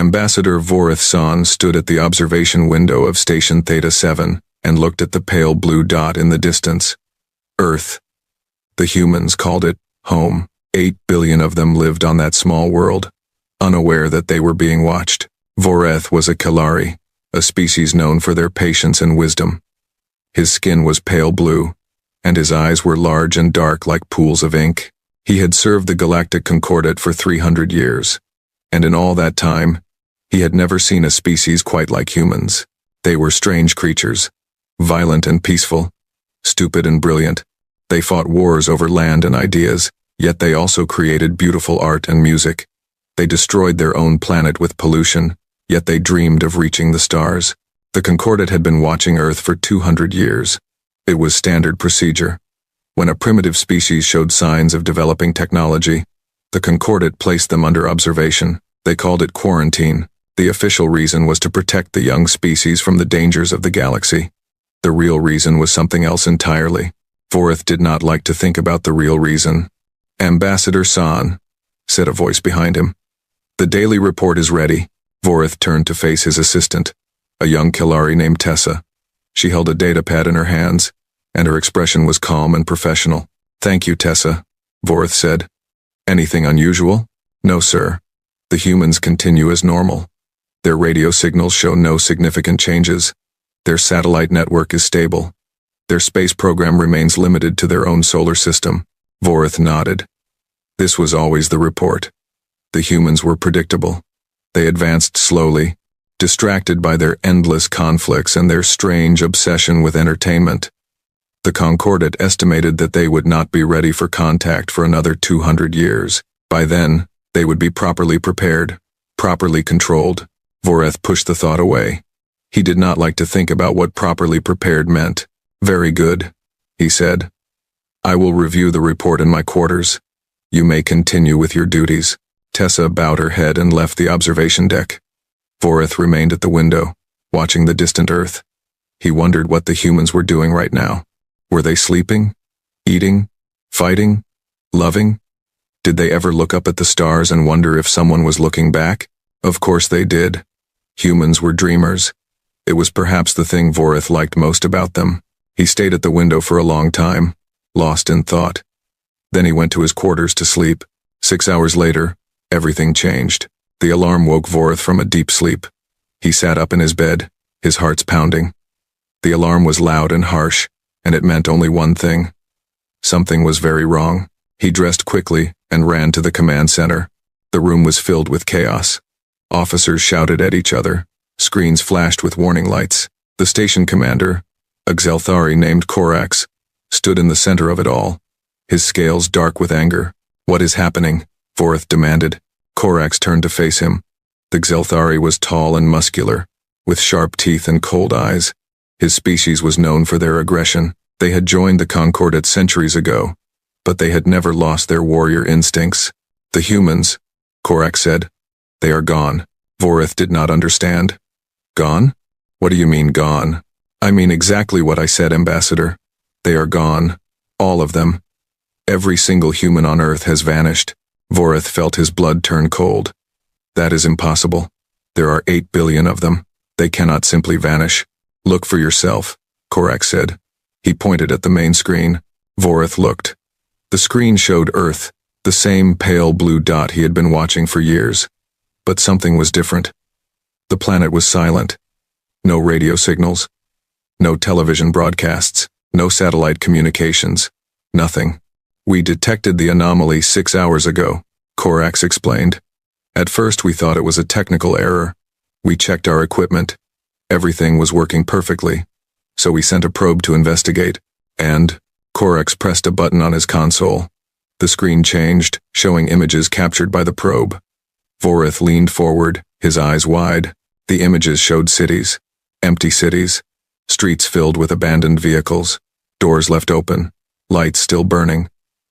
Ambassador Vorith San stood at the observation window of Station Theta 7 and looked at the pale blue dot in the distance. Earth. The humans called it home. 8 billion of them lived on that small world, unaware that they were being watched. Vorith was a Kalari, a species known for their patience and wisdom. His skin was pale blue, and his eyes were large and dark like pools of ink. He had served the Galactic Concordat for 300 years, and in all that time, he had never seen a species quite like humans. They were strange creatures, violent and peaceful, stupid and brilliant. They fought wars over land and ideas, yet they also created beautiful art and music. They destroyed their own planet with pollution, yet they dreamed of reaching the stars. The Concordat had been watching Earth for 200 years. It was standard procedure. When a primitive species showed signs of developing technology, the Concordat placed them under observation. They called it quarantine. The official reason was to protect the young species from the dangers of the galaxy. The real reason was something else entirely. Vorith did not like to think about the real reason. Ambassador San, said a voice behind him. The daily report is ready. Vorith turned to face his assistant, a young Kalari named Tessa. She held a datapad in her hands, and her expression was calm and professional. Thank you, Tessa, Vorith said. Anything unusual? No, sir. The humans continue as normal. Their radio signals show no significant changes. Their satellite network is stable. Their space program remains limited to their own solar system. Vorith nodded. This was always the report. The humans were predictable. They advanced slowly, distracted by their endless conflicts and their strange obsession with entertainment. The Concordat estimated that they would not be ready for contact for another 200 years. By then, they would be properly prepared, properly controlled. Vorith pushed the thought away. He did not like to think about what properly prepared meant. Very good, he said. I will review the report in my quarters. You may continue with your duties. Tessa bowed her head and left the observation deck. Vorith remained at the window, watching the distant Earth. He wondered what the humans were doing right now. Were they sleeping? Eating? Fighting? Loving? Did they ever look up at the stars and wonder if someone was looking back? Of course they did. Humans were dreamers. It was perhaps the thing Vorith liked most about them. He stayed at the window for a long time, lost in thought. Then he went to his quarters to sleep. 6 hours later, everything changed. The alarm woke Vorith from a deep sleep. He sat up in his bed, his heart's pounding. The alarm was loud and harsh, and it meant only one thing. Something was very wrong. He dressed quickly and ran to the command center. The room was filled with chaos. Officers shouted at each other. Screens flashed with warning lights. The station commander, a Xelthari named Korax, stood in the center of it all, his scales dark with anger. What is happening? Vorith demanded. Korax turned to face him. The Xelthari was tall and muscular, with sharp teeth and cold eyes. His species was known for their aggression. They had joined the Concordat centuries ago, but they had never lost their warrior instincts. The humans, Korax said. They are gone. Vorith did not understand. Gone? What do you mean gone? I mean exactly what I said, Ambassador. They are gone. All of them. Every single human on Earth has vanished. Vorith felt his blood turn cold. That is impossible. There are 8 billion of them. They cannot simply vanish. Look for yourself, Korax said. He pointed at the main screen. Vorith looked. The screen showed Earth, the same pale blue dot he had been watching for years. But something was different. The planet was silent. No radio signals. No television broadcasts. No satellite communications. Nothing. We detected the anomaly 6 hours ago, Korax explained. At first we thought it was a technical error. We checked our equipment. Everything was working perfectly. So we sent a probe to investigate, and Korax pressed a button on his console. The screen changed, showing images captured by the probe. Vorith leaned forward, his eyes wide. The images showed cities, empty cities, streets filled with abandoned vehicles, doors left open, lights still burning,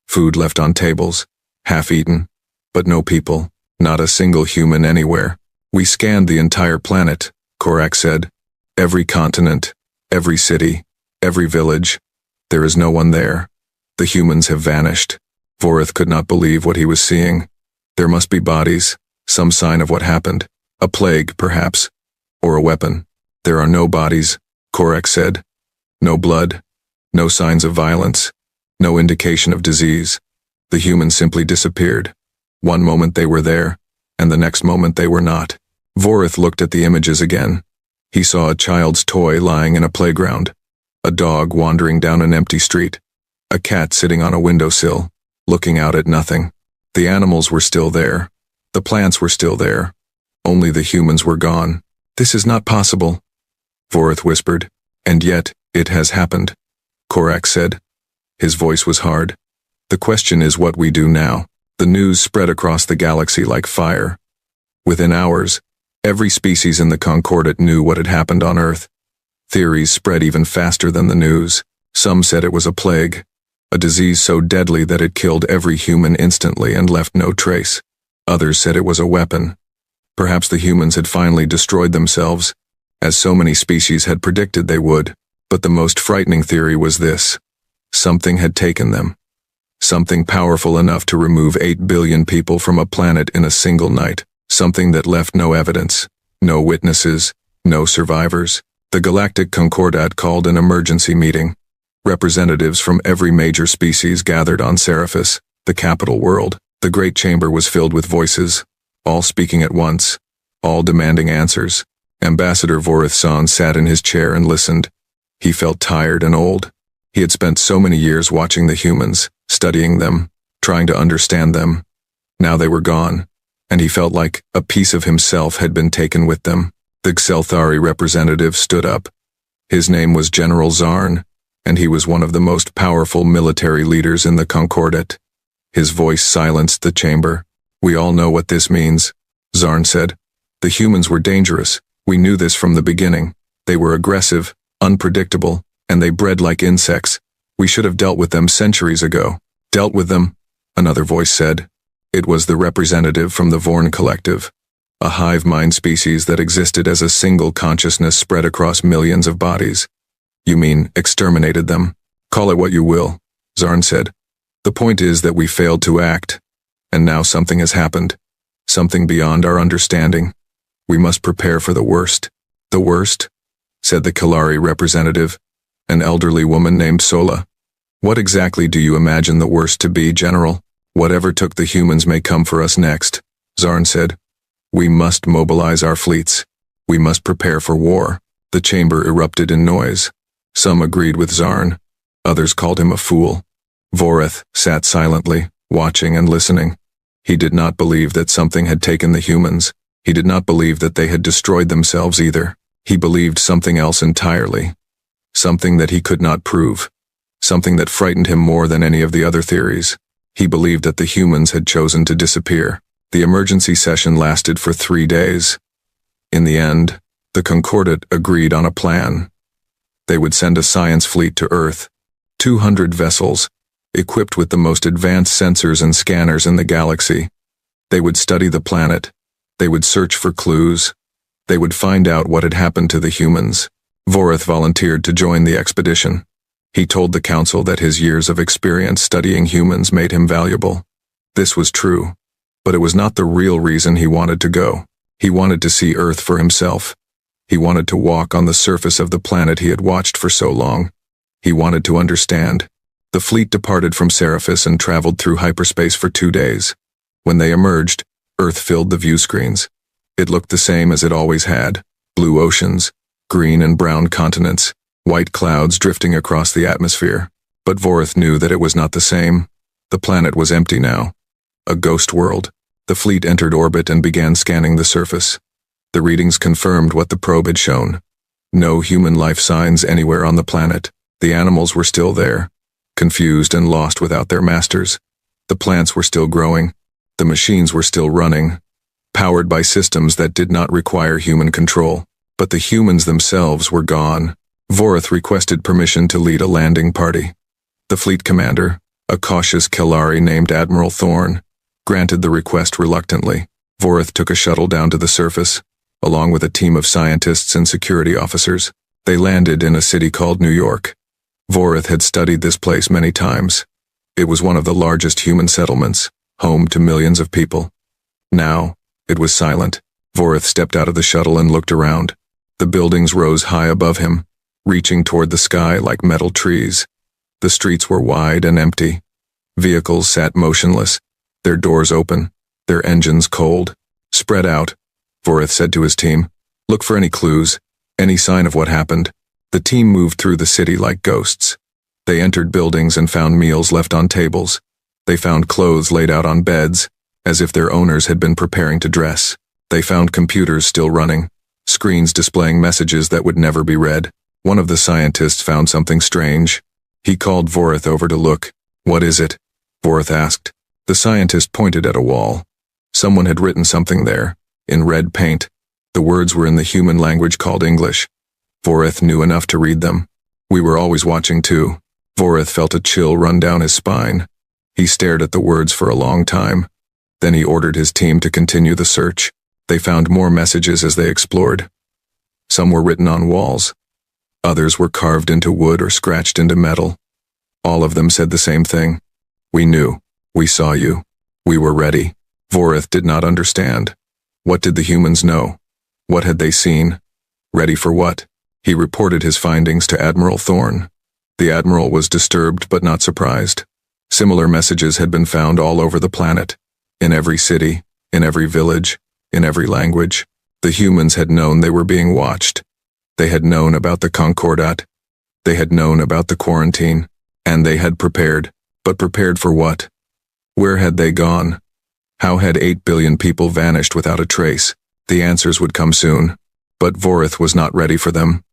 food left on tables, half-eaten, but no people, not a single human anywhere. We scanned the entire planet, Korax said. Every continent, every city, every village. There is no one there. The humans have vanished. Vorith could not believe what he was seeing. There must be bodies, some sign of what happened. A plague, perhaps. Or a weapon. There are no bodies, Korek said. No blood. No signs of violence. No indication of disease. The humans simply disappeared. One moment they were there, and the next moment they were not. Vorith looked at the images again. He saw a child's toy lying in a playground, a dog wandering down an empty street, a cat sitting on a windowsill, looking out at nothing. The animals were still there. The plants were still there. Only the humans were gone. This is not possible, Vorith whispered. And yet, it has happened, Korek said. His voice was hard. The question is what we do now. The news spread across the galaxy like fire. Within hours, every species in the Concordat knew what had happened on Earth. Theories spread even faster than the news. Some said it was a plague, a disease so deadly that it killed every human instantly and left no trace. Others said it was a weapon. Perhaps the humans had finally destroyed themselves, as so many species had predicted they would. But the most frightening theory was this. Something had taken them. Something powerful enough to remove 8 billion people from a planet in a single night. Something that left no evidence, no witnesses, no survivors. The Galactic Concordat called an emergency meeting. Representatives from every major species gathered on Seraphis, the capital world. The great chamber was filled with voices, all speaking at once, all demanding answers. Ambassador Vorith-san sat in his chair and listened. He felt tired and old. He had spent so many years watching the humans, studying them, trying to understand them. Now they were gone, and he felt like a piece of himself had been taken with them. The Xelthari representative stood up. His name was General Zarn, and he was one of the most powerful military leaders in the Concordat. His voice silenced the chamber. We all know what this means, Zarn said. The humans were dangerous. We knew this from the beginning. They were aggressive, unpredictable, and they bred like insects. We should have dealt with them centuries ago. Dealt with them, another voice said. It was the representative from the Vorn Collective, a hive mind species that existed as a single consciousness spread across millions of bodies. You mean exterminated them? Call it what you will, Zarn said. The point is that we failed to act, and now something has happened. Something beyond our understanding. We must prepare for the worst. The worst? Said the Kalari representative, an elderly woman named Sola. What exactly do you imagine the worst to be, General? Whatever took the humans may come for us next, Zarn said. We must mobilize our fleets. We must prepare for war. The chamber erupted in noise. Some agreed with Zarn. Others called him a fool. Vorith sat silently, watching and listening. He did not believe that something had taken the humans. He did not believe that they had destroyed themselves either. He believed something else entirely. Something that he could not prove. Something that frightened him more than any of the other theories. He believed that the humans had chosen to disappear. The emergency session lasted for 3 days. In the end, the Concordat agreed on a plan. They would send a science fleet to Earth, 200 vessels, equipped with the most advanced sensors and scanners in the galaxy. They would study the planet. They would search for clues. They would find out what had happened to the humans. Vorith volunteered to join the expedition. He told the council that his years of experience studying humans made him valuable. This was true, but it was not the real reason he wanted to go. He wanted to see Earth for himself. He wanted to walk on the surface of the planet he had watched for so long. He wanted to understand. The fleet departed from Seraphis and traveled through hyperspace for 2 days. When they emerged, Earth filled the view screens. It looked the same as it always had. Blue oceans, green and brown continents, white clouds drifting across the atmosphere. But Vorith knew that it was not the same. The planet was empty now. A ghost world. The fleet entered orbit and began scanning the surface. The readings confirmed what the probe had shown. No human life signs anywhere on the planet. The animals were still there, confused and lost without their masters. The plants were still growing. The machines were still running, powered by systems that did not require human control. But the humans themselves were gone. Vorith requested permission to lead a landing party. The fleet commander, a cautious Kalari named Admiral Thorn, granted the request reluctantly. Vorith took a shuttle down to the surface, along with a team of scientists and security officers. They landed in a city called New York. Vorith had studied this place many times. It was one of the largest human settlements, home to millions of people. Now, it was silent. Vorith stepped out of the shuttle and looked around. The buildings rose high above him, reaching toward the sky like metal trees. The streets were wide and empty. Vehicles sat motionless, their doors open, their engines cold. Spread out, Vorith said to his team. Look for any clues, any sign of what happened. The team moved through the city like ghosts. They entered buildings and found meals left on tables. They found clothes laid out on beds, as if their owners had been preparing to dress. They found computers still running, screens displaying messages that would never be read. One of the scientists found something strange. He called Vorith over to look. What is it? Vorith asked. The scientist pointed at a wall. Someone had written something there, in red paint. The words were in the human language called English. Vorith knew enough to read them. We were always watching too. Vorith felt a chill run down his spine. He stared at the words for a long time. Then he ordered his team to continue the search. They found more messages as they explored. Some were written on walls. Others were carved into wood or scratched into metal. All of them said the same thing. We knew. We saw you. We were ready. Vorith did not understand. What did the humans know? What had they seen? Ready for what? He reported his findings to Admiral Thorne. The Admiral was disturbed but not surprised. Similar messages had been found all over the planet. In every city, in every village, in every language. The humans had known they were being watched. They had known about the Concordat. They had known about the quarantine. And they had prepared. But prepared for what? Where had they gone? How had 8 billion people vanished without a trace? The answers would come soon. But Vorith was not ready for them.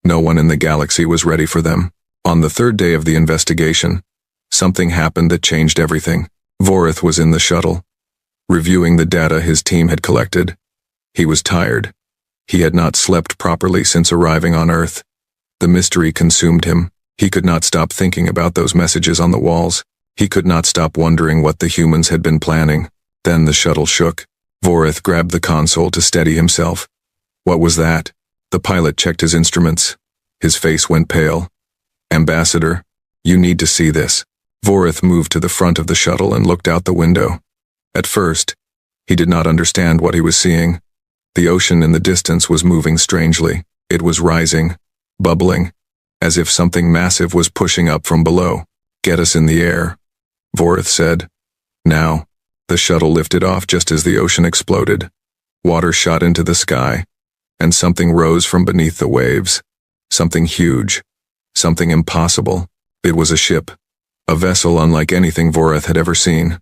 No one in the galaxy was ready for them. On the third day of the investigation, something happened that changed everything. Vorith was in the shuttle, reviewing the data his team had collected. He was tired. He had not slept properly since arriving on Earth. The mystery consumed him. He could not stop thinking about those messages on the walls. He could not stop wondering what the humans had been planning. Then the shuttle shook. Vorith grabbed the console to steady himself. What was that? The pilot checked his instruments. His face went pale. Ambassador, you need to see this. Vorith moved to the front of the shuttle and looked out the window. At first, he did not understand what he was seeing. The ocean in the distance was moving strangely. It was rising, bubbling, as if something massive was pushing up from below. Get us in the air, Vorith said. Now, the shuttle lifted off just as the ocean exploded. Water shot into the sky, and something rose from beneath the waves. Something huge, something impossible. It was a ship, a vessel unlike anything Vorith had ever seen.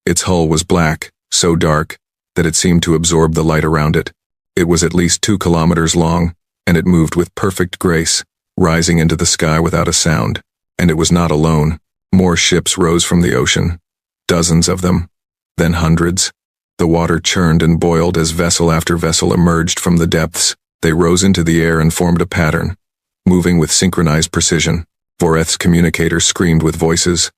Its hull was black, so dark, that it seemed to absorb the light around it. It was at least 2 kilometers long, and it moved with perfect grace, rising into the sky without a sound. And it was not alone. More ships rose from the ocean. Dozens of them. Then hundreds. The water churned and boiled as vessel after vessel emerged from the depths. They rose into the air and formed a pattern, moving with synchronized precision. Vorith's communicator screamed with voices.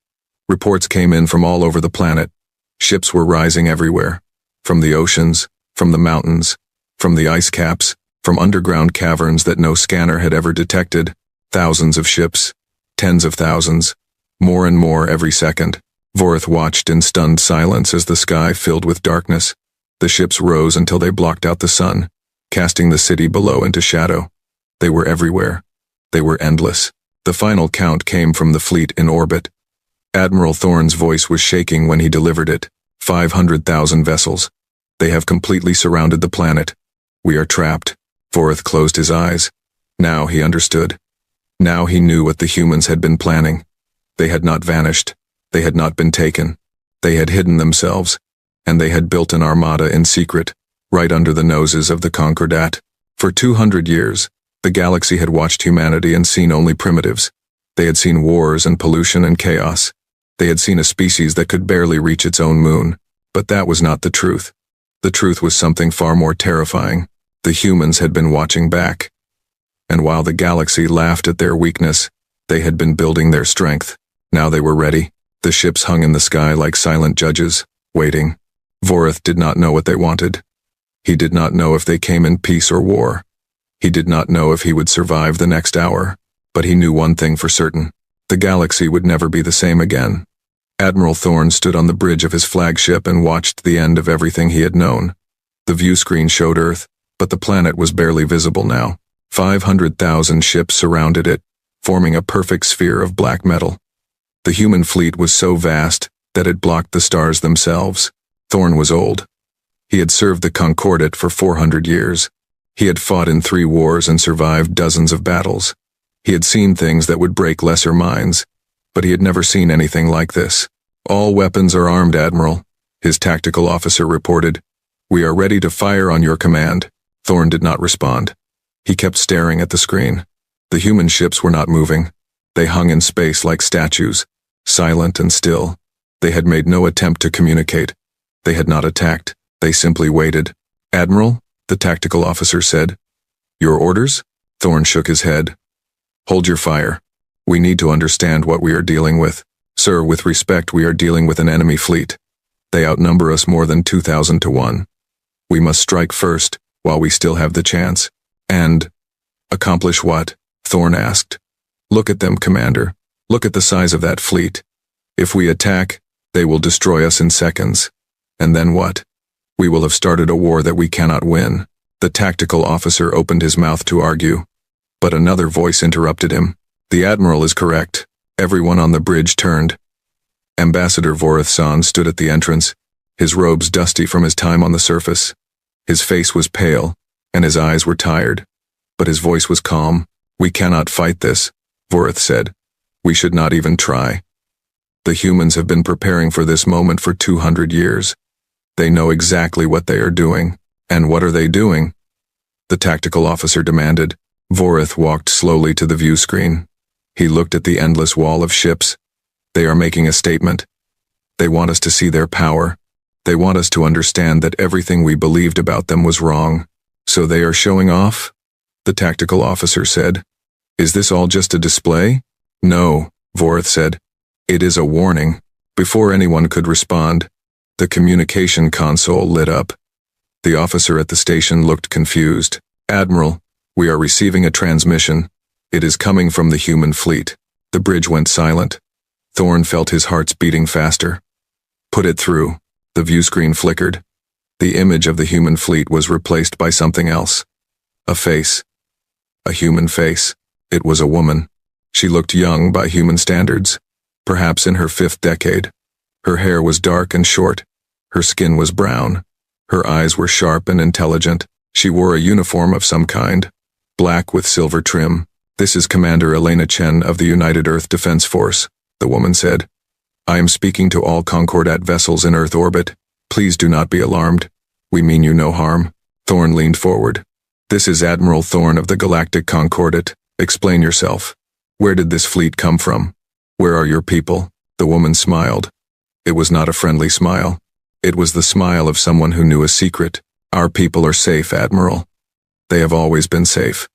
Reports came in from all over the planet. Ships were rising everywhere. From the oceans, from the mountains, from the ice caps, from underground caverns that no scanner had ever detected. Thousands of ships. Tens of thousands. More and more every second. Vorith watched in stunned silence as the sky filled with darkness. The ships rose until they blocked out the sun, casting the city below into shadow. They were everywhere. They were endless. The final count came from the fleet in orbit. Admiral Thorne's voice was shaking when he delivered it. 500,000 vessels. They have completely surrounded the planet. We are trapped. Vorith closed his eyes. Now he understood. Now he knew what the humans had been planning. They had not vanished. They had not been taken. They had hidden themselves, and they had built an armada in secret, right under the noses of the Concordat. For 200 years, the galaxy had watched humanity and seen only primitives. They had seen wars and pollution and chaos. They had seen a species that could barely reach its own moon. But that was not the truth. The truth was something far more terrifying. The humans had been watching back. And while the galaxy laughed at their weakness, they had been building their strength. Now they were ready. The ships hung in the sky like silent judges, waiting. Vorith did not know what they wanted. He did not know if they came in peace or war. He did not know if he would survive the next hour. But he knew one thing for certain. The galaxy would never be the same again. Admiral Thorne stood on the bridge of his flagship and watched the end of everything he had known. The view screen showed Earth, but the planet was barely visible now. 500,000 ships surrounded it, forming a perfect sphere of black metal. The human fleet was so vast that it blocked the stars themselves. Thorn was old. He had served the Concordat for 400 years. He had fought in 3 wars and survived dozens of battles. He had seen things that would break lesser minds, but he had never seen anything like this. "All weapons are armed, Admiral," his tactical officer reported. "We are ready to fire on your command." Thorn did not respond. He kept staring at the screen. The human ships were not moving. They hung in space like statues, silent and still. They had made no attempt to communicate. They had not attacked. They simply waited. "Admiral," the tactical officer said. "Your orders?" Thorn shook his head. "Hold your fire. We need to understand what we are dealing with. Sir, with respect, we are dealing with an enemy fleet. They outnumber us more than 2,000 to 1. We must strike first, while we still have the chance." "And accomplish what?" Thorn asked. "Look at them, Commander. Look at the size of that fleet. If we attack, they will destroy us in seconds. And then what? We will have started a war that we cannot win." The tactical officer opened his mouth to argue, but another voice interrupted him. "The Admiral is correct." Everyone on the bridge turned. Ambassador Vorithsan stood at the entrance, his robes dusty from his time on the surface. His face was pale, and his eyes were tired, but his voice was calm. "We cannot fight this," Vorith said. "We should not even try. The humans have been preparing for this moment for 200 years. They know exactly what they are doing." "And what are they doing?" the tactical officer demanded. Vorith walked slowly to the view screen. He looked at the endless wall of ships. "They are making a statement. They want us to see their power. They want us to understand that everything we believed about them was wrong. So they are showing off?" the tactical officer said. "Is this all just a display?" "No," Vorith said. "It is a warning." Before anyone could respond, the communication console lit up. The officer at the station looked confused. "Admiral, we are receiving a transmission. It is coming from the human fleet." The bridge went silent. Thorn felt his heart's beating faster. "Put it through." The view screen flickered. The image of the human fleet was replaced by something else. A face. A human face. It was a woman. She looked young by human standards, perhaps in her 5th decade. Her hair was dark and short. Her skin was brown. Her eyes were sharp and intelligent. She wore a uniform of some kind, black with silver trim. "This is Commander Elena Chen of the United Earth Defense Force," the woman said. "I am speaking to all Concordat vessels in Earth orbit. Please do not be alarmed. We mean you no harm." Thorn leaned forward. "This is Admiral Thorn of the Galactic Concordat. Explain yourself. Where did this fleet come from? Where are your people?" The woman smiled. It was not a friendly smile. It was the smile of someone who knew a secret. "Our people are safe, Admiral. They have always been safe.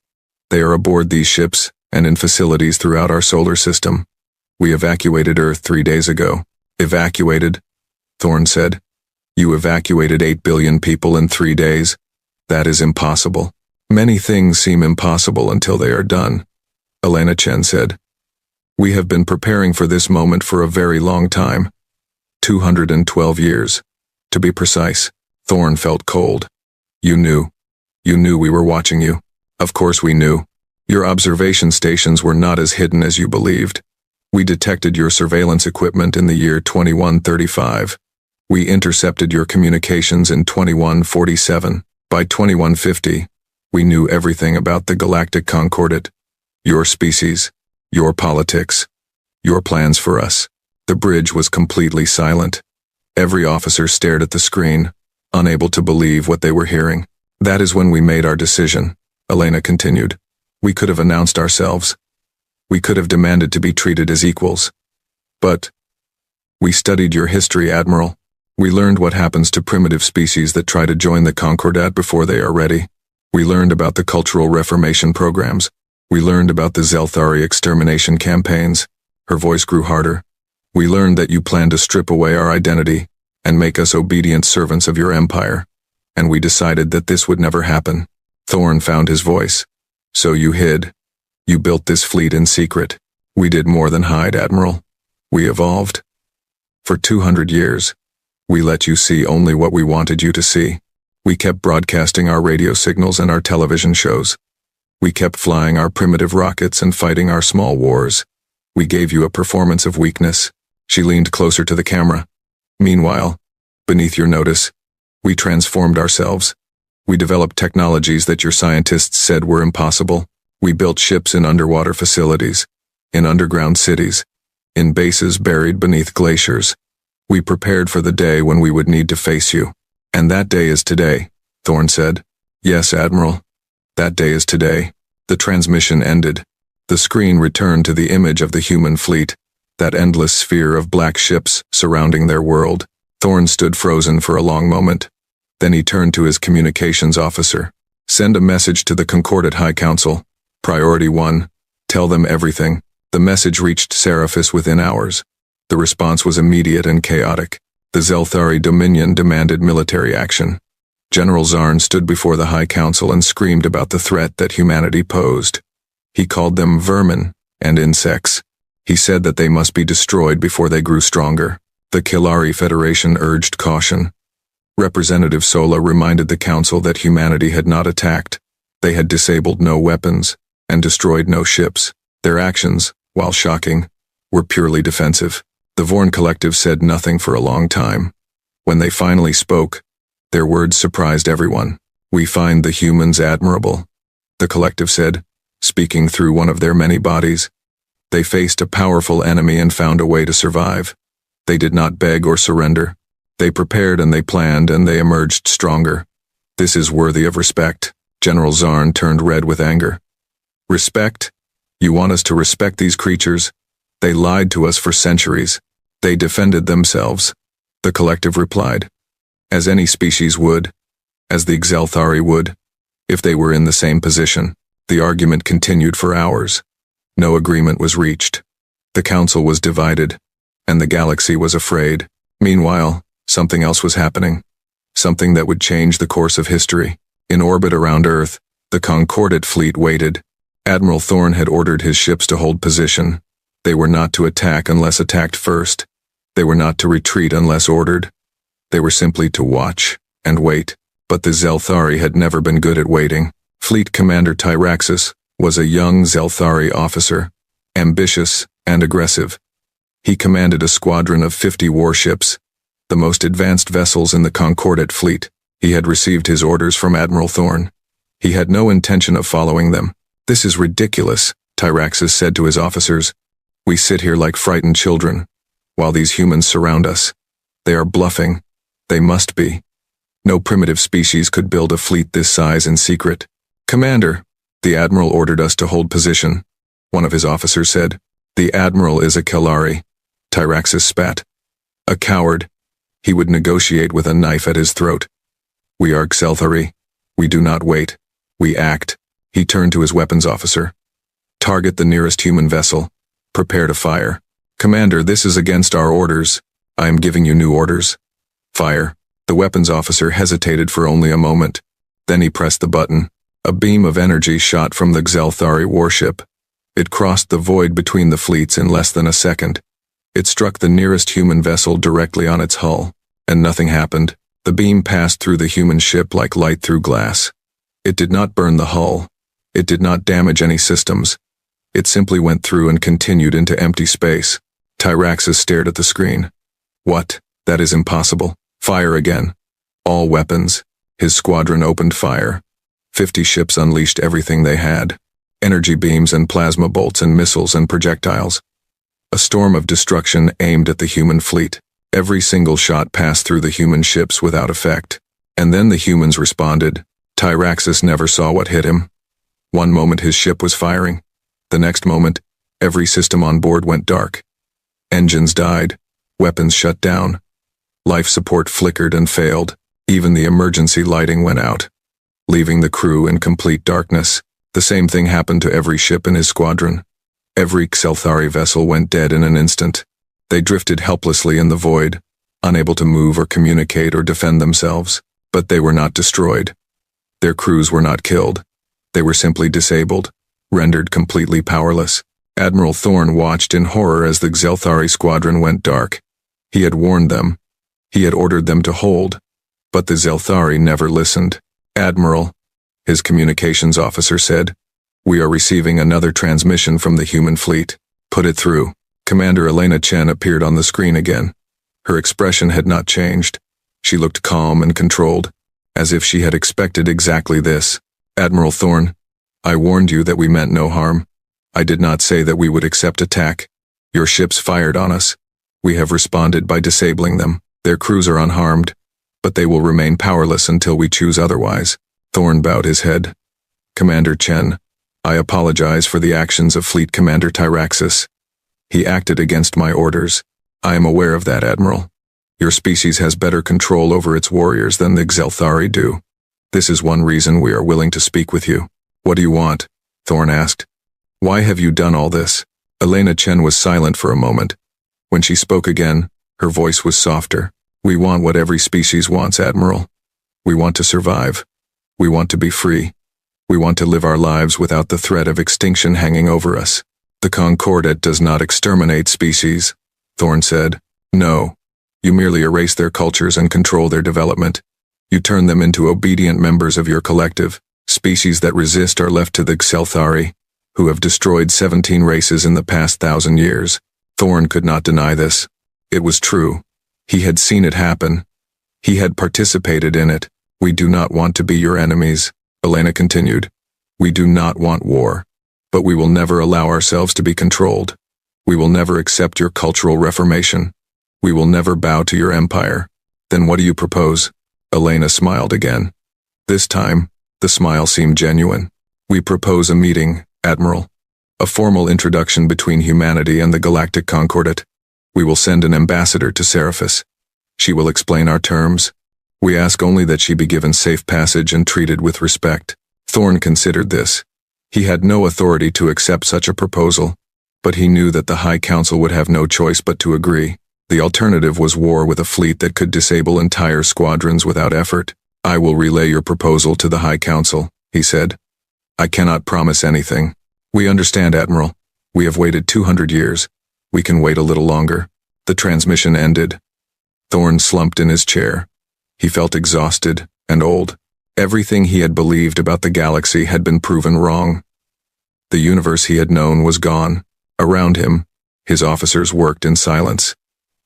They are aboard these ships and in facilities throughout our solar system. We evacuated Earth 3 days ago." "Evacuated?" Thorn said. "You evacuated 8 billion people in 3 days? That is impossible." "Many things seem impossible until they are done," Elena Chen said. "We have been preparing for this moment for a very long time. 212 years. To be precise." Thorn felt cold. "You knew. You knew we were watching you." "Of course we knew. Your observation stations were not as hidden as you believed. We detected your surveillance equipment in the year 2135. We intercepted your communications in 2147. By 2150, we knew everything about the Galactic Concordat, your species, your politics, your plans for us." The bridge was completely silent. Every officer stared at the screen, unable to believe what they were hearing. "That is when we made our decision," Elena continued. "We could have announced ourselves. We could have demanded to be treated as equals. But we studied your history, Admiral. We learned what happens to primitive species that try to join the Concordat before they are ready. We learned about the cultural reformation programs. We learned about the Zelthari extermination campaigns." Her voice grew harder. "We learned that you plan to strip away our identity and make us obedient servants of your empire. And we decided that this would never happen." Thorn found his voice. "So you hid. You built this fleet in secret." "We did more than hide, Admiral. We evolved. For 200 years, we let you see only what we wanted you to see. We kept broadcasting our radio signals and our television shows. We kept flying our primitive rockets and fighting our small wars. We gave you a performance of weakness. She leaned closer to the camera. Meanwhile, beneath your notice, we transformed ourselves. We developed technologies that your scientists said were impossible. We built ships in underwater facilities, in underground cities, in bases buried beneath glaciers. We prepared for the day when we would need to face you. And that day is today, Thorne said. Yes, Admiral. That day is today. The transmission ended. The screen returned to the image of the human fleet, that endless sphere of black ships surrounding their world. Thorne stood frozen for a long moment. Then he turned to his communications officer. Send a message to the Concordat High Council. Priority 1. Tell them everything. The message reached Seraphis within hours. The response was immediate and chaotic. The Zelthari Dominion demanded military action. General Zarn stood before the High Council and screamed about the threat that humanity posed. He called them vermin and insects. He said that they must be destroyed before they grew stronger. The Kilari Federation urged caution. Representative Sola reminded the Council that humanity had not attacked. They had disabled no weapons and destroyed no ships. Their actions, while shocking, were purely defensive. The Vorn Collective said nothing for a long time. When they finally spoke, their words surprised everyone. We find the humans admirable, the Collective said, speaking through one of their many bodies. They faced a powerful enemy and found a way to survive. They did not beg or surrender. They prepared and they planned and they emerged stronger. This is worthy of respect. General Zarn turned red with anger. Respect? You want us to respect these creatures? They lied to us for centuries. They defended themselves. The Collective replied. As any species would. As the Xelthari would. If they were in the same position. The argument continued for hours. No agreement was reached. The Council was divided. And the galaxy was afraid. Meanwhile, something else was happening. Something that would change the course of history. In orbit around Earth, the Concordat fleet waited. Admiral Thorne had ordered his ships to hold position. They were not to attack unless attacked first. They were not to retreat unless ordered. They were simply to watch and wait. But the Zelthari had never been good at waiting. Fleet Commander Tyraxis was a young Zelthari officer, ambitious and aggressive. He commanded a squadron of 50 warships, the most advanced vessels in the Concordat fleet. He had received his orders from Admiral Thorne. He had no intention of following them. This is ridiculous, Tyraxis said to his officers. We sit here like frightened children, while these humans surround us. They are bluffing. They must be. No primitive species could build a fleet this size in secret. Commander, the Admiral ordered us to hold position, one of his officers said. The Admiral is a Kilari, Tyraxis spat. A coward. He would negotiate with a knife at his throat. We are Xelthari. We do not wait. We act. He turned to his weapons officer. Target the nearest human vessel. Prepare to fire. Commander, this is against our orders. I am giving you new orders. Fire. The weapons officer hesitated for only a moment. Then he pressed the button. A beam of energy shot from the Xelthari warship. It crossed the void between the fleets in less than a second. It struck the nearest human vessel directly on its hull, and nothing happened. The beam passed through the human ship like light through glass. It did not burn the hull. It did not damage any systems. It simply went through and continued into empty space. Tyraxis stared at the screen. What? That is impossible. Fire again. All weapons. His squadron opened fire. 50 ships unleashed everything they had. Energy beams and plasma bolts and missiles and projectiles. A storm of destruction aimed at the human fleet. Every single shot passed through the human ships without effect. And then the humans responded. Tyraxis never saw what hit him. One moment his ship was firing. The next moment, every system on board went dark. Engines died. Weapons shut down. Life support flickered and failed. Even the emergency lighting went out, leaving the crew in complete darkness. The same thing happened to every ship in his squadron. Every Xelthari vessel went dead in an instant. They drifted helplessly in the void, unable to move or communicate or defend themselves. But they were not destroyed. Their crews were not killed. They were simply disabled, rendered completely powerless. Admiral Thorne watched in horror as the Xelthari squadron went dark. He had warned them. He had ordered them to hold. But the Zelthari never listened. "Admiral," his communications officer said, "we are receiving another transmission from the human fleet. Put it through." Commander Elena Chen appeared on the screen again. Her expression had not changed. She looked calm and controlled, as if she had expected exactly this. "Admiral Thorne, I warned you that we meant no harm. I did not say that we would accept attack. Your ships fired on us. We have responded by disabling them. Their crews are unharmed, but they will remain powerless until we choose otherwise." Thorne bowed his head. "Commander Chen, I apologize for the actions of Fleet Commander Tyraxis. He acted against my orders. I am aware of that, Admiral. Your species has better control over its warriors than the Zelthari do. This is one reason we are willing to speak with you." "What do you want?" Thorne asked. "Why have you done all this?" Elena Chen was silent for a moment. When she spoke again, her voice was softer. "We want what every species wants, Admiral. We want to survive. We want to be free. We want to live our lives without the threat of extinction hanging over us." "The Concordat does not exterminate species," Thorne said. "No. You merely erase their cultures and control their development. You turn them into obedient members of your collective. Species that resist are left to the Zelthari, who have destroyed 17 races in the past 1,000 years. Thorne could not deny this. It was true. He had seen it happen. He had participated in it. "We do not want to be your enemies," Elena continued. "We do not want war. But we will never allow ourselves to be controlled. We will never accept your cultural reformation. We will never bow to your empire. Then what do you propose?" Elena smiled again. This time, the smile seemed genuine. "We propose a meeting, Admiral. A formal introduction between humanity and the Galactic Concordat. We will send an ambassador to Seraphis. She will explain our terms. We ask only that she be given safe passage and treated with respect." Thorne considered this. He had no authority to accept such a proposal, but he knew that the High Council would have no choice but to agree. The alternative was war with a fleet that could disable entire squadrons without effort. "I will relay your proposal to the High Council," he said. "I cannot promise anything." "We understand, Admiral. We have waited 200 years. We can wait a little longer." The transmission ended. Thorne slumped in his chair. He felt exhausted and old. Everything he had believed about the galaxy had been proven wrong. The universe he had known was gone. Around him, his officers worked in silence.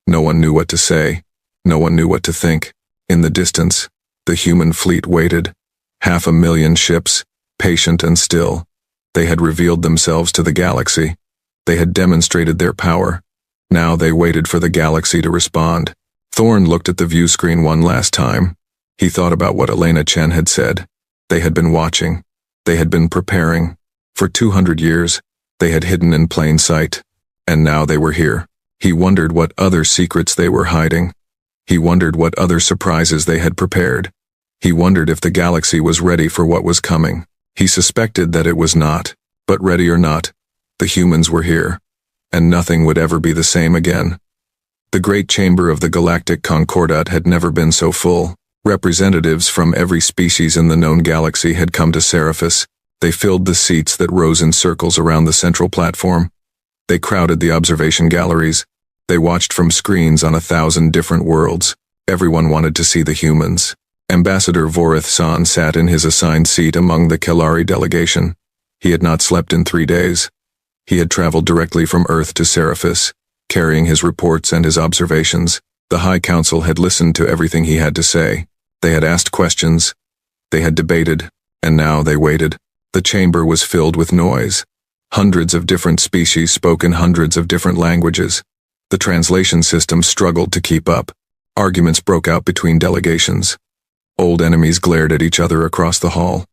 No one knew what to say. No one knew what to think. In the distance, the human fleet waited. 500,000 ships, patient and still. They had revealed themselves to the galaxy. They had demonstrated their power. Now they waited for the galaxy to respond. Thorne looked at the view screen one last time. He thought about what Elena Chen had said. They had been watching. They had been preparing. For 200 years, they had hidden in plain sight. And now they were here. He wondered what other secrets they were hiding. He wondered what other surprises they had prepared. He wondered if the galaxy was ready for what was coming. He suspected that it was not. But ready or not, the humans were here. And nothing would ever be the same again. The great chamber of the Galactic Concordat had never been so full. Representatives from every species in the known galaxy had come to Seraphis. They filled the seats that rose in circles around the central platform. They crowded the observation galleries. They watched from screens on 1,000 different worlds. Everyone wanted to see the humans. Ambassador Vorith-san sat in his assigned seat among the Kelari delegation. He had not slept in 3 days. He had traveled directly from Earth to Seraphis, carrying his reports and his observations. The High Council had listened to everything he had to say. They had asked questions. They had debated, and now they waited. The chamber was filled with noise. Hundreds of different species spoke in hundreds of different languages. The translation system struggled to keep up. Arguments broke out between delegations. Old enemies glared at each other across the hall.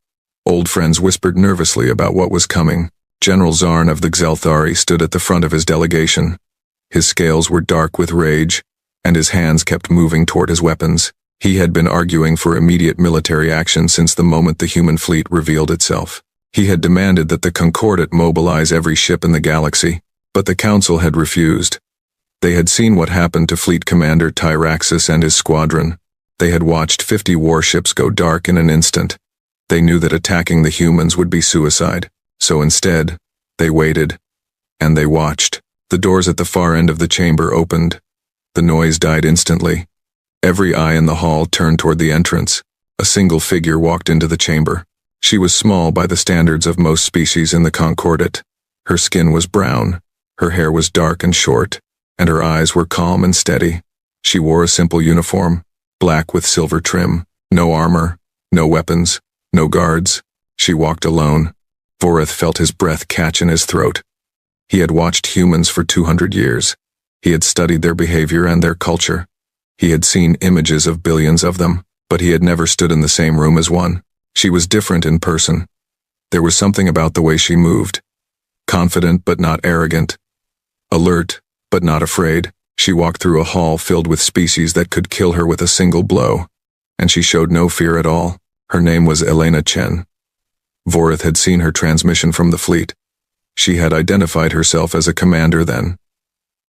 Old friends whispered nervously about what was coming. General Zarn of the Zelthari stood at the front of his delegation. His scales were dark with rage, and his hands kept moving toward his weapons. He had been arguing for immediate military action since the moment the human fleet revealed itself. He had demanded that the Concordat mobilize every ship in the galaxy, but the Council had refused. They had seen what happened to Fleet Commander Tyraxis and his squadron. They had watched 50 warships go dark in an instant. They knew that attacking the humans would be suicide, so instead, they waited. And they watched. The doors at the far end of the chamber opened. The noise died instantly. Every eye in the hall turned toward the entrance. A single figure walked into the chamber. She was small by the standards of most species in the Concordat. Her skin was brown, her hair was dark and short, and her eyes were calm and steady. She wore a simple uniform, black with silver trim, no armor, no weapons, no guards. She walked alone. Vorith felt his breath catch in his throat. He had watched humans for 200 years. He had studied their behavior and their culture. He had seen images of billions of them, but he had never stood in the same room as one. She was different in person. There was something about the way she moved. Confident but not arrogant. Alert but not afraid. She walked through a hall filled with species that could kill her with a single blow. And she showed no fear at all. Her name was Elena Chen. Vorith had seen her transmission from the fleet. She had identified herself as a commander then.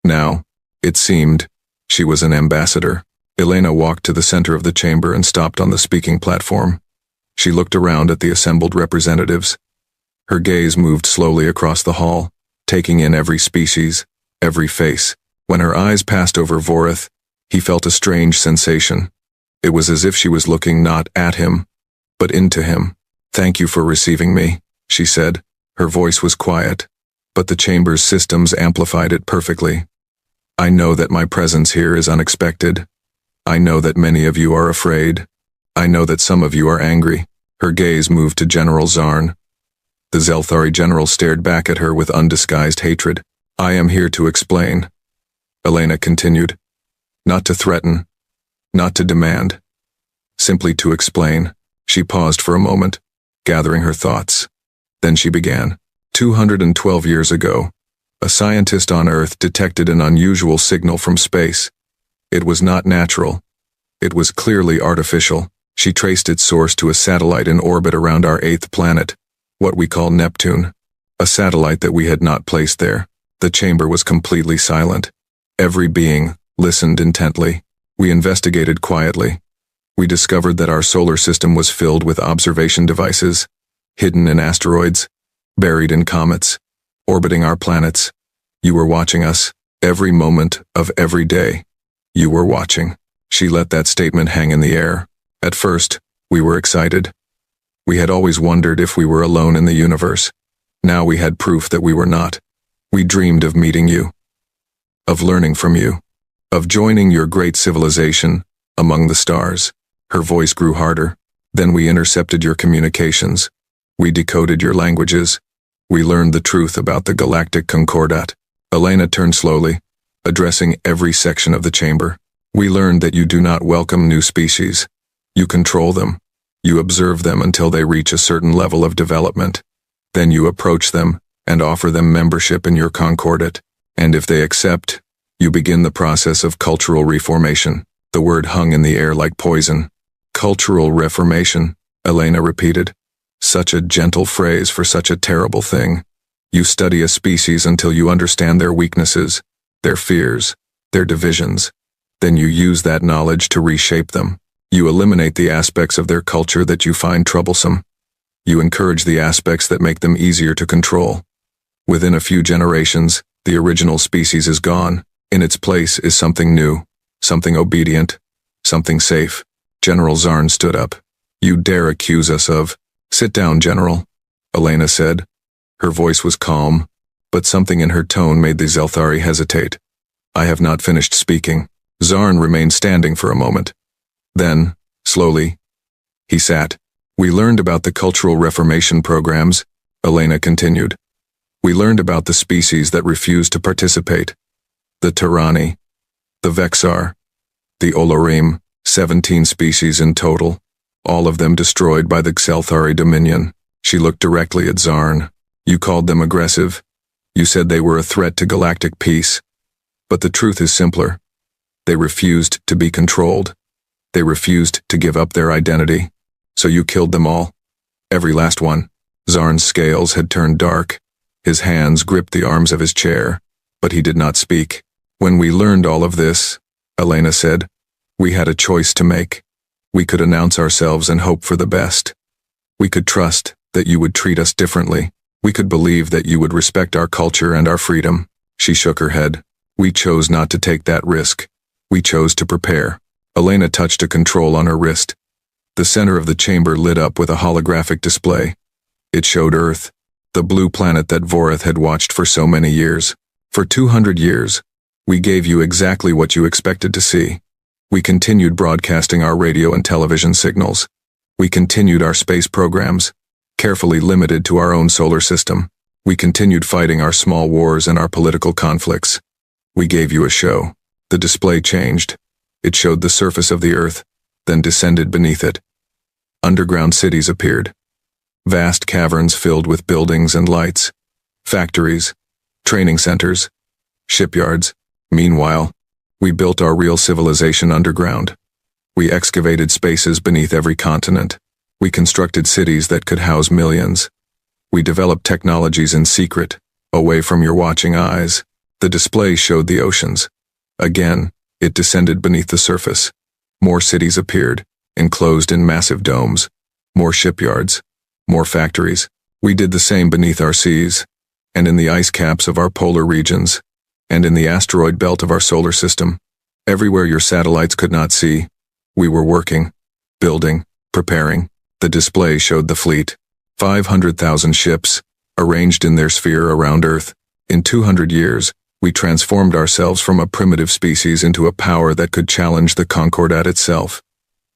Now, it seemed, she was an ambassador. Elena walked to the center of the chamber and stopped on the speaking platform. She looked around at the assembled representatives. Her gaze moved slowly across the hall, taking in every species, every face. When her eyes passed over Vorith, he felt a strange sensation. It was as if she was looking not at him, but into him. "Thank you for receiving me," she said. Her voice was quiet, but the chamber's systems amplified it perfectly. "I know that my presence here is unexpected. I know that many of you are afraid. I know that some of you are angry." Her gaze moved to General Zarn. The Zelthari general stared back at her with undisguised hatred. "I am here to explain," Elena continued. "Not to threaten, not to demand. Simply to explain." She paused for a moment, gathering her thoughts. Then she began. 212 years ago, a scientist on Earth detected an unusual signal from space. It was not natural. It was clearly artificial. She traced its source to a satellite in orbit around our 8th planet, what we call Neptune. A satellite that we had not placed there. The chamber was completely silent. Every being listened intently. We investigated quietly. We discovered that our solar system was filled with observation devices, hidden in asteroids, buried in comets, orbiting our planets. You were watching us, every moment of every day. You were watching. She let that statement hang in the air. At first, we were excited. We had always wondered if we were alone in the universe. Now we had proof that we were not. We dreamed of meeting you, of learning from you, of joining your great civilization among the stars. Her voice grew harder. Then we intercepted your communications. We decoded your languages. We learned the truth about the Galactic Concordat. Elena turned slowly, addressing every section of the chamber. We learned that you do not welcome new species. You control them. You observe them until they reach a certain level of development. Then you approach them and offer them membership in your Concordat. And if they accept, you begin the process of cultural reformation. The word hung in the air like poison. Cultural reformation, Elena repeated. Such a gentle phrase for such a terrible thing. You study a species until you understand their weaknesses, their fears, their divisions. Then you use that knowledge to reshape them. You eliminate the aspects of their culture that you find troublesome. You encourage the aspects that make them easier to control. Within a few generations, the original species is gone. In its place is something new, something obedient, something safe. General Zarn stood up. "You dare accuse us of—" "Sit down, General," Elena said. Her voice was calm, but something in her tone made the Zelthari hesitate. "I have not finished speaking." Zarn remained standing for a moment. Then, slowly, he sat. "We learned about the cultural reformation programs," Elena continued. "We learned about the species that refused to participate. The Tirani, the Vexar, the Olorim, 17 species in total, all of them destroyed by the Xelthari Dominion." She looked directly at Zarn. "You called them aggressive. You said they were a threat to galactic peace. But the truth is simpler. They refused to be controlled. They refused to give up their identity. So you killed them all. Every last one." Zarn's scales had turned dark. His hands gripped the arms of his chair, but he did not speak. "When we learned all of this," Elena said, "we had a choice to make. We could announce ourselves and hope for the best. We could trust that you would treat us differently. We could believe that you would respect our culture and our freedom." She shook her head. "We chose not to take that risk. We chose to prepare." Elena touched a control on her wrist. The center of the chamber lit up with a holographic display. It showed Earth, the blue planet that Vorith had watched for so many years. For 200 years, we gave you exactly what you expected to see. We continued broadcasting our radio and television signals. We continued our space programs, carefully limited to our own solar system. We continued fighting our small wars and our political conflicts. We gave you a show. The display changed. It showed the surface of the Earth, then descended beneath it. Underground cities appeared. Vast caverns filled with buildings and lights. Factories, training centers, shipyards. Meanwhile, we built our real civilization underground. We excavated spaces beneath every continent. We constructed cities that could house millions. We developed technologies in secret, away from your watching eyes. The display showed the oceans. Again, it descended beneath the surface. More cities appeared, enclosed in massive domes. More shipyards, more factories. We did the same beneath our seas, and in the ice caps of our polar regions, and in the asteroid belt of our solar system. Everywhere your satellites could not see, we were working, building, preparing. The display showed the fleet. 500,000 ships, arranged in their sphere around Earth. In 200 years, we transformed ourselves from a primitive species into a power that could challenge the Concordat itself.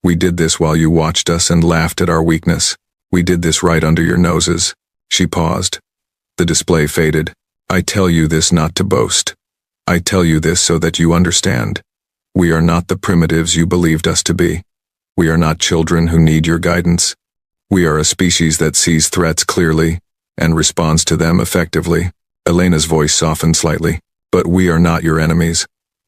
We did this while you watched us and laughed at our weakness. We did this right under your noses. She paused. The display faded. I tell you this not to boast. I tell you this so that you understand. We are not the primitives you believed us to be. We are not children who need your guidance. We are a species that sees threats clearly and responds to them effectively. Elena's voice softened slightly. But we are not your enemies.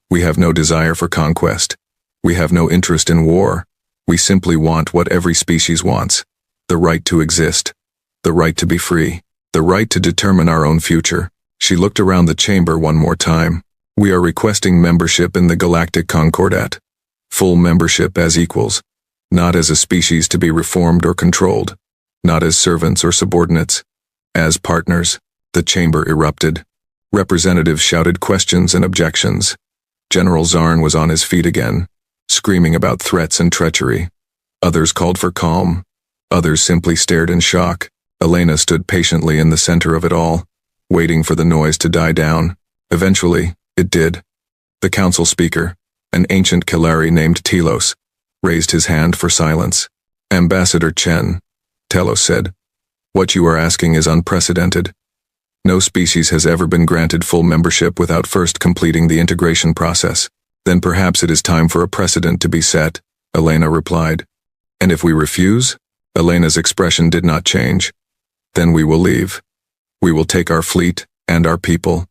We have no desire for conquest. We have no interest in war. We simply want what every species wants. The right to exist. The right to be free. The right to determine our own future. She looked around the chamber one more time. We are requesting membership in the Galactic Concordat. Full membership as equals. Not as a species to be reformed or controlled. Not as servants or subordinates. As partners. The chamber erupted. Representatives shouted questions and objections. General Zarn was on his feet again, screaming about threats and treachery. Others called for calm. Others simply stared in shock. Elena stood patiently in the center of it all, waiting for the noise to die down. Eventually, it did. The council speaker, an ancient Kalari named Telos, raised his hand for silence. Ambassador Chen, Telos said, what you are asking is unprecedented. No species has ever been granted full membership without first completing the integration process. Then perhaps it is time for a precedent to be set, Elena replied. And if we refuse? Elena's expression did not change. Then we will leave. We will take our fleet and our people,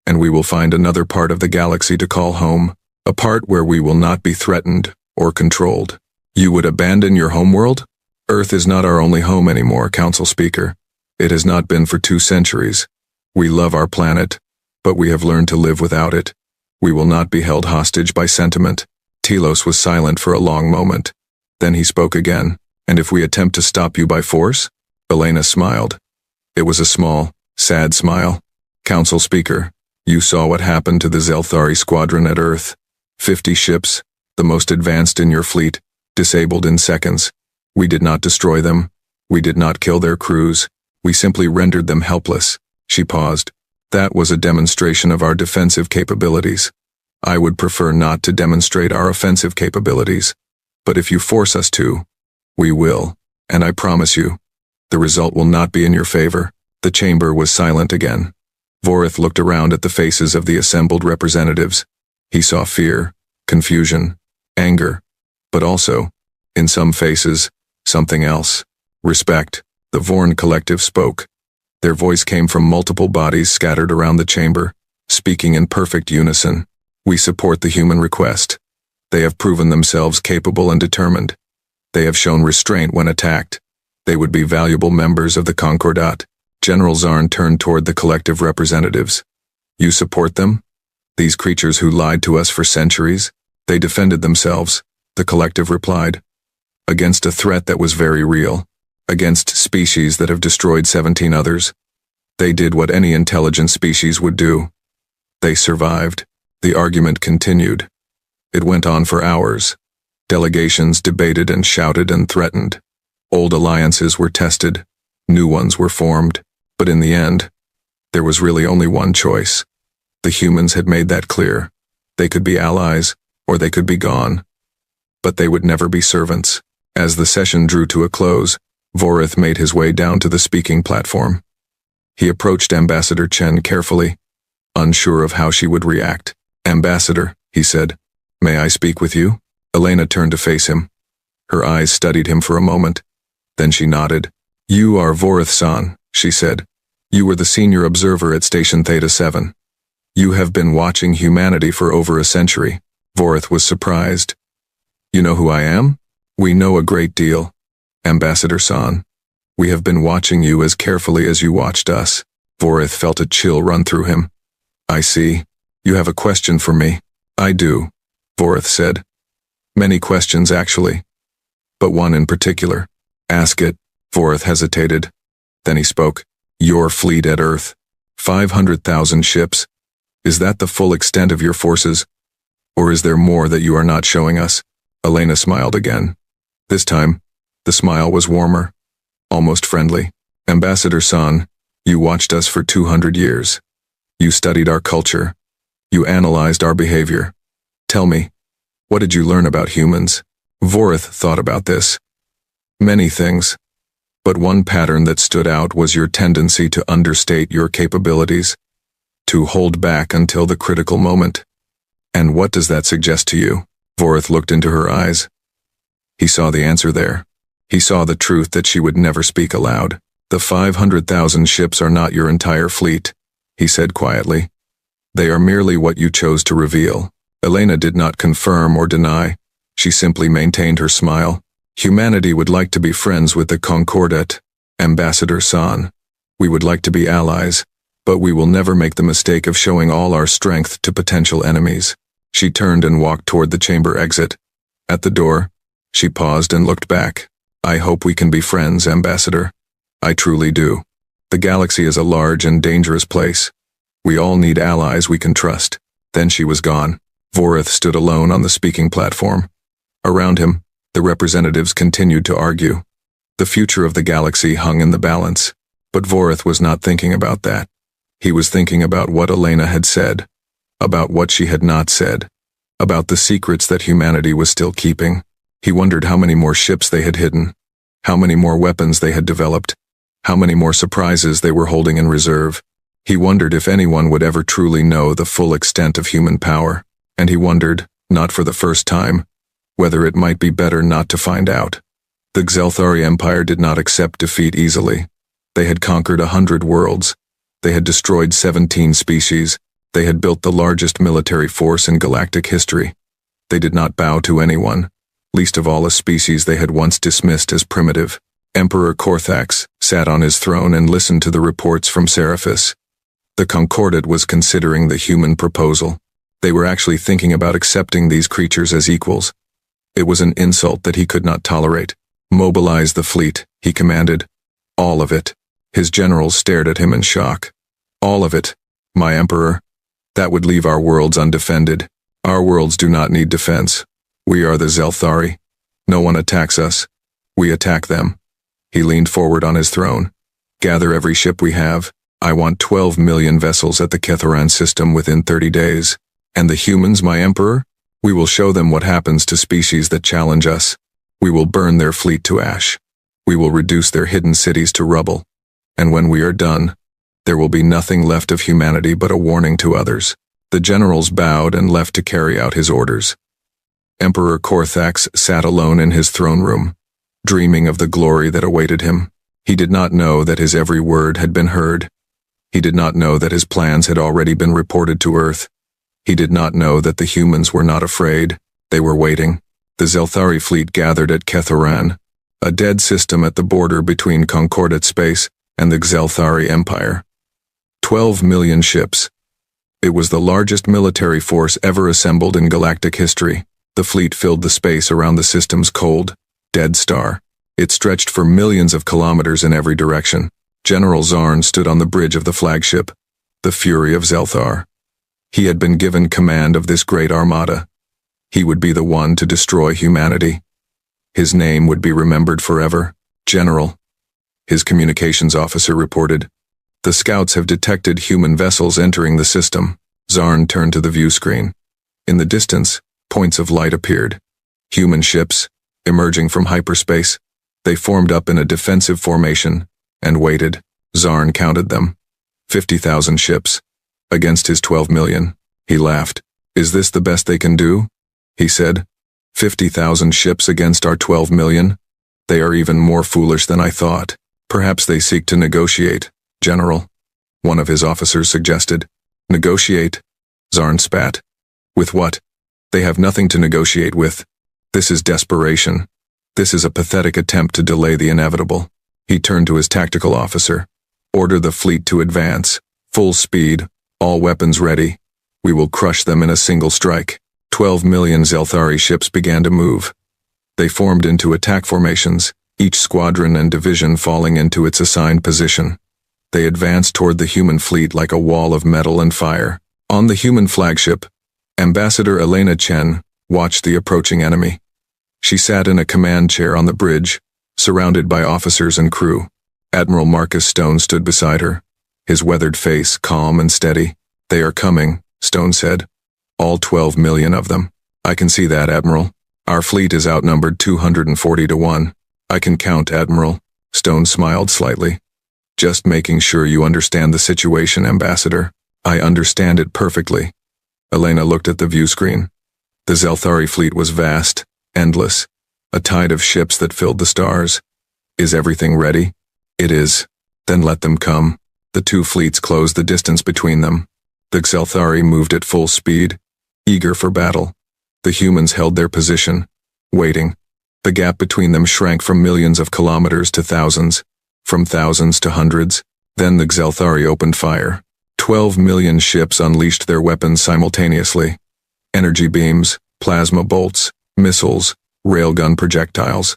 and we will find another part of the galaxy to call home, a part where we will not be threatened or controlled. You would abandon your homeworld? Earth is not our only home anymore, Council Speaker. It has not been for 2 centuries. We love our planet, but we have learned to live without it. We will not be held hostage by sentiment. Telos was silent for a long moment. Then he spoke again. And if we attempt to stop you by force? Elena smiled. It was a small, sad smile. Council Speaker, you saw what happened to the Zelthari squadron at Earth. 50 ships, the most advanced in your fleet, disabled in seconds. We did not destroy them. We did not kill their crews. We simply rendered them helpless. She paused. That was a demonstration of our defensive capabilities. I would prefer not to demonstrate our offensive capabilities. But if you force us to, we will, and I promise you, the result will not be in your favor. The chamber was silent again. Vorith looked around at the faces of the assembled representatives. He saw fear, confusion, anger, but also, in some faces, something else. Respect. The Vorn collective spoke. Their voice came from multiple bodies scattered around the chamber, speaking in perfect unison. We support the human request. They have proven themselves capable and determined. They have shown restraint when attacked. They would be valuable members of the Concordat. General Zarn turned toward the collective representatives. You support them? These creatures who lied to us for centuries? They defended themselves, the collective replied. Against a threat that was very real. Against species that have destroyed 17 others. They did what any intelligent species would do. They survived. The argument continued. It went on for hours. Delegations debated and shouted and threatened. Old alliances were tested, new ones were formed, but in the end, there was really only one choice. The humans had made that clear. They could be allies, or they could be gone. But they would never be servants. As the session drew to a close, Vorith made his way down to the speaking platform. He approached Ambassador Chen carefully, unsure of how she would react. "Ambassador," he said, "may I speak with you?" Elena turned to face him. Her eyes studied him for a moment. Then she nodded. "You are Vorith-san," she said. "You were the senior observer at Station Theta 7. You have been watching humanity for over a century." Vorith was surprised. "You know who I am?" "We know a great deal, Ambassador-san. We have been watching you as carefully as you watched us." Vorith felt a chill run through him. "I see. You have a question for me." "I do," Vorith said. "Many questions, actually. But one in particular." "Ask it." Vorith hesitated. Then he spoke. "Your fleet at Earth. 500,000 ships. Is that the full extent of your forces? Or is there more that you are not showing us?" Elena smiled again. This time, the smile was warmer, almost friendly. "Ambassador-san, you watched us for 200 years. You studied our culture. You analyzed our behavior. Tell me, what did you learn about humans?" Vorith thought about this. "Many things. But one pattern that stood out was your tendency to understate your capabilities, to hold back until the critical moment. And what does that suggest to you?" Vorith looked into her eyes. He saw the answer there. He saw the truth that she would never speak aloud. "The 500,000 ships are not your entire fleet," he said quietly. "They are merely what you chose to reveal." Elena did not confirm or deny. She simply maintained her smile. "Humanity would like to be friends with the Concordat, Ambassador-san. We would like to be allies, but we will never make the mistake of showing all our strength to potential enemies." She turned and walked toward the chamber exit. At the door, she paused and looked back. "I hope we can be friends, Ambassador. I truly do. The galaxy is a large and dangerous place. We all need allies we can trust." Then she was gone. Vorith stood alone on the speaking platform. Around him, the representatives continued to argue. The future of the galaxy hung in the balance, but Vorith was not thinking about that. He was thinking about what Elena had said, about what she had not said, about the secrets that humanity was still keeping. He wondered how many more ships they had hidden, how many more weapons they had developed, how many more surprises they were holding in reserve. He wondered if anyone would ever truly know the full extent of human power, and he wondered, not for the first time, whether it might be better not to find out. The Xelthari Empire did not accept defeat easily. They had conquered 100 worlds. They had destroyed 17 species. They had built the largest military force in galactic history. They did not bow to anyone, least of all a species they had once dismissed as primitive. Emperor Korthax sat on his throne and listened to the reports from Seraphis. The Concordat was considering the human proposal. They were actually thinking about accepting these creatures as equals. It was an insult that he could not tolerate. "Mobilize the fleet," he commanded. "All of it." His generals stared at him in shock. "All of it, my emperor? That would leave our worlds undefended. Our worlds do not need defense. We are the Xelthari. No one attacks us. We attack them." He leaned forward on his throne. "Gather every ship we have. I want 12 million vessels at the Kethoran system within 30 days. And the humans, my emperor? We will show them what happens to species that challenge us. We will burn their fleet to ash. We will reduce their hidden cities to rubble. And when we are done, there will be nothing left of humanity but a warning to others." The generals bowed and left to carry out his orders. Emperor Korthax sat alone in his throne room, dreaming of the glory that awaited him. He did not know that his every word had been heard. He did not know that his plans had already been reported to Earth. He did not know that the humans were not afraid. They were waiting. The Xelthari fleet gathered at Kethoran, a dead system at the border between Concordat space and the Xelthari Empire. 12 million ships. It was the largest military force ever assembled in galactic history. The fleet filled the space around the system's cold, dead star. It stretched for millions of kilometers in every direction. General Zarn stood on the bridge of the flagship, the Fury of Xelthar. He had been given command of this great armada. He would be the one to destroy humanity. His name would be remembered forever. General, his communications officer reported. The scouts have detected human vessels entering the system. Zarn turned to the view screen. In the distance, points of light appeared. Human ships, emerging from hyperspace. They formed up in a defensive formation and waited. Zarn counted them. 50,000 ships. Against his 12 million. He laughed. Is this the best they can do? He said. 50,000 ships against our 12 million? They are even more foolish than I thought. Perhaps they seek to negotiate, General. One of his officers suggested. Negotiate? Zarn spat. With what? They have nothing to negotiate with. This is desperation. This is a pathetic attempt to delay the inevitable. He turned to his tactical officer. Order the fleet to advance. Full speed. All weapons ready. We will crush them in a single strike. 12 million Zelthari ships began to move. They formed into attack formations, each squadron and division falling into its assigned position. They advanced toward the human fleet like a wall of metal and fire. On the human flagship, Ambassador Elena Chen watched the approaching enemy. She sat in a command chair on the bridge, surrounded by officers and crew. Admiral Marcus Stone stood beside her, his weathered face calm and steady. They are coming, Stone said. All 12 million of them. I can see that, Admiral. Our fleet is outnumbered 240 to 1. I can count, Admiral. Stone smiled slightly. Just making sure you understand the situation, Ambassador. I understand it perfectly. Elena looked at the view screen. The Zelthari fleet was vast, endless, a tide of ships that filled the stars. Is everything ready? It is. Then let them come. The two fleets closed the distance between them. The Zelthari moved at full speed, eager for battle. The humans held their position, waiting. The gap between them shrank from millions of kilometers to thousands, from thousands to hundreds. Then the Zelthari opened fire. 12 million ships unleashed their weapons simultaneously. Energy beams, plasma bolts, missiles, railgun projectiles.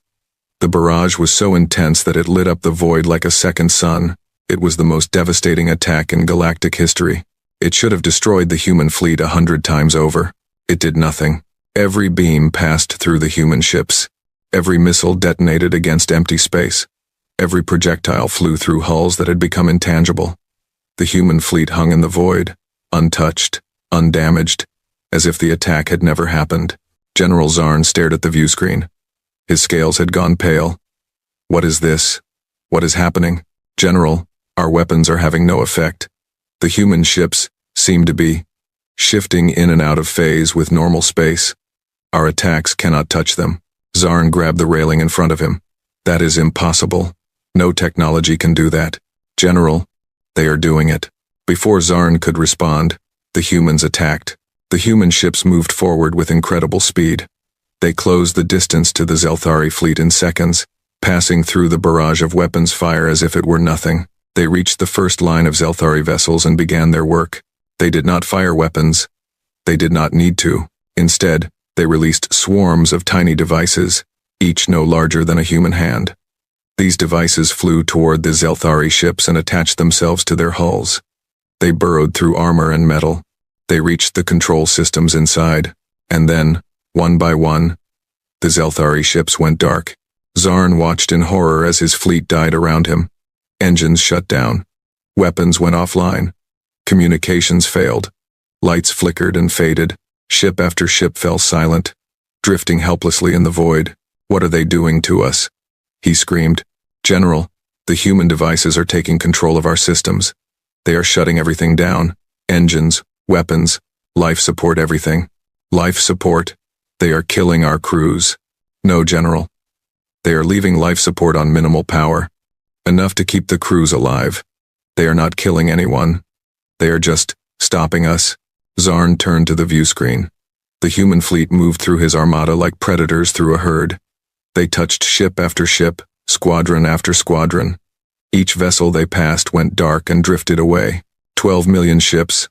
The barrage was so intense that it lit up the void like a second sun. It was the most devastating attack in galactic history. It should have destroyed the human fleet 100 times over. It did nothing. Every beam passed through the human ships. Every missile detonated against empty space. Every projectile flew through hulls that had become intangible. The human fleet hung in the void, untouched, undamaged, as if the attack had never happened. General Zarn stared at the view screen. His scales had gone pale. What is this? What is happening? General, our weapons are having no effect. The human ships seem to be shifting in and out of phase with normal space. Our attacks cannot touch them. Zarn grabbed the railing in front of him. That is impossible. No technology can do that. General, they are doing it. Before Zarn could respond, the humans attacked. The human ships moved forward with incredible speed. They closed the distance to the Zelthari fleet in seconds, passing through the barrage of weapons fire as if it were nothing. They reached the first line of Zelthari vessels and began their work. They did not fire weapons. They did not need to. Instead, they released swarms of tiny devices, each no larger than a human hand. These devices flew toward the Zelthari ships and attached themselves to their hulls. They burrowed through armor and metal. They reached the control systems inside, and then, one by one, the Zelthari ships went dark. Zarn watched in horror as his fleet died around him. Engines shut down. Weapons went offline. Communications failed. Lights flickered and faded. Ship after ship fell silent, drifting helplessly in the void. What are they doing to us? He screamed. General, the human devices are taking control of our systems. They are shutting everything down. Engines, weapons, life support, everything. Life support. They are killing our crews. No, General. They are leaving life support on minimal power. Enough to keep the crews alive. They are not killing anyone. They are just stopping us. Zarn turned to the view screen. The human fleet moved through his armada like predators through a herd. They touched ship after ship, squadron after squadron. Each vessel they passed went dark and drifted away. 12 million ships,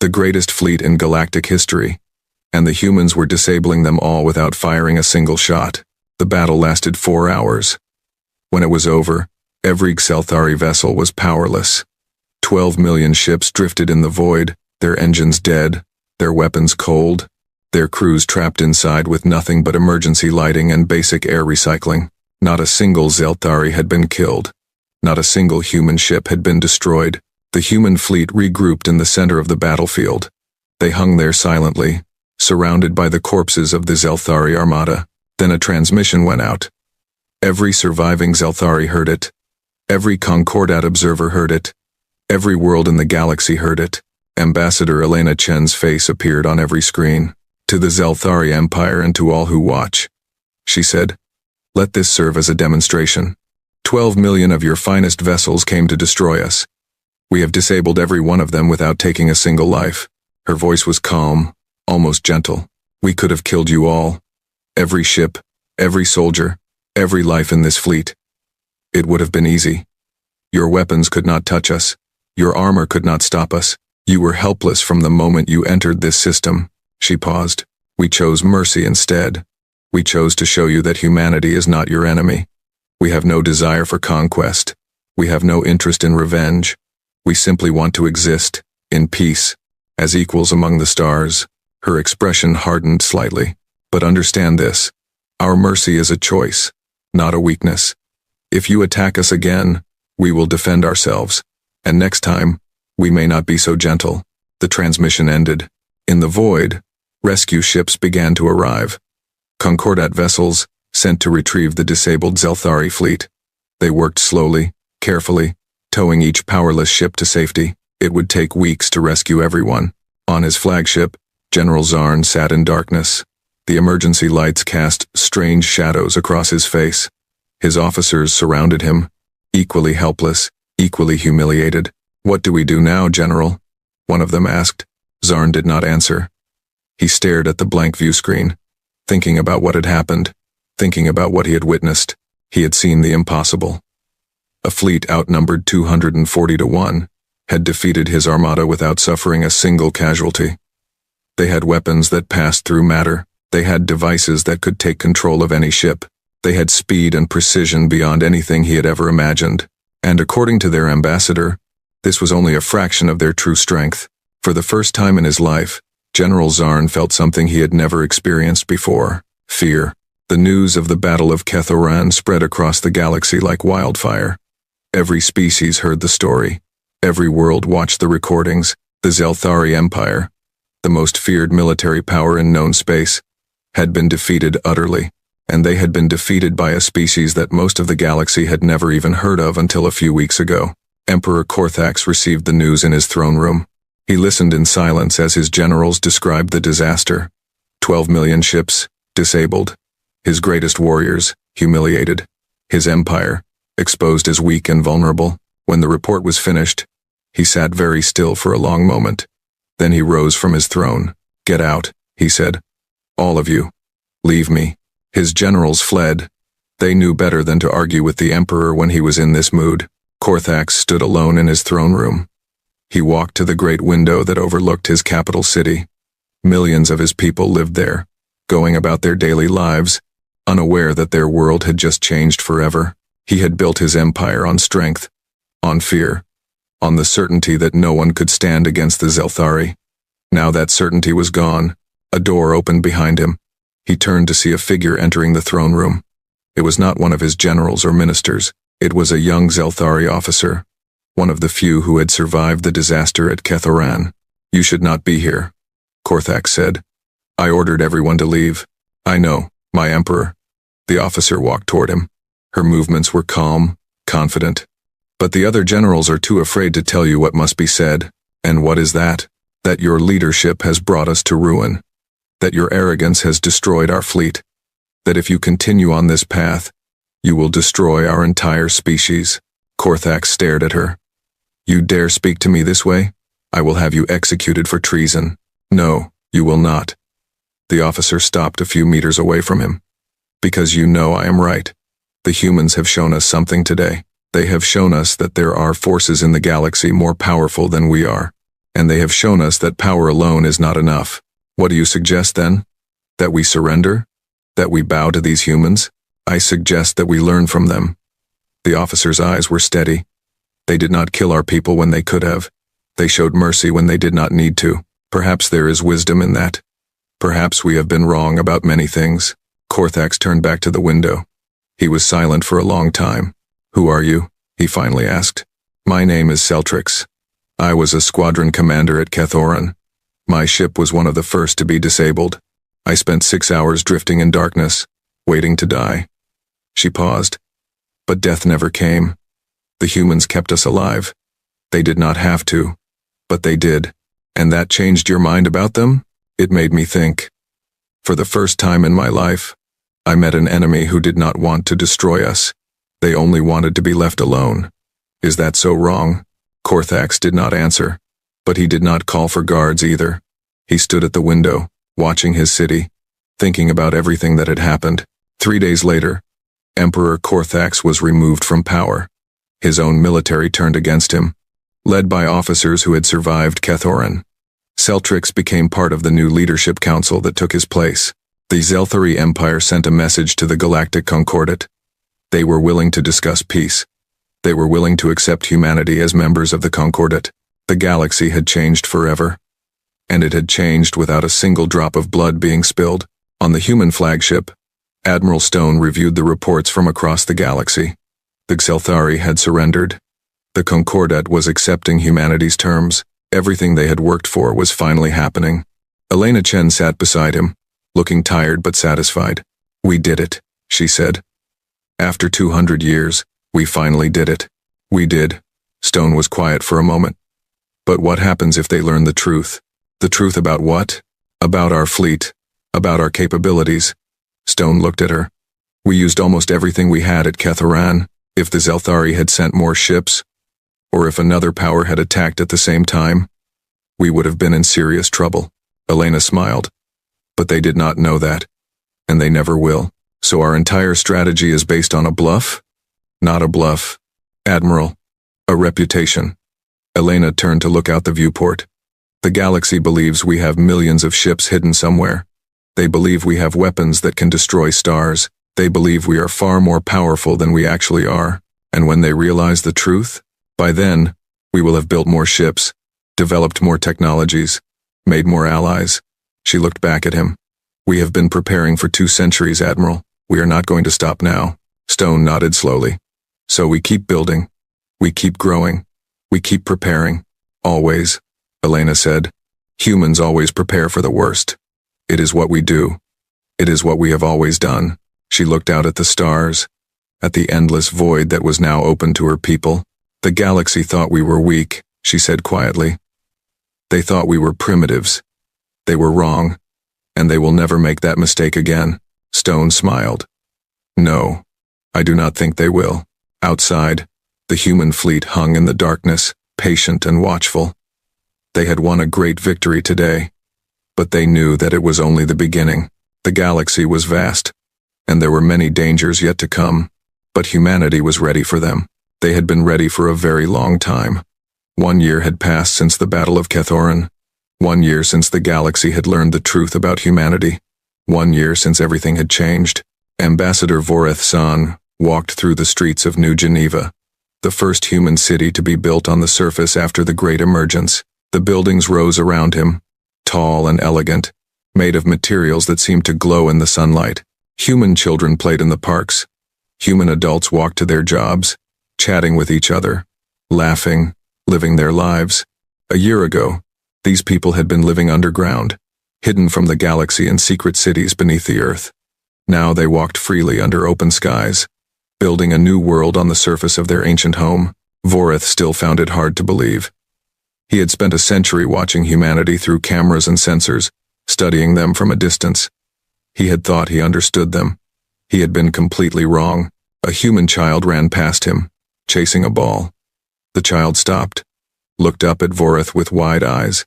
the greatest fleet in galactic history, and the humans were disabling them all without firing a single shot. The battle lasted 4 hours. When it was over, every Zelthari vessel was powerless. 12 million ships drifted in the void, their engines dead, their weapons cold. their crews trapped inside with nothing but emergency lighting and basic air recycling. Not a single Zelthari had been killed. Not a single human ship had been destroyed. The human fleet regrouped in the center of the battlefield. They hung there silently, surrounded by the corpses of the Zelthari armada. Then a transmission went out. Every surviving Zelthari heard it. Every Concordat observer heard it. Every world in the galaxy heard it. Ambassador Elena Chen's face appeared on every screen. To the Zelthari Empire and to all who watch, she said, let this serve as a demonstration. 12 million of your finest vessels came to destroy us. We have disabled every one of them without taking a single life. Her voice was calm, almost gentle. We could have killed you all. Every ship, every soldier, every life in this fleet. It would have been easy. Your weapons could not touch us. Your armor could not stop us. You were helpless from the moment you entered this system. She paused. We chose mercy instead. We chose to show you that humanity is not your enemy. We have no desire for conquest. We have no interest in revenge. We simply want to exist, in peace, as equals among the stars. Her expression hardened slightly. But understand this. Our mercy is a choice, not a weakness. If you attack us again, we will defend ourselves. And next time, we may not be so gentle. The transmission ended. In the void, rescue ships began to arrive. Concordat vessels, sent to retrieve the disabled Zelthari fleet. They worked slowly, carefully, towing each powerless ship to safety. It would take weeks to rescue everyone. On his flagship, General Zarn sat in darkness. The emergency lights cast strange shadows across his face. His officers surrounded him, equally helpless, equally humiliated. What do we do now, General? One of them asked. Zarn did not answer. He stared at the blank view screen, thinking about what had happened, thinking about what he had witnessed. He had seen the impossible. A fleet outnumbered 240 to 1 had defeated his armada without suffering a single casualty. They had weapons that passed through matter. They had devices that could take control of any ship. They had speed and precision beyond anything he had ever imagined. And according to their ambassador, this was only a fraction of their true strength. For the first time in his life, General Zarn felt something he had never experienced before: fear. The news of the Battle of Kethoran spread across the galaxy like wildfire. Every species heard the story. Every world watched the recordings. The Zelthari Empire, the most feared military power in known space, had been defeated utterly, and they had been defeated by a species that most of the galaxy had never even heard of until a few weeks ago. Emperor Korthax received the news in his throne room. He listened in silence as his generals described the disaster. 12 million ships, disabled. His greatest warriors, humiliated. His empire, exposed as weak and vulnerable. When the report was finished, he sat very still for a long moment. Then he rose from his throne. Get out, he said. All of you. Leave me. His generals fled. They knew better than to argue with the emperor when he was in this mood. Korthax stood alone in his throne room. He walked to the great window that overlooked his capital city. Millions of his people lived there, going about their daily lives, unaware that their world had just changed forever. He had built his empire on strength, on fear, on the certainty that no one could stand against the Zelthari. Now that certainty was gone. A door opened behind him. He turned to see a figure entering the throne room. It was not one of his generals or ministers. It was a young Zelthari officer, one of the few who had survived the disaster at Kethoran. You should not be here, Korthax said. I ordered everyone to leave. I know, my emperor. The officer walked toward him. Her movements were calm, confident. But the other generals are too afraid to tell you what must be said. And what is that? That your leadership has brought us to ruin. That your arrogance has destroyed our fleet. That if you continue on this path, you will destroy our entire species. Korthax stared at her. You dare speak to me this way? I will have you executed for treason. No, you will not. The officer stopped a few meters away from him. Because you know I am right. The humans have shown us something today. They have shown us that there are forces in the galaxy more powerful than we are. And they have shown us that power alone is not enough. What do you suggest then? That we surrender? That we bow to these humans? I suggest that we learn from them. The officer's eyes were steady. They did not kill our people when they could have. They showed mercy when they did not need to. Perhaps there is wisdom in that. Perhaps we have been wrong about many things. Korthax turned back to the window. He was silent for a long time. Who are you? He finally asked. My name is Celtrix. I was a squadron commander at Kethoran. My ship was one of the first to be disabled. I spent 6 hours drifting in darkness, waiting to die. She paused. But death never came. The humans kept us alive. They did not have to, but they did. And that changed your mind about them? It made me think. For the first time in my life, I met an enemy who did not want to destroy us. They only wanted to be left alone. Is that so wrong? Korthax did not answer, but he did not call for guards either. He stood at the window, watching his city, thinking about everything that had happened. 3 days later, Emperor Korthax was removed from power. His own military turned against him, led by officers who had survived Kethoran. Celtrix became part of the new leadership council that took his place. The Zelthari Empire sent a message to the Galactic Concordat. They were willing to discuss peace. They were willing to accept humanity as members of the Concordat. The galaxy had changed forever. And it had changed without a single drop of blood being spilled. On the human flagship, Admiral Stone reviewed the reports from across the galaxy. The Zelthari had surrendered. The Concordat was accepting humanity's terms. Everything they had worked for was finally happening. Elena Chen sat beside him, looking tired but satisfied. We did it, she said. After 200 years, we finally did it. We did. Stone was quiet for a moment. But what happens if they learn the truth? The truth about what? About our fleet. About our capabilities. Stone looked at her. We used almost everything we had at Kethoran. If the Zelthari had sent more ships, or if another power had attacked at the same time, we would have been in serious trouble. Elena smiled. But they did not know that. And they never will. So our entire strategy is based on a bluff? Not a bluff, Admiral. A reputation. Elena turned to look out the viewport. The galaxy believes we have millions of ships hidden somewhere. They believe we have weapons that can destroy stars. They believe we are far more powerful than we actually are. And when they realize the truth, by then, we will have built more ships, developed more technologies, made more allies. She looked back at him. We have been preparing for 2 centuries, Admiral. We are not going to stop now. Stone nodded slowly. So we keep building. We keep growing. We keep preparing. Always, Elena said. Humans always prepare for the worst. It is what we do. It is what we have always done. She looked out at the stars, at the endless void that was now open to her people. The galaxy thought we were weak, she said quietly. They thought we were primitives. They were wrong, and they will never make that mistake again. Stone smiled. No, I do not think they will. Outside, the human fleet hung in the darkness, patient and watchful. They had won a great victory today, but they knew that it was only the beginning. The galaxy was vast, and there were many dangers yet to come, but humanity was ready for them. They had been ready for a very long time. 1 year had passed since the Battle of Kethoran. 1 year since the galaxy had learned the truth about humanity. 1 year since everything had changed. Ambassador Voreth San walked through the streets of New Geneva, the first human city to be built on the surface after the Great Emergence. The buildings rose around him, tall and elegant, made of materials that seemed to glow in the sunlight. Human children played in the parks. Human adults walked to their jobs, chatting with each other, laughing, living their lives. A year ago, these people had been living underground, hidden from the galaxy in secret cities beneath the earth. Now they walked freely under open skies, building a new world on the surface of their ancient home. Voreth still found it hard to believe. He had spent a century watching humanity through cameras and sensors, studying them from a distance. He had thought he understood them. He had been completely wrong. A human child ran past him, chasing a ball. The child stopped, looked up at Voreth with wide eyes,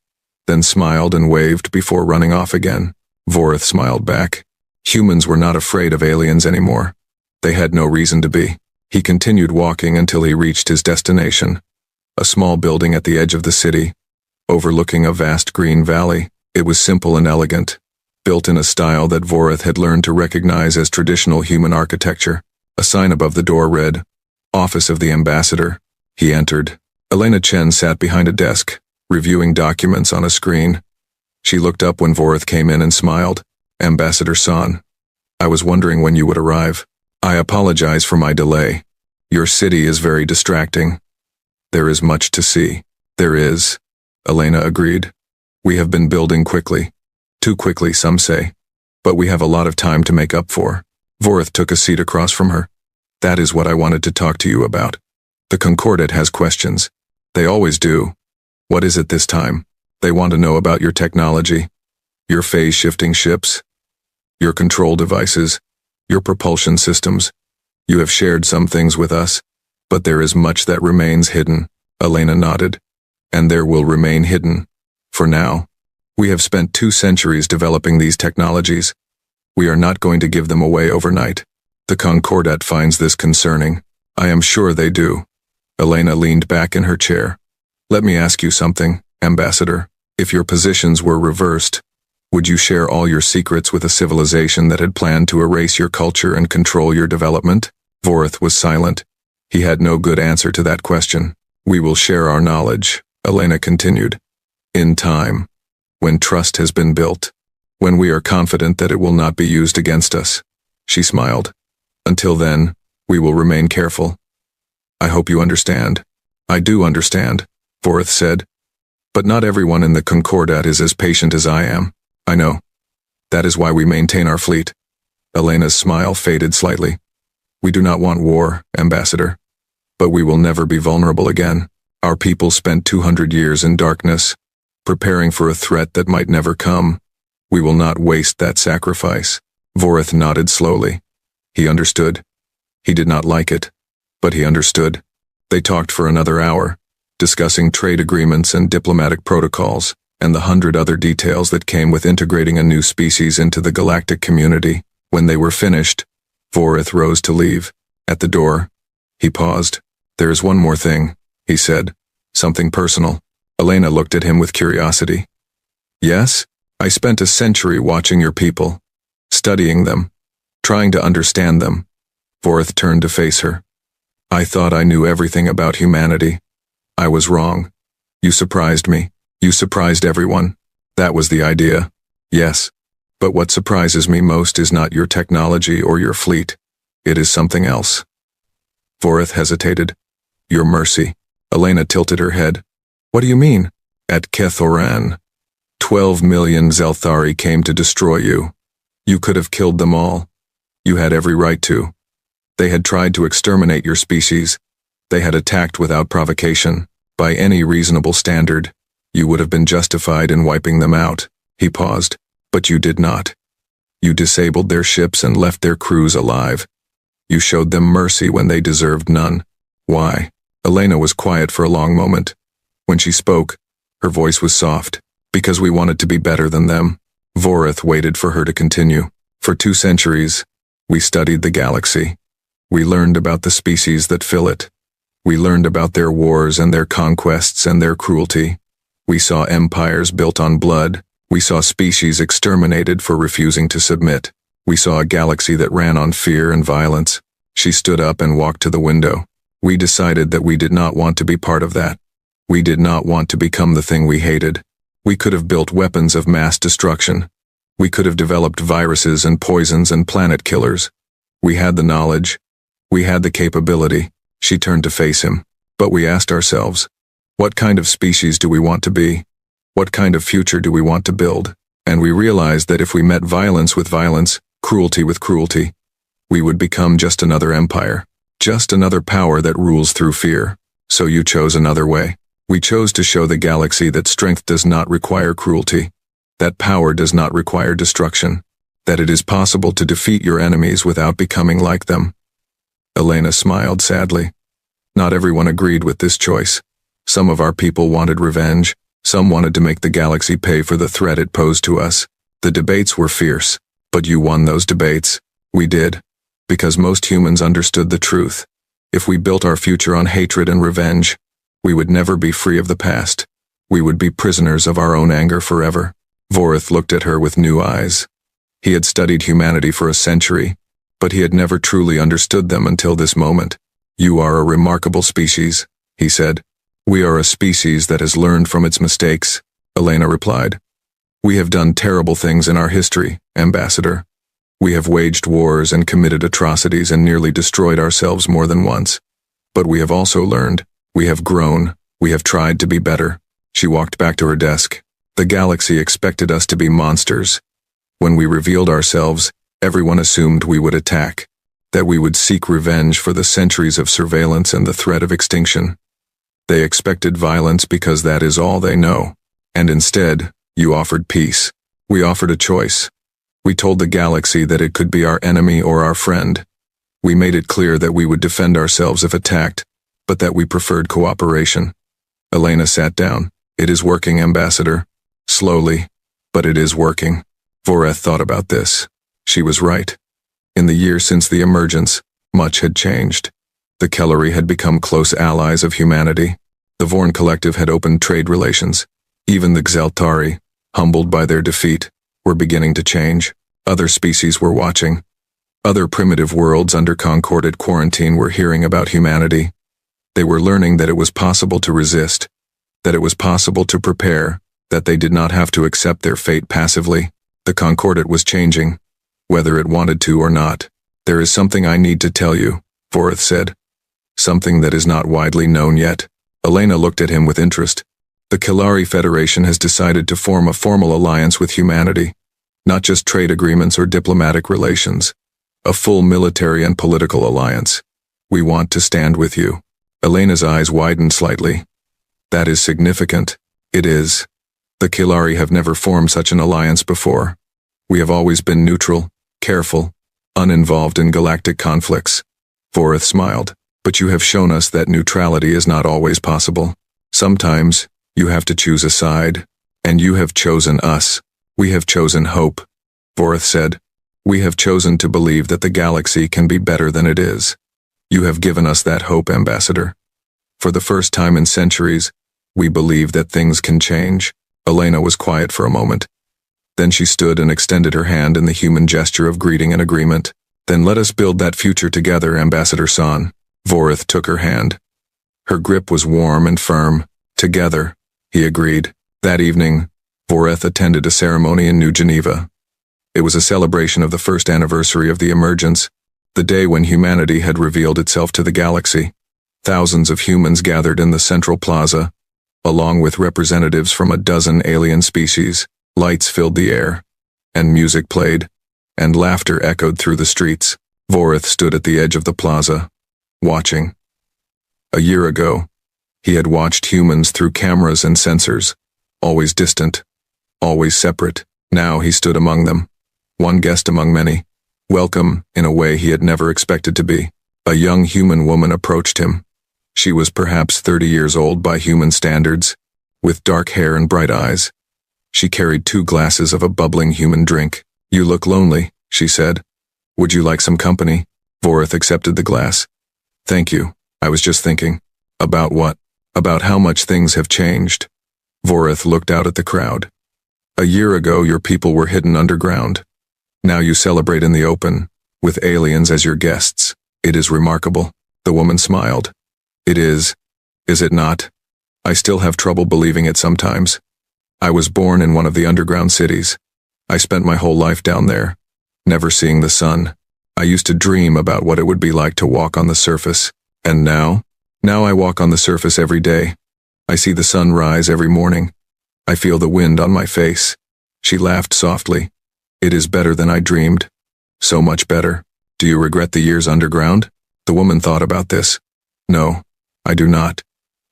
then smiled and waved before running off again. Voreth smiled back. Humans were not afraid of aliens anymore. They had no reason to be. He continued walking until he reached his destination, a small building at the edge of the city, overlooking a vast green valley. It was simple and elegant, built in a style that Voreth had learned to recognize as traditional human architecture. A sign above the door read, Office of the Ambassador. He entered. Elena Chen sat behind a desk, reviewing documents on a screen. She looked up when Vorith came in and smiled. Ambassador San. I was wondering when you would arrive. I apologize for my delay. Your city is very distracting. There is much to see. There is, Elena agreed. We have been building quickly. Too quickly, some say. But we have a lot of time to make up for. Vorith took a seat across from her. That is what I wanted to talk to you about. The Concordat has questions. They always do. What is it this time? They want to know about your technology, your phase-shifting ships, your control devices, your propulsion systems. You have shared some things with us, but there is much that remains hidden. Elena nodded. And there will remain hidden. For now. We have spent 2 centuries developing these technologies. We are not going to give them away overnight. The Concordat finds this concerning. I am sure they do. Elena leaned back in her chair. Let me ask you something, Ambassador. If your positions were reversed, would you share all your secrets with a civilization that had planned to erase your culture and control your development? Vorith was silent. He had no good answer to that question. We will share our knowledge, Elena continued. In time. When trust has been built. When we are confident that it will not be used against us. She smiled. Until then, we will remain careful. I hope you understand. I do understand, Vorith said. But not everyone in the Concordat is as patient as I am. I know. That is why we maintain our fleet. Elena's smile faded slightly. We do not want war, Ambassador. But we will never be vulnerable again. Our people spent 200 years in darkness, preparing for a threat that might never come. We will not waste that sacrifice. Vorith nodded slowly. He understood. He did not like it, but he understood. They talked for another hour, discussing trade agreements and diplomatic protocols, and the 100 other details that came with integrating a new species into the galactic community. When they were finished, Vorith rose to leave. At the door, he paused. There is one more thing, he said. Something personal. Elena looked at him with curiosity. Yes? I spent a century watching your people, studying them, trying to understand them. Vorith turned to face her. I thought I knew everything about humanity. I was wrong. You surprised me. You surprised everyone. That was the idea. Yes. But what surprises me most is not your technology or your fleet. It is something else. Vorith hesitated. Your mercy. Elena tilted her head. What do you mean? At Kethoran, 12 million Zelthari came to destroy you. You could have killed them all. You had every right to. They had tried to exterminate your species. They had attacked without provocation. By any reasonable standard, you would have been justified in wiping them out. He paused. But you did not. You disabled their ships and left their crews alive. You showed them mercy when they deserved none. Why? Elena was quiet for a long moment. When she spoke, her voice was soft. Because we wanted to be better than them. Vorith waited for her to continue. For 2 centuries, we studied the galaxy. We learned about the species that fill it. We learned about their wars and their conquests and their cruelty. We saw empires built on blood. We saw species exterminated for refusing to submit. We saw a galaxy that ran on fear and violence. She stood up and walked to the window. We decided that we did not want to be part of that. We did not want to become the thing we hated. We could have built weapons of mass destruction. We could have developed viruses and poisons and planet killers. We had the knowledge. We had the capability. She turned to face him. But we asked ourselves, what kind of species do we want to be? What kind of future do we want to build? And we realized that if we met violence with violence, cruelty with cruelty, we would become just another empire. Just another power that rules through fear. So you chose another way. We chose to show the galaxy that strength does not require cruelty, that power does not require destruction, that it is possible to defeat your enemies without becoming like them. Elena smiled sadly. Not everyone agreed with this choice. Some of our people wanted revenge. Some wanted to make the galaxy pay for the threat it posed to us. The debates were fierce, but you won those debates. We did. Because most humans understood the truth. If we built our future on hatred and revenge, we would never be free of the past. We would be prisoners of our own anger forever. Vorith looked at her with new eyes. He had studied humanity for a century, but he had never truly understood them until this moment. You are a remarkable species, he said. We are a species that has learned from its mistakes, Elena replied. We have done terrible things in our history, Ambassador. We have waged wars and committed atrocities and nearly destroyed ourselves more than once. But we have also learned, we have grown, we have tried to be better. She walked back to her desk. The galaxy expected us to be monsters. When we revealed ourselves, everyone assumed we would attack, that we would seek revenge for the centuries of surveillance and the threat of extinction. They expected violence because that is all they know. And instead, you offered peace. We offered a choice. We told the galaxy that it could be our enemy or our friend. We made it clear that we would defend ourselves if attacked, but that we preferred cooperation. Elena sat down. It is working, Ambassador. Slowly, but it is working. Voreth thought about this. She was right. In the year since the emergence, much had changed. The Kellery had become close allies of humanity. The Vorn Collective had opened trade relations. Even the Xeltari, humbled by their defeat, were beginning to change. Other species were watching. Other primitive worlds under concorded quarantine were hearing about humanity. They were learning that it was possible to resist, that it was possible to prepare, that they did not have to accept their fate passively. The Concordate was changing, whether it wanted to or not. There is something I need to tell you, Voreth said. Something that is not widely known yet. Elena looked at him with interest. The Kellery Federation has decided to form a formal alliance with humanity. Not just trade agreements or diplomatic relations. A full military and political alliance. We want to stand with you. Elena's eyes widened slightly. That is significant. It is. The Kellery have never formed such an alliance before. We have always been neutral, careful, uninvolved in galactic conflicts. Voreth smiled. But you have shown us that neutrality is not always possible. Sometimes, you have to choose a side. And you have chosen us. We have chosen hope. Voreth said. We have chosen to believe that the galaxy can be better than it is. You have given us that hope, Ambassador. For the first time in centuries, we believe that things can change. Elena was quiet for a moment. Then she stood and extended her hand in the human gesture of greeting and agreement. Then let us build that future together, Ambassador San. Voreth took her hand. Her grip was warm and firm. Together, he agreed. That evening, Voreth attended a ceremony in New Geneva. It was a celebration of the first anniversary of the emergence, the day when humanity had revealed itself to the galaxy. Thousands of humans gathered in the central plaza, along with representatives from a dozen alien species. Lights filled the air, and music played, and laughter echoed through the streets. Voreth stood at the edge of the plaza, watching. A year ago, he had watched humans through cameras and sensors, always distant, always separate. Now he stood among them, one guest among many, welcome in a way he had never expected to be. A young human woman approached him. She was perhaps 30 years old by human standards, with dark hair and bright eyes. She carried 2 glasses of a bubbling human drink. You look lonely, she said. Would you like some company? Voreth accepted the glass. Thank you. I was just thinking. About what? About how much things have changed. Voreth looked out at the crowd. A year ago, your people were hidden underground. Now you celebrate in the open, with aliens as your guests. It is remarkable. The woman smiled. It is it not? I still have trouble believing it sometimes. I was born in one of the underground cities. I spent my whole life down there, never seeing the sun. I used to dream about what it would be like to walk on the surface. And now I walk on the surface every day. I see the sun rise every morning. I feel the wind on my face. She laughed softly. It is better than I dreamed. So much better. Do you regret the years underground? The woman thought about this. No, I do not.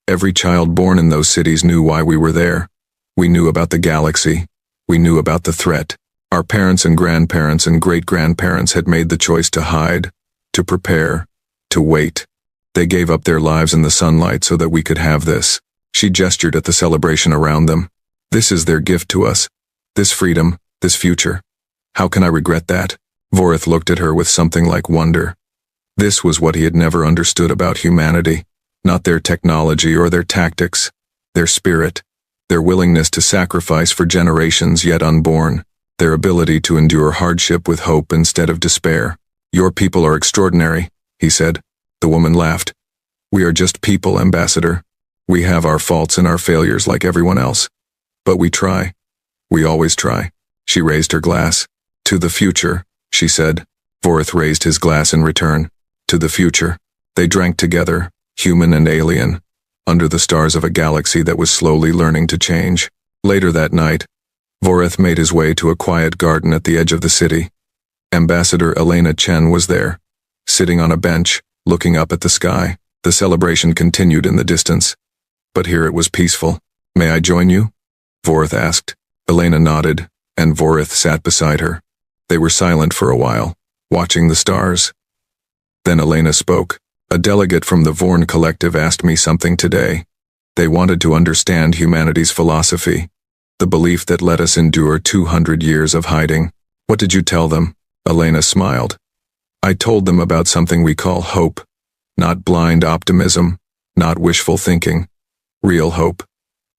Every child born in those cities knew why we were there. We knew about the galaxy. We knew about the threat. Our parents and grandparents and great-grandparents had made the choice to hide, to prepare, to wait. They gave up their lives in the sunlight so that we could have this. She gestured at the celebration around them. This is their gift to us. This freedom, this future. How can I regret that? Voreth looked at her with something like wonder. This was what he had never understood about humanity. Not their technology or their tactics. Their spirit. Their willingness to sacrifice for generations yet unborn. Their ability to endure hardship with hope instead of despair. Your people are extraordinary, he said. The woman laughed. We are just people, Ambassador. We have our faults and our failures like everyone else. But we try. We always try. She raised her glass. To the future, she said. Vorith raised his glass in return. To the future. They drank together, human and alien, under the stars of a galaxy that was slowly learning to change. Later that night, Vorith made his way to a quiet garden at the edge of the city. Ambassador Elena Chen was there, sitting on a bench, looking up at the sky. The celebration continued in the distance, but here it was peaceful. May I join you? Vorith asked. Elena nodded, and Vorith sat beside her. They were silent for a while, watching the stars. Then Elena spoke. A delegate from the Vorn Collective asked me something today. They wanted to understand humanity's philosophy, the belief that let us endure 200 years of hiding. What did you tell them? Elena smiled. I told them about something we call hope. Not blind optimism, not wishful thinking. Real hope.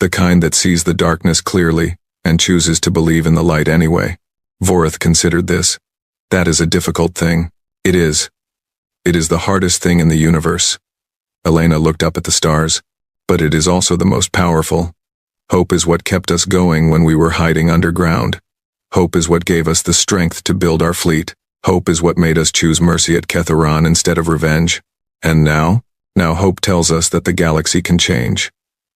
The kind that sees the darkness clearly and chooses to believe in the light anyway. Vorith considered this. That is a difficult thing. It is. It is the hardest thing in the universe. Elena looked up at the stars. But it is also the most powerful. Hope is what kept us going when we were hiding underground. Hope is what gave us the strength to build our fleet. Hope is what made us choose mercy at Ketharon instead of revenge. And now hope tells us that the galaxy can change.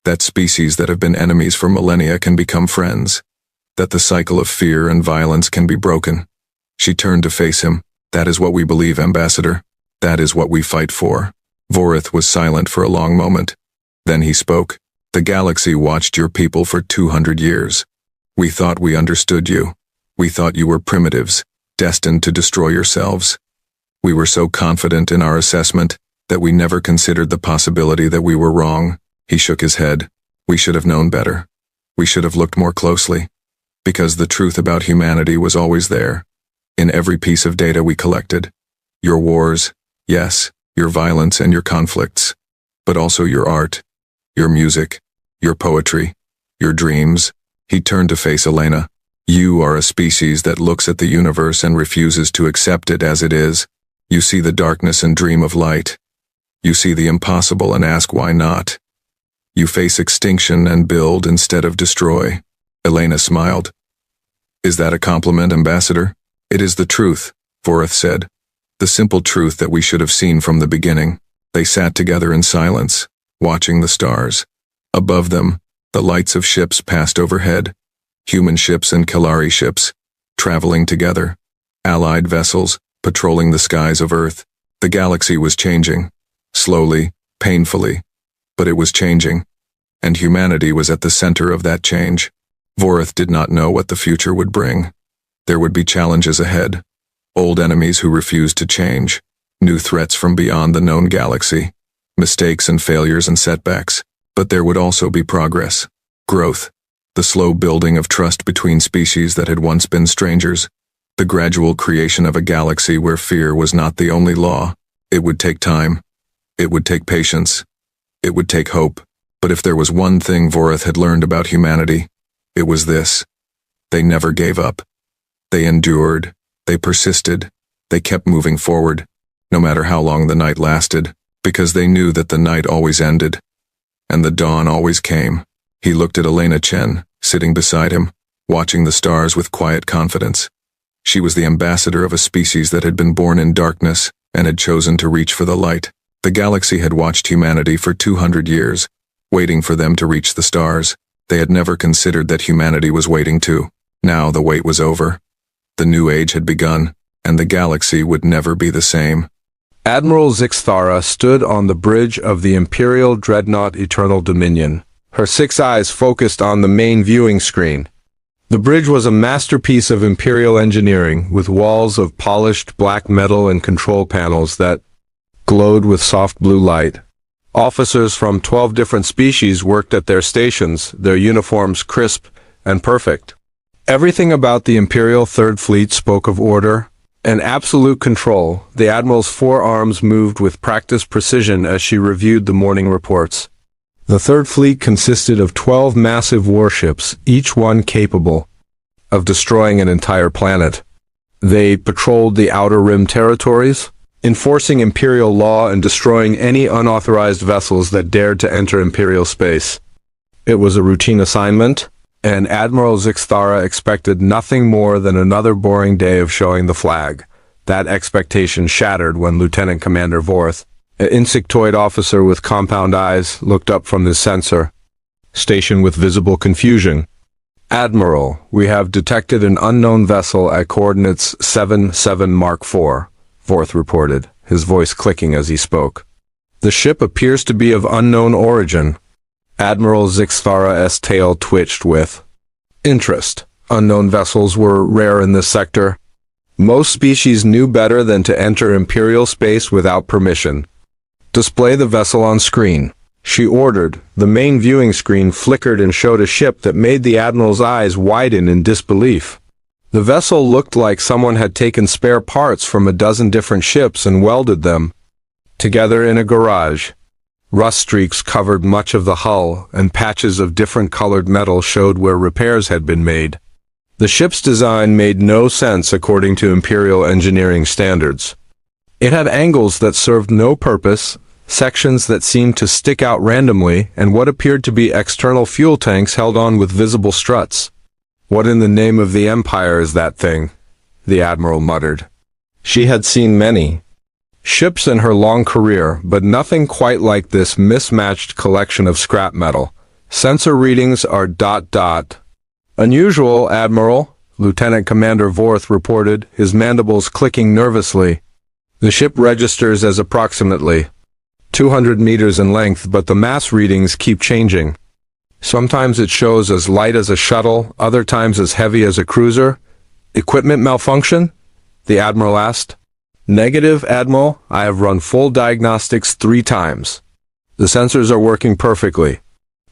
That species that have been enemies for millennia can become friends. That the cycle of fear and violence can be broken. She turned to face him. That is what we believe, Ambassador. That is what we fight for. Vorith was silent for a long moment. Then he spoke. The galaxy watched your people for 200 years. We thought we understood you. We thought you were primitives, destined to destroy yourselves. We were so confident in our assessment that we never considered the possibility that we were wrong. He shook his head. We should have known better. We should have looked more closely. Because the truth about humanity was always there. In every piece of data we collected. Your wars, yes, your violence and your conflicts. But also your art, your music, your poetry, your dreams. He turned to face Elena. You are a species that looks at the universe and refuses to accept it as it is. You see the darkness and dream of light. You see the impossible and ask why not. You face extinction and build instead of destroy. Elena smiled. Is that a compliment, Ambassador? It is the truth, Vorith said. The simple truth that we should have seen from the beginning. They sat together in silence, watching the stars. Above them, the lights of ships passed overhead. Human ships and Kalari ships, traveling together. Allied vessels, patrolling the skies of Earth. The galaxy was changing. Slowly, painfully. But it was changing. And humanity was at the center of that change. Vorith did not know what the future would bring. There would be challenges ahead. Old enemies who refused to change. New threats from beyond the known galaxy. Mistakes and failures and setbacks. But there would also be progress. Growth. The slow building of trust between species that had once been strangers. The gradual creation of a galaxy where fear was not the only law. It would take time. It would take patience. It would take hope. But if there was one thing Vorith had learned about humanity, it was this. They never gave up. They endured. They persisted. They kept moving forward, no matter how long the night lasted, because they knew that the night always ended, and the dawn always came. He looked at Elena Chen, sitting beside him, watching the stars with quiet confidence. She was the ambassador of a species that had been born in darkness and had chosen to reach for the light. The galaxy had watched humanity for 200 years, waiting for them to reach the stars. They had never considered that humanity was waiting too. Now the wait was over. The new age had begun, and the galaxy would never be the same. Admiral Zixthara stood on the bridge of the Imperial Dreadnought Eternal Dominion, her 6 eyes focused on the main viewing screen. The bridge was a masterpiece of Imperial engineering, with walls of polished black metal and control panels that glowed with soft blue light. Officers from 12 different species worked at their stations, their uniforms crisp and perfect. Everything about the Imperial Third Fleet spoke of order and absolute control. The Admiral's forearms moved with practiced precision as she reviewed the morning reports. The Third Fleet consisted of 12 massive warships, each one capable of destroying an entire planet. They patrolled the Outer Rim territories, enforcing Imperial law and destroying any unauthorized vessels that dared to enter Imperial space. It was a routine assignment, and Admiral Zixthara expected nothing more than another boring day of showing the flag. That expectation shattered when Lieutenant Commander Vorth, an insectoid officer with compound eyes, looked up from his sensor station with visible confusion. "Admiral, we have detected an unknown vessel at coordinates 77 Mark IV, Vorth reported, his voice clicking as he spoke. "The ship appears to be of unknown origin." Admiral Zixthara's tail twitched with interest. Unknown vessels were rare in this sector. Most species knew better than to enter Imperial space without permission. "Display the vessel on screen," she ordered. The main viewing screen flickered and showed a ship that made the Admiral's eyes widen in disbelief. The vessel looked like someone had taken spare parts from a dozen different ships and welded them together in a garage. Rust streaks covered much of the hull, and patches of different colored metal showed where repairs had been made. The ship's design made no sense according to Imperial engineering standards. It had angles that served no purpose, sections that seemed to stick out randomly, and what appeared to be external fuel tanks held on with visible struts. "What in the name of the Empire is that thing?" the Admiral muttered. She had seen many ships in her long career, but nothing quite like this mismatched collection of scrap metal. "Sensor readings are ... "Unusual, Admiral," Lieutenant Commander Vorth reported, his mandibles clicking nervously. "The ship registers as approximately 200 meters in length, but the mass readings keep changing. Sometimes it shows as light as a shuttle, other times as heavy as a cruiser." "Equipment malfunction?" the Admiral asked. "Negative, Admiral. I have run full diagnostics 3 times. The sensors are working perfectly."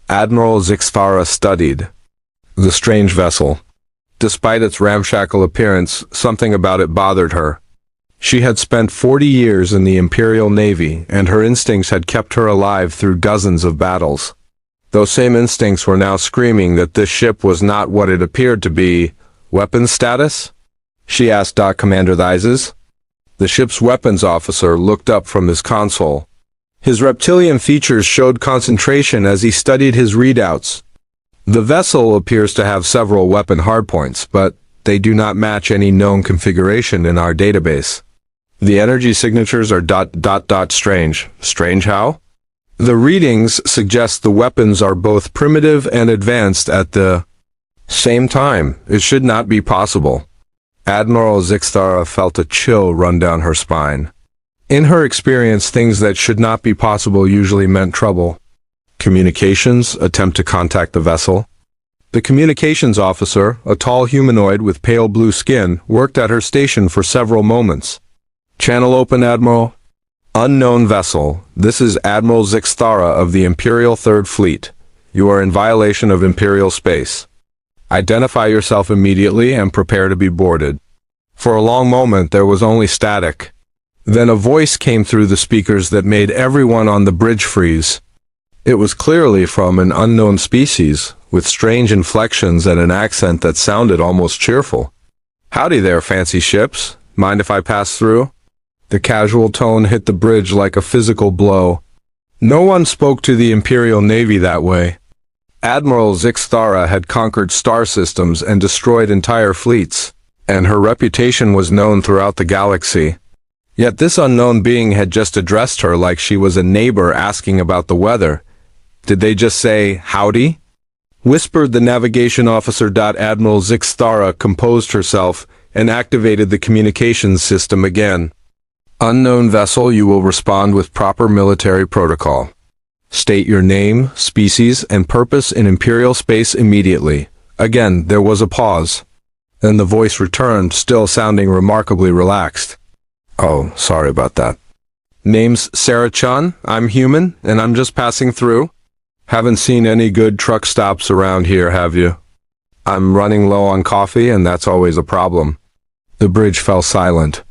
Admiral Zixthara studied the strange vessel. Despite its ramshackle appearance, something about it bothered her. She had spent 40 years in the Imperial Navy, and her instincts had kept her alive through dozens of battles. Those same instincts were now screaming that this ship was not what it appeared to be. "Weapons status?" she asked Commander Theises. The ship's weapons officer looked up from his console. His reptilian features showed concentration as he studied his readouts. "The vessel appears to have several weapon hardpoints, but they do not match any known configuration in our database. The energy signatures are ... strange." "Strange how?" "The readings suggest the weapons are both primitive and advanced at the same time. It should not be possible." Admiral Zixthara felt a chill run down her spine. In her experience, things that should not be possible usually meant trouble. "Communications, attempt to contact the vessel." The communications officer, a tall humanoid with pale blue skin, worked at her station for several moments. "Channel open, Admiral." "Unknown vessel. This is Admiral Zixthara of the Imperial Third Fleet. You are in violation of Imperial space. Identify yourself immediately and prepare to be boarded." For a long moment there was only static. Then a voice came through the speakers that made everyone on the bridge freeze. It was clearly from an unknown species, with strange inflections and an accent that sounded almost cheerful. "Howdy there, fancy ships. Mind if I pass through?" The casual tone hit the bridge like a physical blow. No one spoke to the Imperial Navy that way. Admiral Zixthara had conquered star systems and destroyed entire fleets, and her reputation was known throughout the galaxy. Yet this unknown being had just addressed her like she was a neighbor asking about the weather. Did they just say, "Howdy"? Whispered the navigation officer. Admiral Zixthara composed herself and activated the communications system again. "Unknown vessel, you will respond with proper military protocol. State your name, species, and purpose in Imperial space immediately." Again, there was a pause. Then the voice returned, still sounding remarkably relaxed. "Oh, sorry about that. Name's Sarah-chan. I'm human, and I'm just passing through. Haven't seen any good truck stops around here, have you? I'm running low on coffee, and that's always a problem." The bridge fell silent.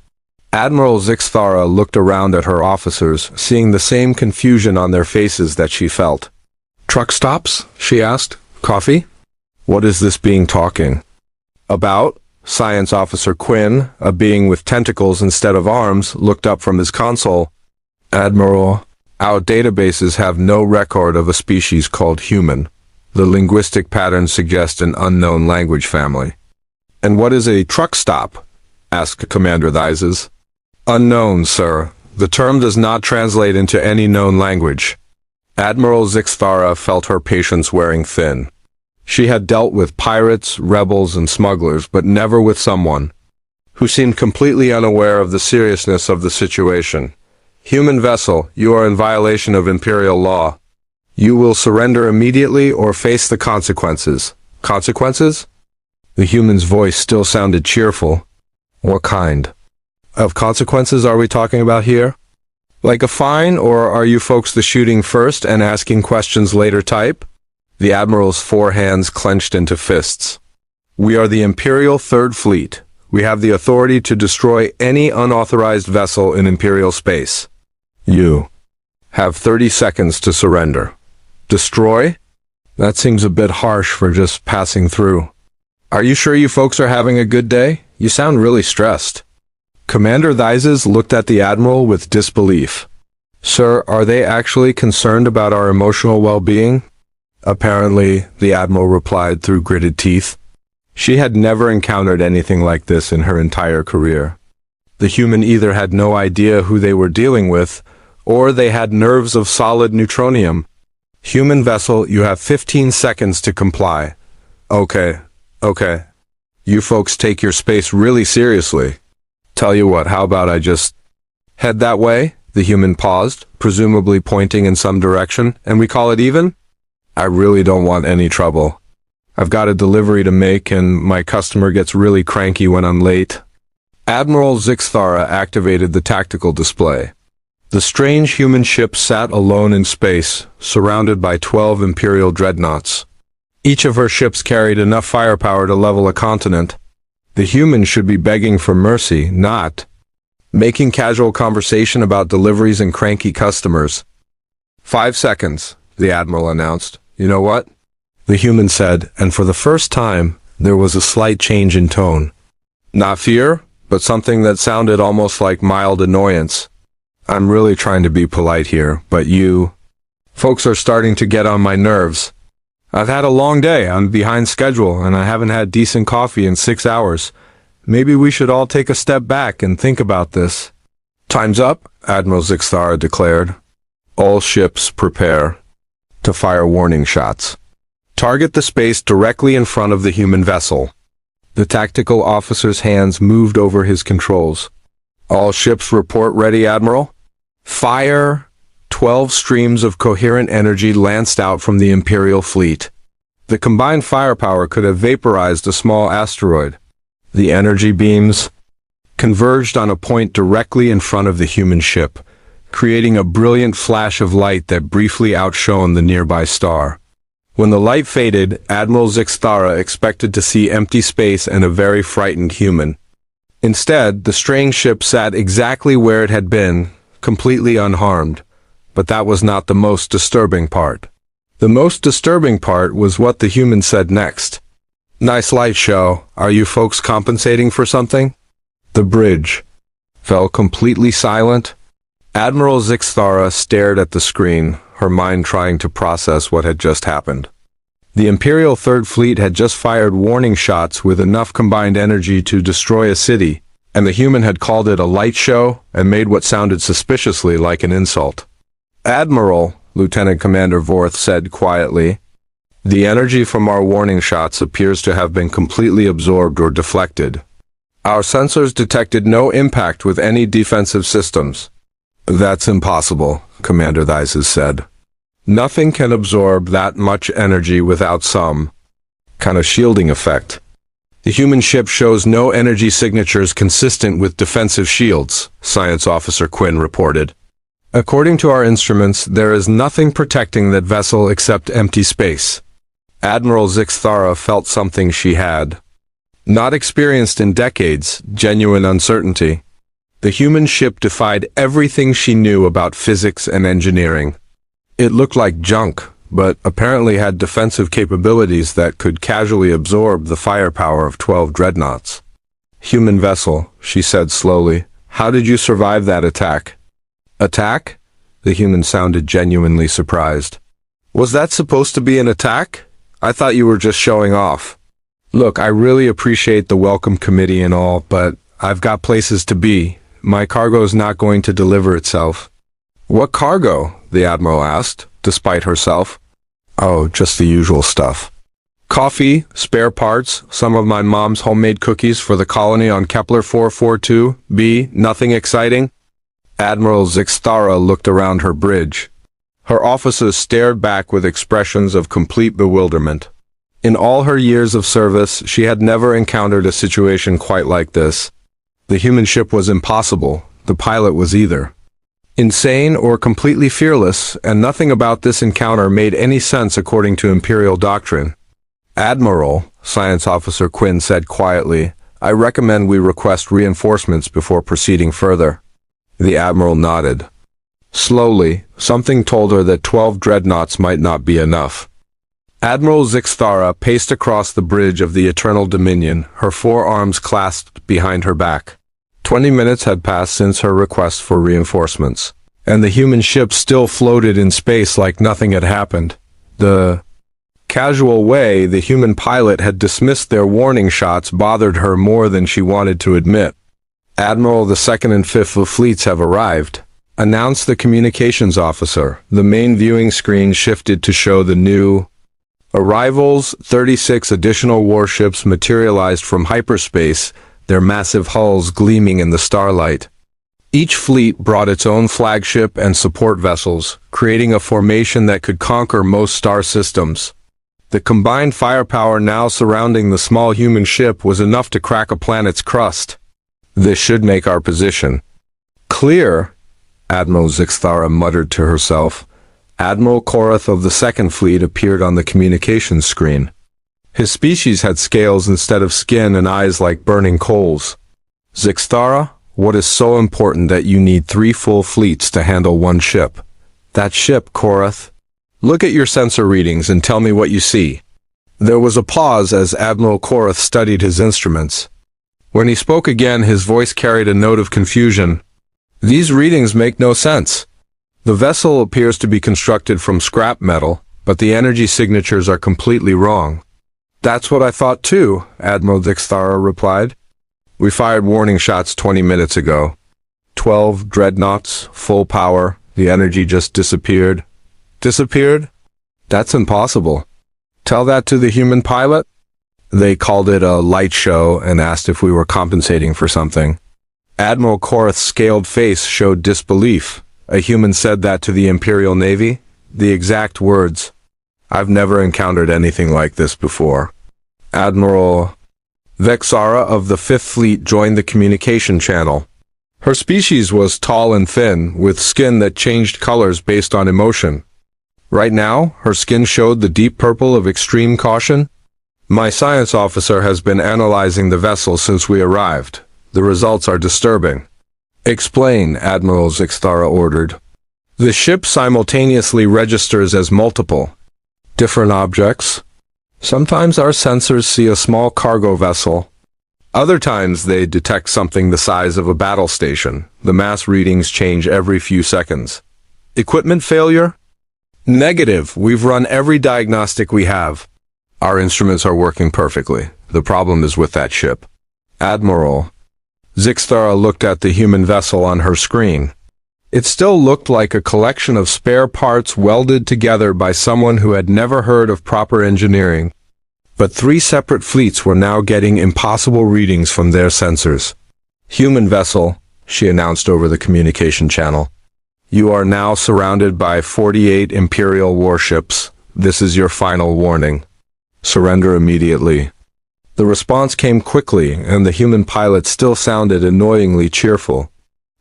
Admiral Zixthara looked around at her officers, seeing the same confusion on their faces that she felt. "Truck stops?" she asked. "Coffee? What is this being talking about?" Science Officer Quinn, a being with tentacles instead of arms, looked up from his console. "Admiral, our databases have no record of a species called human. The linguistic patterns suggest an unknown language family. And what is a truck stop? Asked Commander Theises. Unknown, sir. The term does not translate into any known language. Admiral Zixthara felt her patience wearing thin. She had dealt with pirates, rebels, and smugglers, but never with someone who seemed completely unaware of the seriousness of the situation. Human vessel, you are in violation of Imperial law. You will surrender immediately or face the consequences. Consequences? The human's voice still sounded cheerful. What kind of consequences are we talking about here? Like a fine, or are you folks the shooting first and asking questions later type? The Admiral's four hands clenched into fists. We are the Imperial Third Fleet. We have the authority to destroy any unauthorized vessel in Imperial space. You have 30 seconds to surrender. Destroy? That seems a bit harsh for just passing through. Are you sure you folks are having a good day? You sound really stressed. Commander Theises looked at the Admiral with disbelief. Sir, are they actually concerned about our emotional well-being? Apparently, the Admiral replied through gritted teeth. She had never encountered anything like this in her entire career. The human either had no idea who they were dealing with, or they had nerves of solid neutronium. Human vessel, you have 15 seconds to comply. Okay. You folks take your space really seriously. Tell you what, how about I just head that way? The human paused, presumably pointing in some direction, and we call it even? I really don't want any trouble. I've got a delivery to make, and my customer gets really cranky when I'm late. Admiral Zixthara activated the tactical display. The strange human ship sat alone in space, surrounded by 12 Imperial dreadnoughts. Each of her ships carried enough firepower to level a continent. The humans should be begging for mercy, not making casual conversation about deliveries and cranky customers. 5 seconds, the Admiral announced. You know what? The human said, and for the first time, there was a slight change in tone. Not fear, but something that sounded almost like mild annoyance. I'm really trying to be polite here, but you folks are starting to get on my nerves. I've had a long day, I'm behind schedule, and I haven't had decent coffee in 6 hours. Maybe we should all take a step back and think about this. Time's up, Admiral Zixthara declared. All ships prepare to fire warning shots. Target the space directly in front of the human vessel. The tactical officer's hands moved over his controls. All ships report ready, Admiral. Fire! 12 streams of coherent energy lanced out from the Imperial fleet. The combined firepower could have vaporized a small asteroid. The energy beams converged on a point directly in front of the human ship, creating a brilliant flash of light that briefly outshone the nearby star. When the light faded, Admiral Zixthara expected to see empty space and a very frightened human. Instead, the strange ship sat exactly where it had been, completely unharmed. But that was not the most disturbing part. The most disturbing part was what the human said next. Nice light show. Are you folks compensating for something? The bridge fell completely silent. Admiral Zixthara stared at the screen, her mind trying to process what had just happened. The Imperial Third Fleet had just fired warning shots with enough combined energy to destroy a city, and the human had called it a light show and made what sounded suspiciously like an insult. Admiral, Lieutenant Commander Vorth said quietly, the energy from our warning shots appears to have been completely absorbed or deflected. Our sensors detected no impact with any defensive systems. That's impossible, Commander Theises said. Nothing can absorb that much energy without some kind of shielding effect. The human ship shows no energy signatures consistent with defensive shields, Science Officer Quinn reported. According to our instruments, there is nothing protecting that vessel except empty space. Admiral Zixthara felt something she had not experienced in decades, genuine uncertainty. The human ship defied everything she knew about physics and engineering. It looked like junk, but apparently had defensive capabilities that could casually absorb the firepower of 12 dreadnoughts. Human vessel, she said slowly. How did you survive that attack? Attack? The human sounded genuinely surprised. Was that supposed to be an attack? I thought you were just showing off. Look, I really appreciate the welcome committee and all, but I've got places to be. My cargo's not going to deliver itself. What cargo? The Admiral asked, despite herself. Oh, just the usual stuff. Coffee, spare parts, some of my mom's homemade cookies for the colony on Kepler 442b, nothing exciting? Admiral Zixthara looked around her bridge. Her officers stared back with expressions of complete bewilderment. In all her years of service, she had never encountered a situation quite like this. The human ship was impossible. The pilot was either insane or completely fearless, and nothing about this encounter made any sense according to Imperial doctrine. Admiral, Science Officer Quinn said quietly, I recommend we request reinforcements before proceeding further. The Admiral nodded. Slowly, something told her that 12 dreadnoughts might not be enough. Admiral Zixthara paced across the bridge of the Eternal Dominion, her forearms clasped behind her back. 20 minutes had passed since her request for reinforcements, and the human ship still floated in space like nothing had happened. The casual way the human pilot had dismissed their warning shots bothered her more than she wanted to admit. Admiral, the 2nd and 5th fleets have arrived, announced the communications officer. The main viewing screen shifted to show the new arrivals. 36 additional warships materialized from hyperspace, their massive hulls gleaming in the starlight. Each fleet brought its own flagship and support vessels, creating a formation that could conquer most star systems. The combined firepower now surrounding the small human ship was enough to crack a planet's crust. This should make our position clear, Admiral Zixthara muttered to herself. Admiral Korath of the 2nd Fleet appeared on the communications screen. His species had scales instead of skin and eyes like burning coals. Zixthara, what is so important that you need 3 full fleets to handle one ship? That ship, Korath. Look at your sensor readings and tell me what you see. There was a pause as Admiral Korath studied his instruments. When he spoke again, his voice carried a note of confusion. These readings make no sense. The vessel appears to be constructed from scrap metal, but the energy signatures are completely wrong. That's what I thought too, Admiral Zixthara replied. We fired warning shots 20 minutes ago. 12 dreadnoughts, full power, the energy just disappeared. Disappeared? That's impossible. Tell that to the human pilot? They called it a light show and asked if we were compensating for something. Admiral Korath's scaled face showed disbelief. A human said that to the Imperial Navy? The exact words. I've never encountered anything like this before. Admiral Vexara of the 5th Fleet joined the communication channel. Her species was tall and thin, with skin that changed colors based on emotion. Right now, her skin showed the deep purple of extreme caution. My science officer has been analyzing the vessel since we arrived. The results are disturbing. Explain, Admiral Zixthara ordered. The ship simultaneously registers as multiple different objects. Sometimes our sensors see a small cargo vessel. Other times they detect something the size of a battle station. The mass readings change every few seconds. Equipment failure? Negative. We've run every diagnostic we have. Our instruments are working perfectly. The problem is with that ship. Admiral Zixthara looked at the human vessel on her screen. It still looked like a collection of spare parts welded together by someone who had never heard of proper engineering. But 3 separate fleets were now getting impossible readings from their sensors. Human vessel, she announced over the communication channel. You are now surrounded by 48 Imperial warships. This is your final warning. Surrender immediately. The response came quickly, and the human pilot still sounded annoyingly cheerful.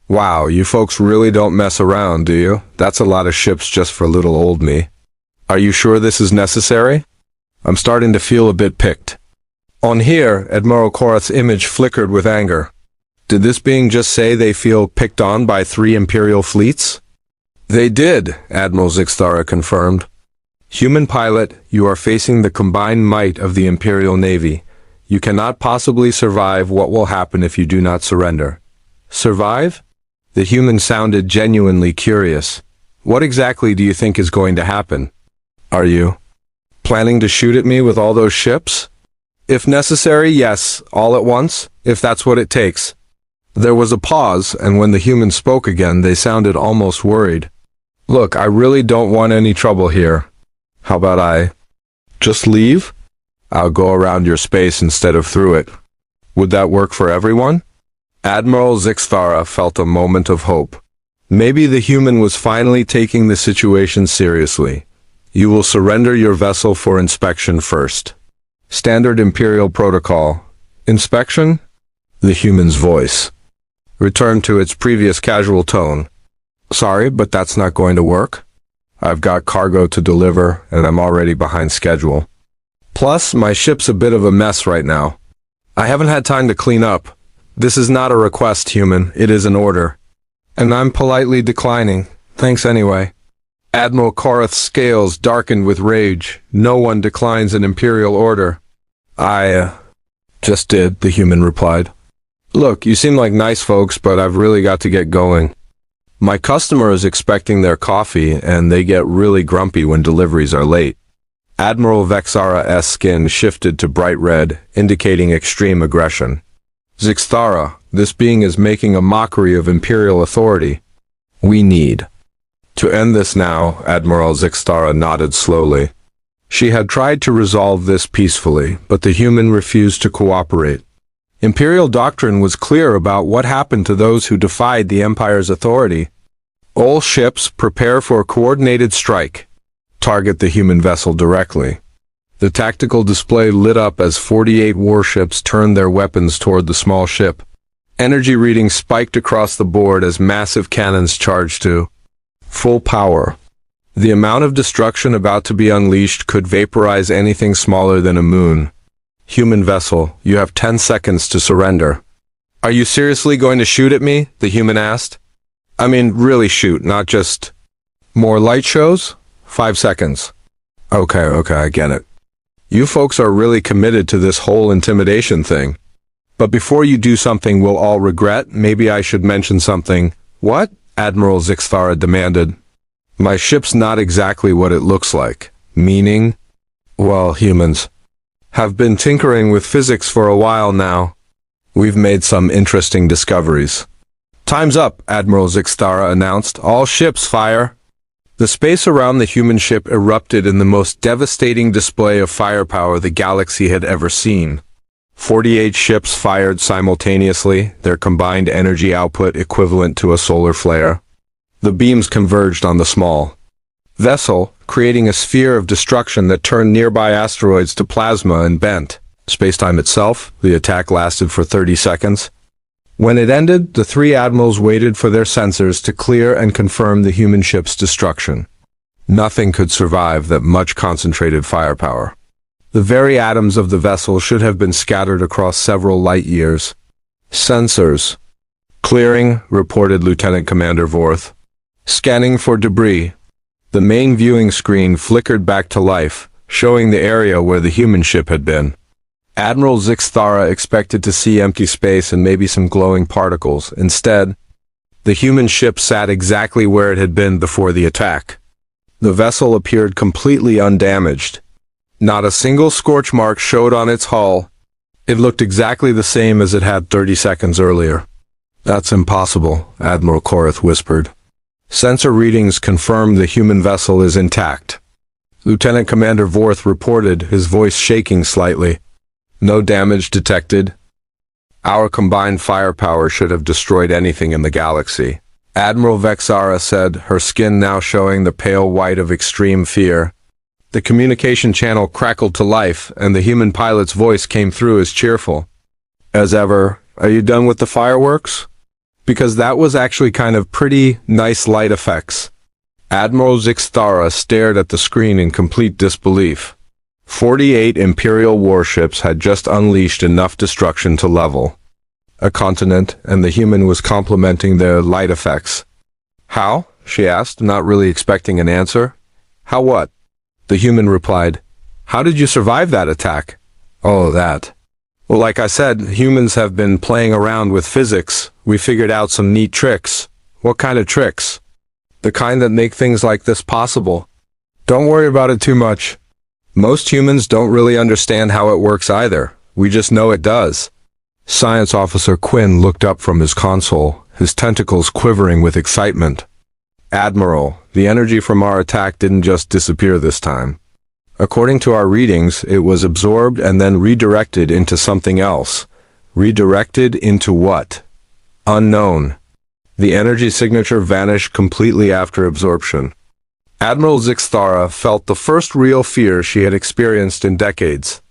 Wow, you folks really don't mess around, do you? That's a lot of ships just for little old me. Are you sure this is necessary? I'm starting to feel a bit picked. On here, Admiral Korath's image flickered with anger. Did this being just say they feel picked on by 3 Imperial fleets? They did, Admiral Zixthara confirmed. Human pilot, you are facing the combined might of the Imperial Navy. You cannot possibly survive. What will happen if you do not surrender? Survive? The human sounded genuinely curious. What exactly do you think is going to happen? Are you Planning to shoot at me with all those ships? If necessary, yes, all at once, if that's what it takes. There was a pause, and when the humans spoke again, they sounded almost worried. Look, I really don't want any trouble here. How about I just leave? I'll go around your space instead of through it. Would that work for everyone? Admiral Zixthara felt a moment of hope. Maybe the human was finally taking the situation seriously. You will surrender your vessel for inspection first. Standard Imperial Protocol. Inspection? The human's voice returned to its previous casual tone. Sorry, but that's not going to work. I've got cargo to deliver, and I'm already behind schedule. Plus, my ship's a bit of a mess right now. I haven't had time to clean up. This is not a request, human. It is an order. And I'm politely declining. Thanks anyway. Admiral Korath's scales darkened with rage. No one declines an Imperial order. I just did, the human replied. Look, you seem like nice folks, but I've really got to get going. My customer is expecting their coffee, and they get really grumpy when deliveries are late. Admiral Vexara's skin shifted to bright red, indicating extreme aggression. Zixthara, this being is making a mockery of Imperial authority. We need to end this now, Admiral Zixthara nodded slowly. She had tried to resolve this peacefully, but the human refused to cooperate. Imperial doctrine was clear about what happened to those who defied the Empire's authority. All ships prepare for a coordinated strike. Target the human vessel directly. The tactical display lit up as 48 warships turned their weapons toward the small ship. Energy readings spiked across the board as massive cannons charged to full power. The amount of destruction about to be unleashed could vaporize anything smaller than a moon. Human vessel, you have 10 seconds to surrender. Are you seriously going to shoot at me? The human asked. I mean, really shoot, not just more light shows? 5 seconds. Okay, I get it. You folks are really committed to this whole intimidation thing. But before you do something we'll all regret, maybe I should mention something. What? Admiral Zixthara demanded. My ship's not exactly what it looks like. Meaning? Well, humans have been tinkering with physics for a while now. We've made some interesting discoveries. Time's up, Admiral Zixthara announced. All ships fire. The space around the human ship erupted in the most devastating display of firepower the galaxy had ever seen. 48 ships fired simultaneously, their combined energy output equivalent to a solar flare. The beams converged on the small vessel, creating a sphere of destruction that turned nearby asteroids to plasma and bent spacetime itself. The attack lasted for 30 seconds. When it ended, the three admirals waited for their sensors to clear and confirm the human ship's destruction. Nothing could survive that much concentrated firepower. The very atoms of the vessel should have been scattered across several light years. Sensors. Clearing, reported Lieutenant Commander Vorth. Scanning for debris. The main viewing screen flickered back to life, showing the area where the human ship had been. Admiral Zixthara expected to see empty space and maybe some glowing particles. Instead, the human ship sat exactly where it had been before the attack. The vessel appeared completely undamaged. Not a single scorch mark showed on its hull. It looked exactly the same as it had 30 seconds earlier. That's impossible, Admiral Korath whispered. Sensor readings confirm the human vessel is intact. Lieutenant Commander Vorth reported, his voice shaking slightly. No damage detected. Our combined firepower should have destroyed anything in the galaxy. Admiral Vexara said, her skin now showing the pale white of extreme fear. The communication channel crackled to life, and the human pilot's voice came through as cheerful. As ever, are you done with the fireworks? Because that was actually kind of pretty nice light effects. Admiral Zixthara stared at the screen in complete disbelief. 48 Imperial warships had just unleashed enough destruction to level a continent, and the human was complimenting their light effects. How? She asked, not really expecting an answer. How what? The human replied. How did you survive that attack? Oh, that. Well, like I said, humans have been playing around with physics. We figured out some neat tricks. What kind of tricks? The kind that make things like this possible. Don't worry about it too much. Most humans don't really understand how it works either. We just know it does. Science Officer Quinn looked up from his console, his tentacles quivering with excitement. Admiral, the energy from our attack didn't just disappear this time. According to our readings, it was absorbed and then redirected into something else. Redirected into what? Unknown. The energy signature vanished completely after absorption. Admiral Zixthara felt the first real fear she had experienced in decades.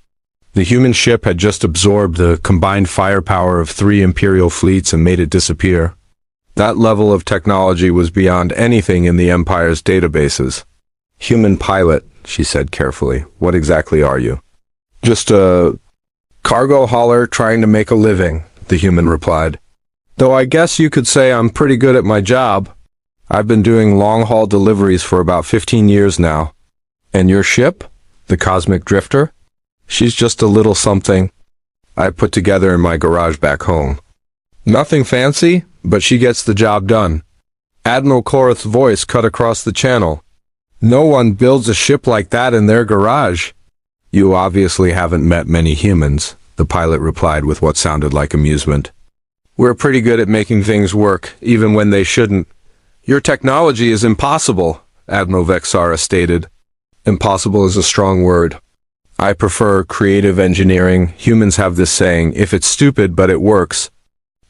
The human ship had just absorbed the combined firepower of 3 Imperial fleets and made it disappear. That level of technology was beyond anything in the Empire's databases. Human pilot, she said carefully. What exactly are you? Just a cargo hauler trying to make a living, the human replied. Though I guess you could say I'm pretty good at my job. I've been doing long-haul deliveries for about 15 years now. And your ship? The Cosmic Drifter? She's just a little something I put together in my garage back home. Nothing fancy, but she gets the job done. Admiral Korath's voice cut across the channel. No one builds a ship like that in their garage. You obviously haven't met many humans, the pilot replied with what sounded like amusement. We're pretty good at making things work, even when they shouldn't. Your technology is impossible, Admiral Vexara stated. Impossible is a strong word. I prefer creative engineering. Humans have this saying, if it's stupid but it works.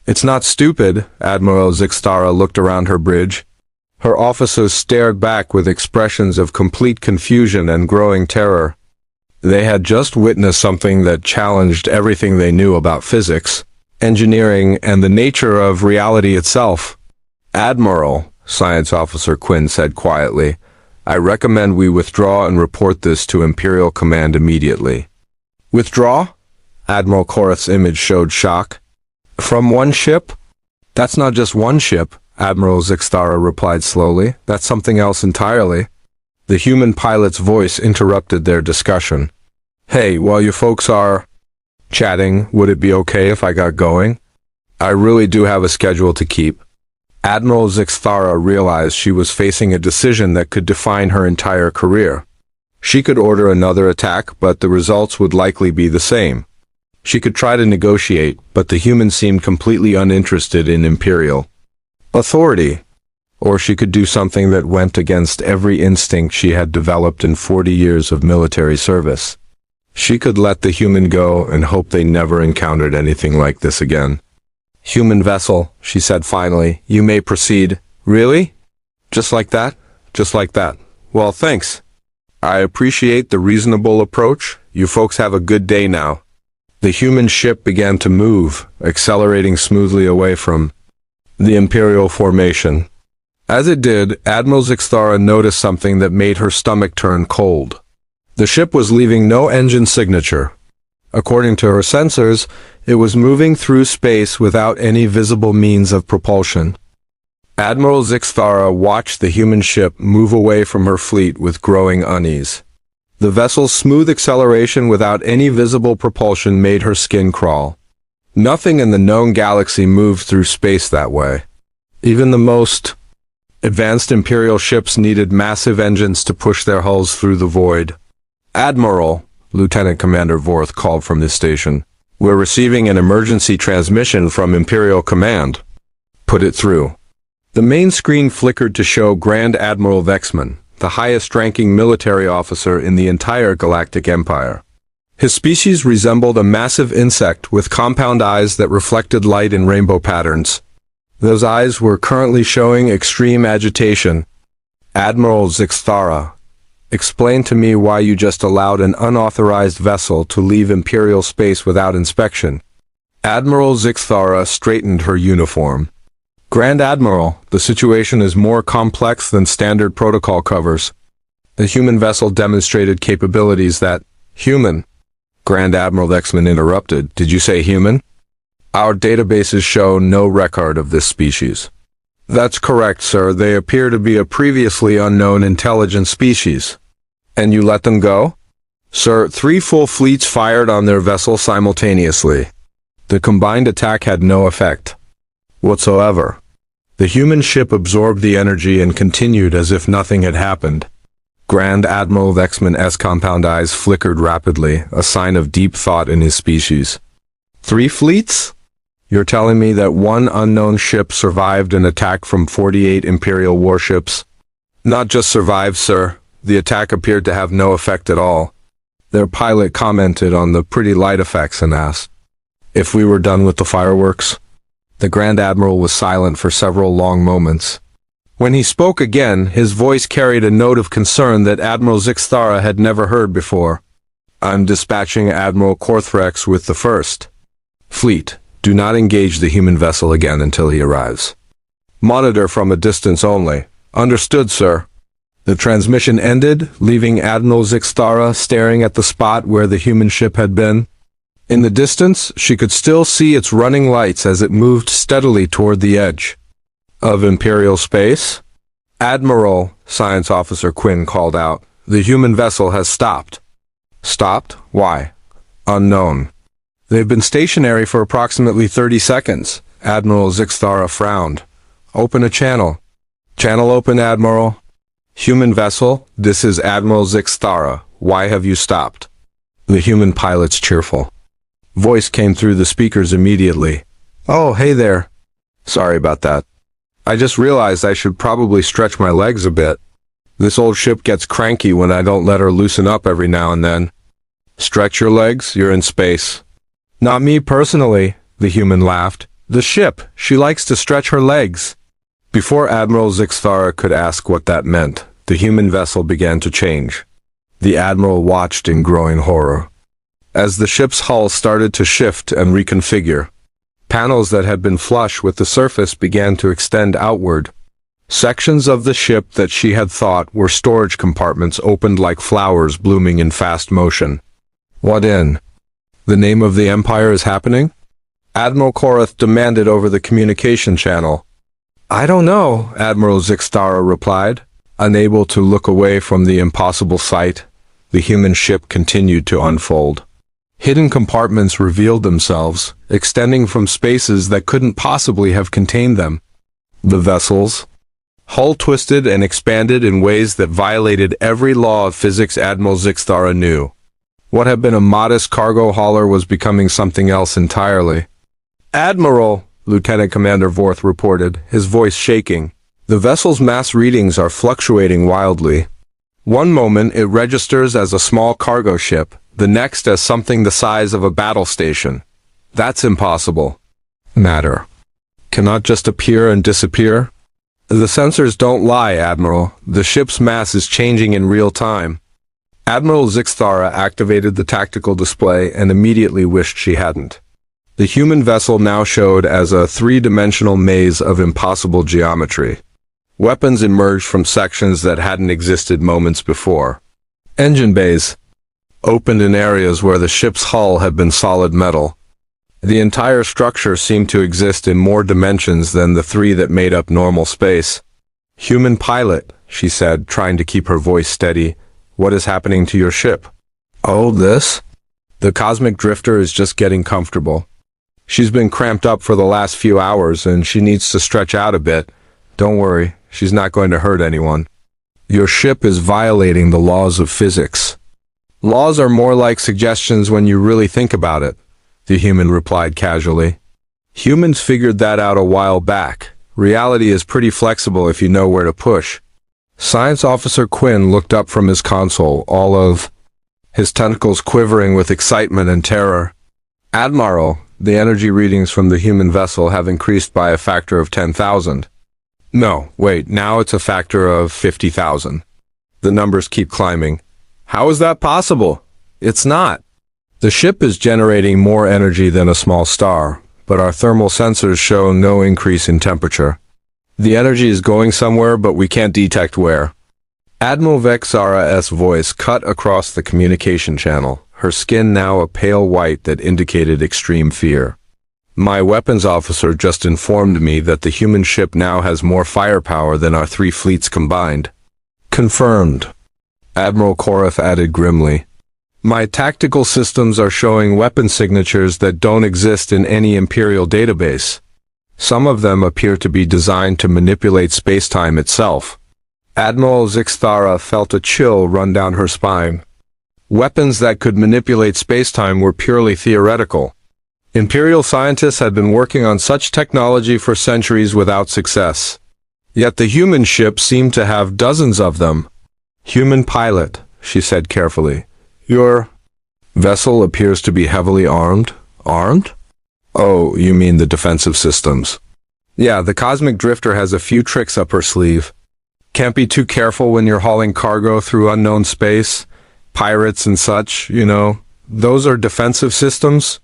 It's not stupid, Admiral Zixthara looked around her bridge. Her officers stared back with expressions of complete confusion and growing terror. They had just witnessed something that challenged everything they knew about physics, engineering, and the nature of reality itself. Admiral, Science Officer Quinn said quietly, I recommend we withdraw and report this to Imperial Command immediately. Withdraw? Admiral Korath's image showed shock. From one ship? That's not just one ship, Admiral Zixthara replied slowly. That's something else entirely. The human pilot's voice interrupted their discussion. Hey, while you folks are chatting, would it be okay if I got going? I really do have a schedule to keep. Admiral Zixthara realized she was facing a decision that could define her entire career. She could order another attack, but the results would likely be the same. She could try to negotiate, but the humans seemed completely uninterested in Imperial authority. Or she could do something that went against every instinct she had developed in 40 years of military service. She could let the human go and hope they never encountered anything like this again. Human vessel, she said finally, you may proceed. Really? Just like that? Just like that. Well, thanks. I appreciate the reasonable approach. You folks have a good day now. The human ship began to move, accelerating smoothly away from the Imperial formation. As it did, Admiral Zixthara noticed something that made her stomach turn cold. The ship was leaving no engine signature. According to her sensors, it was moving through space without any visible means of propulsion. Admiral Zixthara watched the human ship move away from her fleet with growing unease. The vessel's smooth acceleration without any visible propulsion made her skin crawl. Nothing in the known galaxy moved through space that way. Even the most advanced Imperial ships needed massive engines to push their hulls through the void. Admiral, Lieutenant Commander Vorth called from his station. We're receiving an emergency transmission from Imperial Command. Put it through. The main screen flickered to show Grand Admiral Vexman, the highest-ranking military officer in the entire Galactic Empire. His species resembled a massive insect with compound eyes that reflected light in rainbow patterns. Those eyes were currently showing extreme agitation. Admiral Zixthara, explain to me why you just allowed an unauthorized vessel to leave Imperial space without inspection. Admiral Zixthara straightened her uniform. Grand Admiral, the situation is more complex than standard protocol covers. The human vessel demonstrated capabilities that... Human? Grand Admiral Vexman interrupted. Did you say human? Our databases show no record of this species. That's correct, sir. They appear to be a previously unknown intelligent species. And you let them go? Sir, 3 full fleets fired on their vessel simultaneously. The combined attack had no effect whatsoever. The human ship absorbed the energy and continued as if nothing had happened. Grand Admiral Vexman's compound eyes flickered rapidly, a sign of deep thought in his species. 3 fleets? You're telling me that one unknown ship survived an attack from 48 Imperial warships? Not just survived, sir. The attack appeared to have no effect at all. Their pilot commented on the pretty light effects and asked if we were done with the fireworks. The Grand Admiral was silent for several long moments. When he spoke again, his voice carried a note of concern that Admiral Zixthara had never heard before. I'm dispatching Admiral Korthrex with the First Fleet. Do not engage the human vessel again until he arrives. Monitor from a distance only. Understood, sir. The transmission ended, leaving Admiral Zixthara staring at the spot where the human ship had been. In the distance, she could still see its running lights as it moved steadily toward the edge of Imperial space. Admiral, Science Officer Quinn called out, the human vessel has stopped. Stopped? Why? Unknown. They've been stationary for approximately 30 seconds. Admiral Zixthara frowned. Open a channel. Channel open, Admiral. Human vessel, this is Admiral Zixthara. Why have you stopped? The human pilot's cheerful voice came through the speakers immediately. Oh, hey there. Sorry about that. I just realized I should probably stretch my legs a bit. This old ship gets cranky when I don't let her loosen up every now and then. Stretch your legs? You're in space. Not me personally, the human laughed. The ship, she likes to stretch her legs. Before Admiral Zixthara could ask what that meant, the human vessel began to change. The Admiral watched in growing horror. As the ship's hull started to shift and reconfigure, panels that had been flush with the surface began to extend outward. Sections of the ship that she had thought were storage compartments opened like flowers blooming in fast motion. What in the name of the Empire is happening? Admiral Korath demanded over the communication channel. I don't know, Admiral Zixthara replied. Unable to look away from the impossible sight, the human ship continued to unfold. Hidden compartments revealed themselves, extending from spaces that couldn't possibly have contained them. The vessel's hull twisted and expanded in ways that violated every law of physics Admiral Zixthara knew. What had been a modest cargo hauler was becoming something else entirely. Admiral, Lieutenant Commander Vorth reported, his voice shaking. The vessel's mass readings are fluctuating wildly. One moment it registers as a small cargo ship, the next as something the size of a battle station. That's impossible. Matter cannot just appear and disappear. The sensors don't lie, Admiral. The ship's mass is changing in real time. Admiral Zixthara activated the tactical display and immediately wished she hadn't. The human vessel now showed as a 3-dimensional maze of impossible geometry. Weapons emerged from sections that hadn't existed moments before. Engine bays opened in areas where the ship's hull had been solid metal. The entire structure seemed to exist in more dimensions than the 3 that made up normal space. Human pilot, she said, trying to keep her voice steady, what is happening to your ship? Oh, this? The cosmic drifter is just getting comfortable. She's been cramped up for the last few hours and she needs to stretch out a bit. Don't worry, she's not going to hurt anyone. Your ship is violating the laws of physics. Laws are more like suggestions when you really think about it, the human replied casually. Humans figured that out a while back. Reality is pretty flexible if you know where to push. Science Officer Quinn looked up from his console, all of his tentacles quivering with excitement and terror. Admiral, the energy readings from the human vessel have increased by a factor of 10,000. No, wait, now it's a factor of 50,000. The numbers keep climbing. How is that possible? It's not. The ship is generating more energy than a small star, but our thermal sensors show no increase in temperature. The energy is going somewhere, but we can't detect where. Admiral Vexara's voice cut across the communication channel, her skin now a pale white that indicated extreme fear. My weapons officer just informed me that the human ship now has more firepower than our 3 fleets combined. Confirmed. Admiral Korath added grimly. My tactical systems are showing weapon signatures that don't exist in any Imperial database. Some of them appear to be designed to manipulate space-time itself. Admiral Zixthara felt a chill run down her spine. Weapons that could manipulate spacetime were purely theoretical. Imperial scientists had been working on such technology for centuries without success. Yet the human ship seemed to have dozens of them. "Human pilot," she said carefully. "Your vessel appears to be heavily armed." "Armed?" "Oh, you mean the defensive systems." "Yeah, the cosmic drifter has a few tricks up her sleeve. Can't be too careful when you're hauling cargo through unknown space. Pirates and such, you know. Those are defensive systems."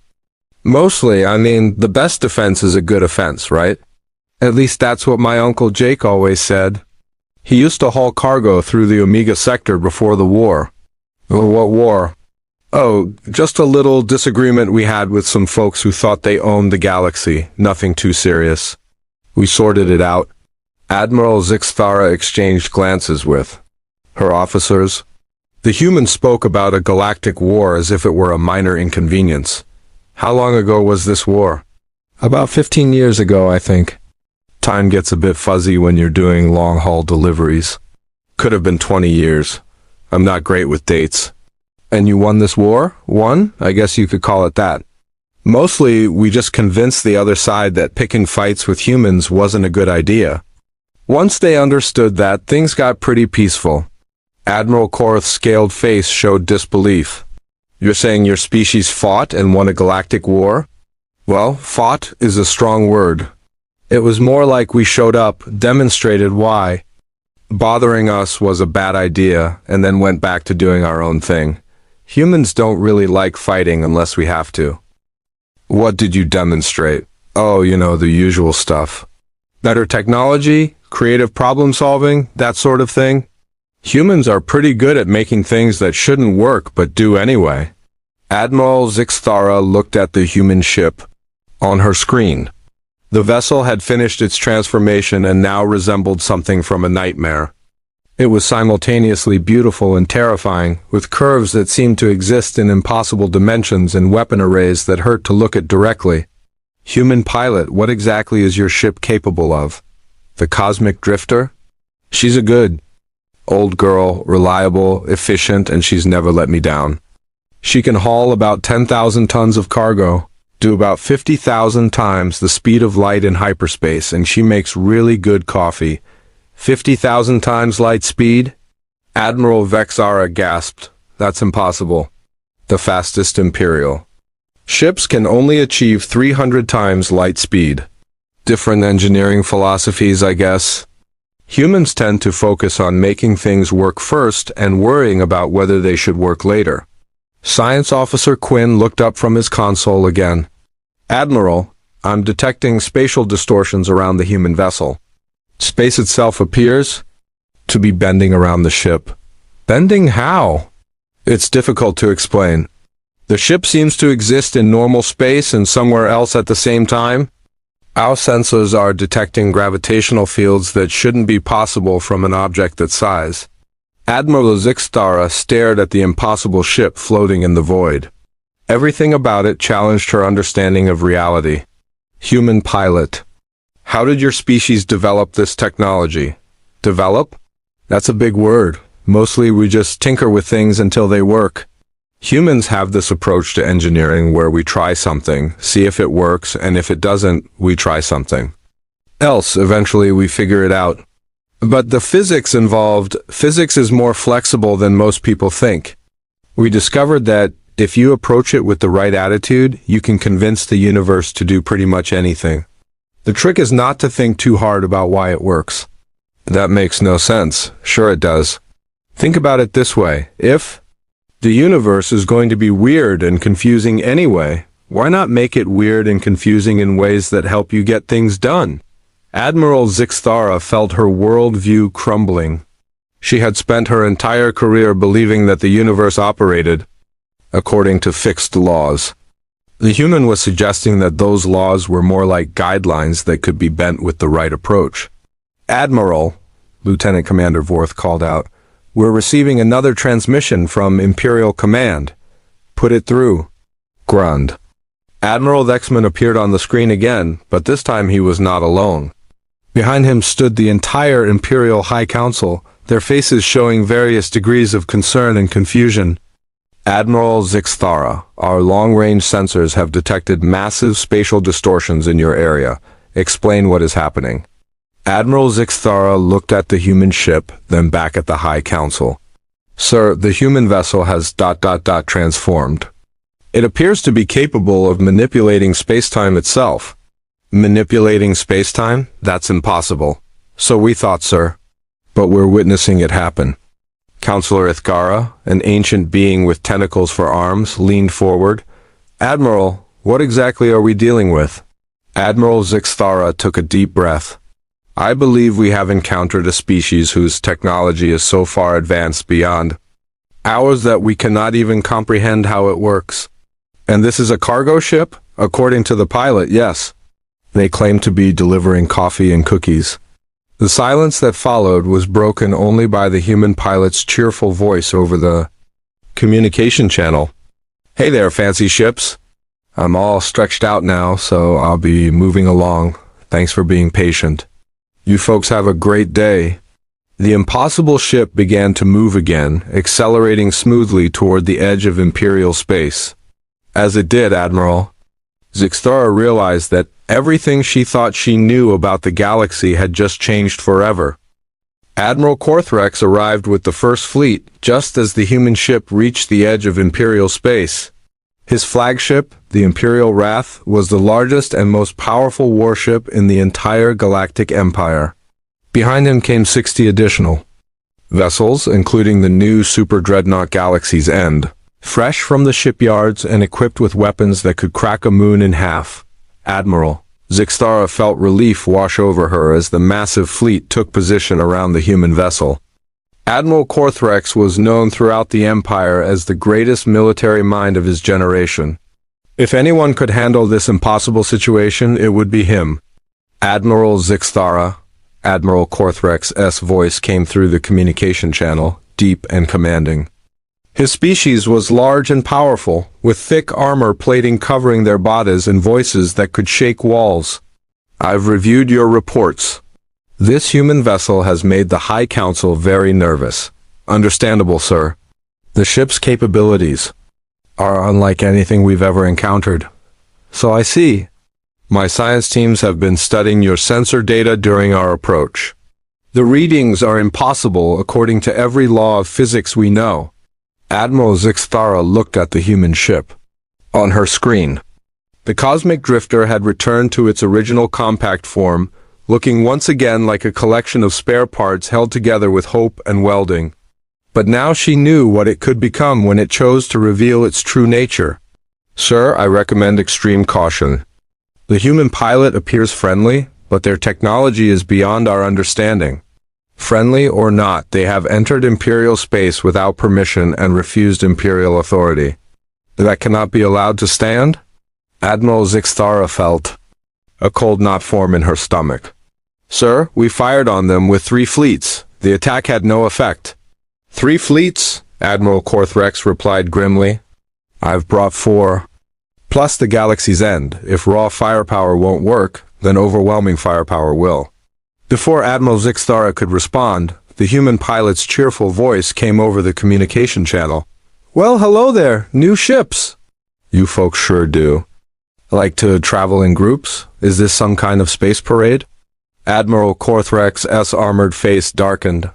"Mostly, I mean, the best defense is a good offense, right? At least that's what my Uncle Jake always said. He used to haul cargo through the Omega sector before the war." "What war?" "Oh, just a little disagreement we had with some folks who thought they owned the galaxy. Nothing too serious. We sorted it out." Admiral Zixthara exchanged glances with her officers. The human spoke about a galactic war as if it were a minor inconvenience. "How long ago was this war?" "About 15 years ago, I think." Time gets a bit fuzzy when you're doing long-haul deliveries. "Could have been 20 years. I'm not great with dates." "And you won this war?" "Won? I guess you could call it that." "Mostly, we just convinced the other side that picking fights with humans wasn't a good idea. Once they understood that, things got pretty peaceful." Admiral Korath's scaled face showed disbelief. "You're saying your species fought and won a galactic war?" "Well, fought is a strong word. It was more like we showed up, demonstrated why bothering us was a bad idea, and then went back to doing our own thing. Humans don't really like fighting unless we have to." "What did you demonstrate?" "Oh, you know, the usual stuff. Better technology, creative problem solving, that sort of thing. Humans are pretty good at making things that shouldn't work but do anyway." Admiral Zixthara looked at the human ship. On her screen, the vessel had finished its transformation and now resembled something from a nightmare. It was simultaneously beautiful and terrifying, with curves that seemed to exist in impossible dimensions and weapon arrays that hurt to look at directly. "Human pilot, what exactly is your ship capable of?" "The cosmic drifter? She's a good old girl, reliable, efficient, and she's never let me down. She can haul about 10,000 tons of cargo, do about 50,000 times the speed of light in hyperspace, and she makes really good coffee." 50,000 times light speed? Admiral Vexara gasped. "That's impossible." "The fastest Imperial ships can only achieve 300 times light speed. Different engineering philosophies, I guess. Humans tend to focus on making things work first and worrying about whether they should work later." Science Officer Quinn looked up from his console again. "Admiral, I'm detecting spatial distortions around the human vessel. Space itself appears to be bending around the ship." "Bending how?" "It's difficult to explain. The ship seems to exist in normal space and somewhere else at the same time. Our sensors are detecting gravitational fields that shouldn't be possible from an object that size." Admiral Zixthara stared at the impossible ship floating in the void. Everything about it challenged her understanding of reality. "Human pilot, how did your species develop this technology?" "Develop? That's a big word. Mostly we just tinker with things until they work. Humans have this approach to engineering where we try something, see if it works, and if it doesn't, we try something else. Eventually we figure it out. But the physics is more flexible than most people think. We discovered that if you approach it with the right attitude, you can convince the universe to do pretty much anything. The trick is not to think too hard about why it works." "That makes no sense." "Sure it does. Think about it this way. If the universe is going to be weird and confusing anyway, why not make it weird and confusing in ways that help you get things done?" Admiral Zixthara felt her worldview crumbling. She had spent her entire career believing that the universe operated according to fixed laws. The human was suggesting that those laws were more like guidelines that could be bent with the right approach. "Admiral," Lieutenant Commander Vorth called out, "we're receiving another transmission from Imperial Command." "Put it through." Grund. Admiral Vexman appeared on the screen again, but this time he was not alone. Behind him stood the entire Imperial High Council, their faces showing various degrees of concern and confusion. Admiral Zixthara, our long-range sensors have detected massive spatial distortions in your area. Explain what is happening. Admiral Zixthara looked at the human ship, then back at the High Council. Sir, the human vessel has ... transformed. It appears to be capable of manipulating spacetime itself. Manipulating spacetime? That's impossible. So we thought, sir. But we're witnessing it happen. Counselor Ithgara, an ancient being with tentacles for arms, leaned forward. Admiral, what exactly are we dealing with? Admiral Zixthara took a deep breath. I believe we have encountered a species whose technology is so far advanced beyond ours that we cannot even comprehend how it works. And this is a cargo ship? According to the pilot, yes. They claim to be delivering coffee and cookies. The silence that followed was broken only by the human pilot's cheerful voice over the communication channel. Hey there, fancy ships. I'm all stretched out now, so I'll be moving along. Thanks for being patient. You folks have a great day. The impossible ship began to move again, accelerating smoothly toward the edge of Imperial space. As it did, Admiral, Zixthara realized that everything she thought she knew about the galaxy had just changed forever. Admiral Korthrex arrived with the First Fleet just as the human ship reached the edge of Imperial space. His flagship, the Imperial Wrath, was the largest and most powerful warship in the entire galactic empire. Behind him came 60 additional vessels, including the new Super Dreadnought Galaxy's End, fresh from the shipyards and equipped with weapons that could crack a moon in half. Admiral Zixthara felt relief wash over her as the massive fleet took position around the human vessel. Admiral Korthrex was known throughout the Empire as the greatest military mind of his generation. If anyone could handle this impossible situation, it would be him. Admiral Zixthara. Admiral Korthrex's voice came through the communication channel, deep and commanding. His species was large and powerful, with thick armor plating covering their bodies and voices that could shake walls. I've reviewed your reports. This human vessel has made the High Council very nervous. Understandable, sir. The ship's capabilities are unlike anything we've ever encountered. So I see. My science teams have been studying your sensor data during our approach. The readings are impossible according to every law of physics we know. Admiral Zixthara looked at the human ship. On her screen, the cosmic drifter had returned to its original compact form, looking once again like a collection of spare parts held together with hope and welding. But now she knew what it could become when it chose to reveal its true nature. Sir, I recommend extreme caution. The human pilot appears friendly, but their technology is beyond our understanding. Friendly or not, they have entered Imperial space without permission and refused Imperial authority. That cannot be allowed to stand? Admiral Zixthara felt a cold knot form in her stomach. Sir, we fired on them with 3 fleets. The attack had no effect. 3 fleets? Admiral Korthrex replied grimly. I've brought 4. Plus the Galaxy's End. If raw firepower won't work, then overwhelming firepower will. Before Admiral Zixthara could respond, the human pilot's cheerful voice came over the communication channel. Well, hello there, new ships. You folks sure do. Like to travel in groups? Is this some kind of space parade? Admiral Korthrex's armored face darkened.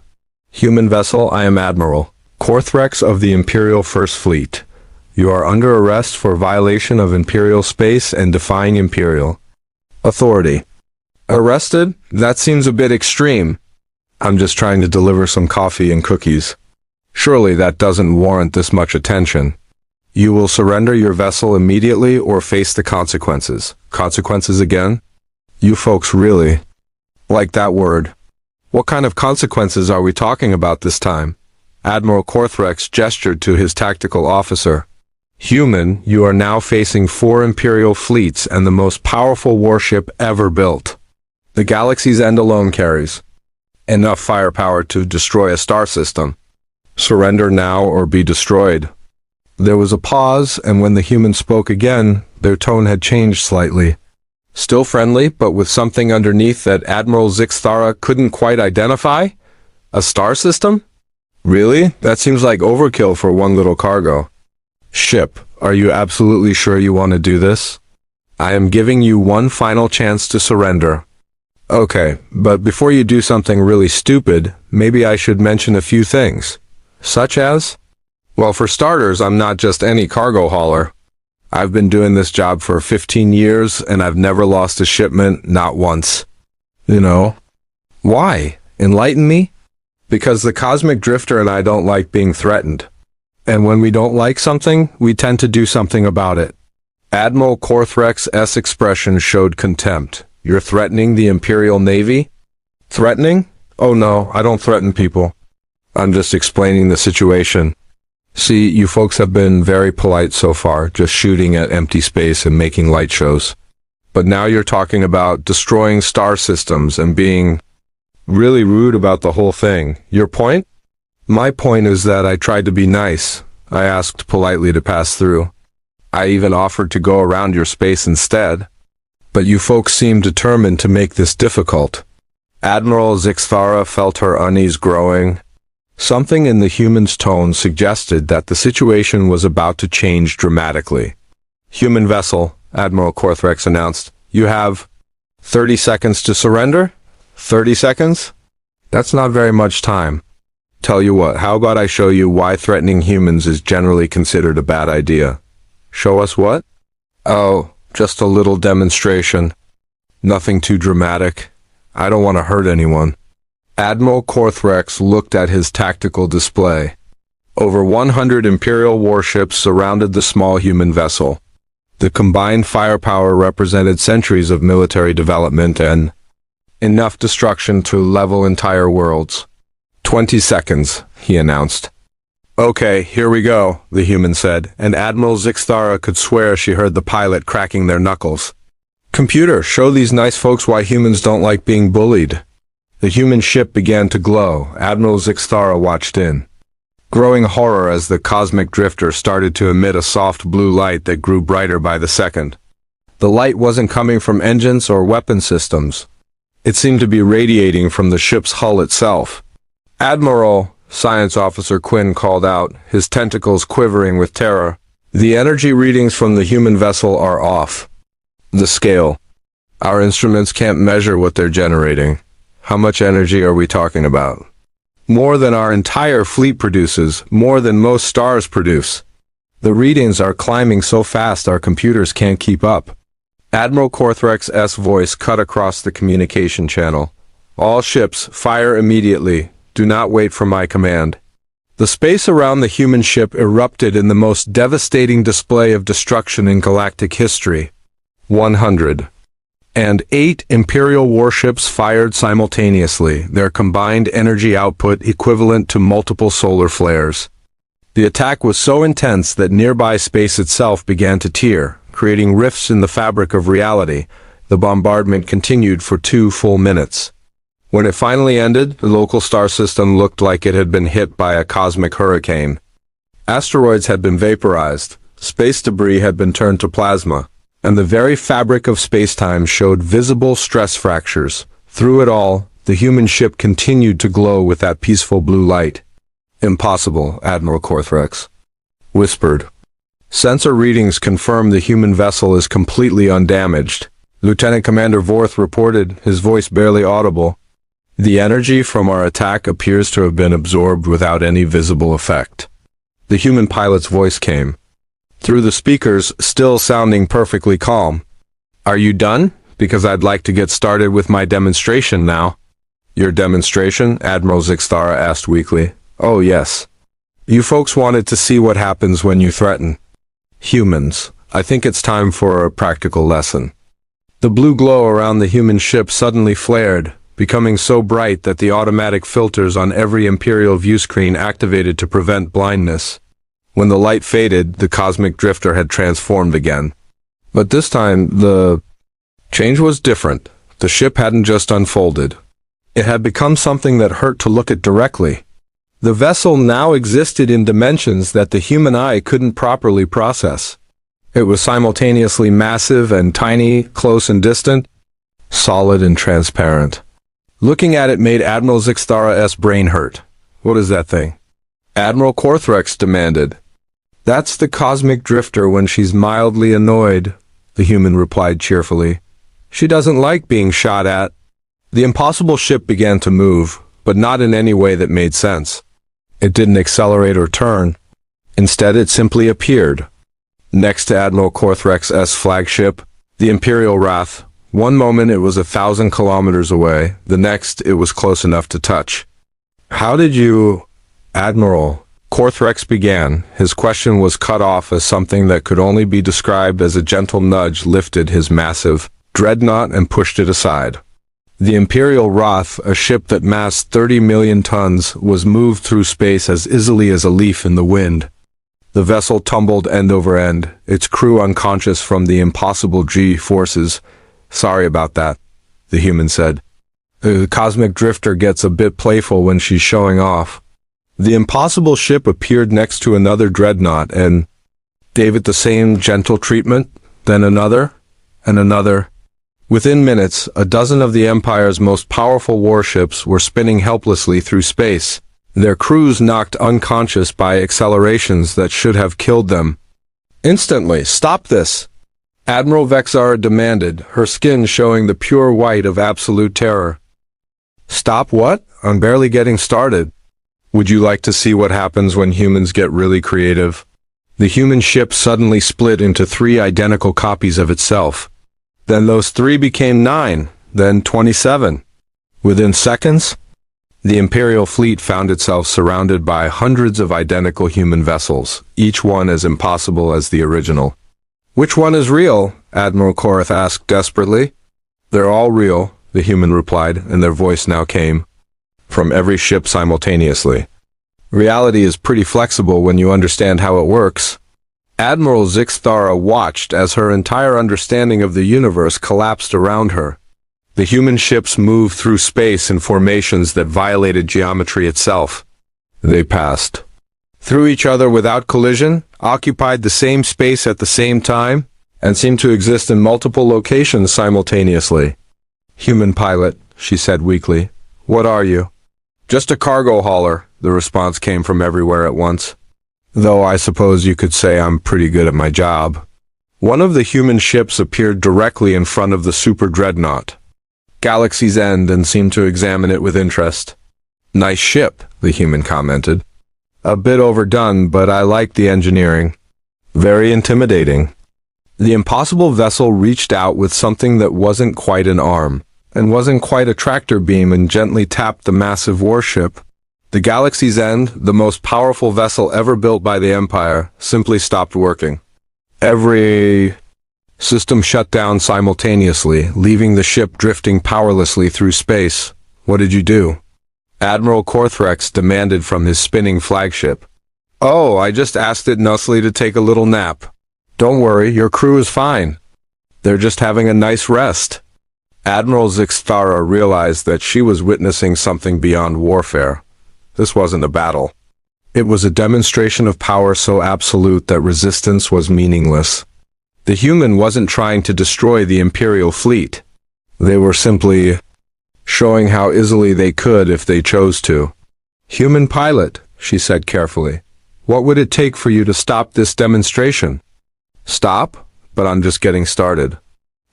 Human vessel, I am Admiral Korthrex of the Imperial First Fleet. You are under arrest for violation of Imperial space and defying Imperial authority. Arrested? That seems a bit extreme. I'm just trying to deliver some coffee and cookies. Surely that doesn't warrant this much attention. You will surrender your vessel immediately or face the consequences. Consequences again? You folks really like that word. What kind of consequences are we talking about this time? Admiral Korthrex gestured to his tactical officer. Human, you are now facing 4 Imperial fleets and the most powerful warship ever built. The Galaxy's End alone carries enough firepower to destroy a star system. Surrender now or be destroyed. There was a pause, and when the human spoke again, their tone had changed slightly. Still friendly, but with something underneath that Admiral Zixthara couldn't quite identify? A star system? Really? That seems like overkill for one little cargo. Ship, are you absolutely sure you want to do this? I am giving you one final chance to surrender. Okay, but before you do something really stupid, maybe I should mention a few things. Such as? Well, for starters, I'm not just any cargo hauler. I've been doing this job for 15 years, and I've never lost a shipment, not once. You know? Why? Enlighten me? Because the cosmic drifter and I don't like being threatened. And when we don't like something, we tend to do something about it. Admiral Korthrex's expression showed contempt. You're threatening the Imperial Navy? Threatening? Oh no, I don't threaten people. I'm just explaining the situation. See, you folks have been very polite so far, just shooting at empty space and making light shows. But now you're talking about destroying star systems and being really rude about the whole thing. Your point? My point is that I tried to be nice. I asked politely to pass through. I even offered to go around your space instead. But you folks seem determined to make this difficult. Admiral Zixthara felt her unease growing. Something in the human's tone suggested that the situation was about to change dramatically. Human vessel, Admiral Korthrex announced. You have 30 seconds to surrender? 30 seconds? That's not very much time. Tell you what, how about I show you why threatening humans is generally considered a bad idea? Show us what? Oh, just a little demonstration. Nothing too dramatic. I don't want to hurt anyone. Admiral Korthrex looked at his tactical display. Over 100 Imperial warships surrounded the small human vessel. The combined firepower represented centuries of military development and enough destruction to level entire worlds. 20 seconds, he announced. Okay, here we go, the human said, and Admiral Zixthara could swear she heard the pilot cracking their knuckles. Computer, show these nice folks why humans don't like being bullied. The human ship began to glow. Admiral Zixthara watched in. Growing horror as the cosmic drifter started to emit a soft blue light that grew brighter by the second. The light wasn't coming from engines or weapon systems. It seemed to be radiating from the ship's hull itself. Admiral, Science Officer Quinn called out, his tentacles quivering with terror. The energy readings from the human vessel are off. The scale. Our instruments can't measure what they're generating. How much energy are we talking about? More than our entire fleet produces, more than most stars produce. The readings are climbing so fast our computers can't keep up. Admiral Korthrex's voice cut across the communication channel. All ships, fire immediately. Do not wait for my command. The space around the human ship erupted in the most devastating display of destruction in galactic history. 100. And 8 Imperial warships fired simultaneously, their combined energy output equivalent to multiple solar flares. The attack was so intense that nearby space itself began to tear, creating rifts in the fabric of reality. The bombardment continued for 2 full minutes. When it finally ended, the local star system looked like it had been hit by a cosmic hurricane. Asteroids had been vaporized, space debris had been turned to plasma, and the very fabric of space-time showed visible stress fractures. Through it all, the human ship continued to glow with that peaceful blue light. Impossible, Admiral Korthrex whispered. Sensor readings confirm the human vessel is completely undamaged. Lieutenant Commander Vorth reported, his voice barely audible. The energy from our attack appears to have been absorbed without any visible effect. The human pilot's voice came through the speakers, still sounding perfectly calm. Are you done? Because I'd like to get started with my demonstration now. Your demonstration? Admiral Zixthara asked weakly. Oh yes. You folks wanted to see what happens when you threaten humans. I think it's time for a practical lesson. The blue glow around the human ship suddenly flared, becoming so bright that the automatic filters on every Imperial viewscreen activated to prevent blindness. When the light faded, the cosmic drifter had transformed again. But this time, the change was different. The ship hadn't just unfolded. It had become something that hurt to look at directly. The vessel now existed in dimensions that the human eye couldn't properly process. It was simultaneously massive and tiny, close and distant, solid and transparent. Looking at it made Admiral Zixthara's brain hurt. What is that thing? Admiral Korthrex demanded. That's the cosmic drifter when she's mildly annoyed, the human replied cheerfully. She doesn't like being shot at. The impossible ship began to move, but not in any way that made sense. It didn't accelerate or turn. Instead, it simply appeared. Next to Admiral Korthrex's flagship, the Imperial Wrath. One moment it was 1,000 kilometers away, the next it was close enough to touch. How did you... Admiral, Korthrex began. His question was cut off as something that could only be described as a gentle nudge lifted his massive dreadnought and pushed it aside. The Imperial Wrath, a ship that massed 30 million tons, was moved through space as easily as a leaf in the wind. The vessel tumbled end over end, its crew unconscious from the impossible G-forces. Sorry about that, the human said. The cosmic drifter gets a bit playful when she's showing off. The impossible ship appeared next to another dreadnought and gave it the same gentle treatment, then another, and another. Within minutes, a dozen of the Empire's most powerful warships were spinning helplessly through space, their crews knocked unconscious by accelerations that should have killed them. Instantly, stop this! Admiral Vexara demanded, her skin showing the pure white of absolute terror. Stop what? I'm barely getting started. Would you like to see what happens when humans get really creative? The human ship suddenly split into 3 identical copies of itself. Then those 3 became 9, then 27. Within seconds, the Imperial fleet found itself surrounded by hundreds of identical human vessels, each one as impossible as the original. Which one is real? Admiral Korath asked desperately. They're all real, the human replied, and their voice now came from every ship simultaneously. Reality is pretty flexible when you understand how it works. Admiral Zixthara watched as her entire understanding of the universe collapsed around her. The human ships moved through space in formations that violated geometry itself. They passed through each other without collision, occupied the same space at the same time, and seemed to exist in multiple locations simultaneously. Human pilot, she said weakly. What are you? Just a cargo hauler, the response came from everywhere at once. Though I suppose you could say I'm pretty good at my job. One of the human ships appeared directly in front of the super dreadnought. Galaxy's End, and seemed to examine it with interest. Nice ship, the human commented. A bit overdone, but I like the engineering. Very intimidating. The impossible vessel reached out with something that wasn't quite an arm, and wasn't quite a tractor beam, and gently tapped the massive warship. The Galaxy's End, the most powerful vessel ever built by the Empire, simply stopped working. Every system shut down simultaneously, leaving the ship drifting powerlessly through space. What did you do? Admiral Korthrex demanded from his spinning flagship. Oh, I just asked it nicely to take a little nap. Don't worry, your crew is fine. They're just having a nice rest. Admiral Zixthara realized that she was witnessing something beyond warfare. This wasn't a battle. It was a demonstration of power so absolute that resistance was meaningless. The human wasn't trying to destroy the Imperial fleet. They were simply showing how easily they could if they chose to. Human pilot, she said carefully. What would it take for you to stop this demonstration? Stop? But I'm just getting started.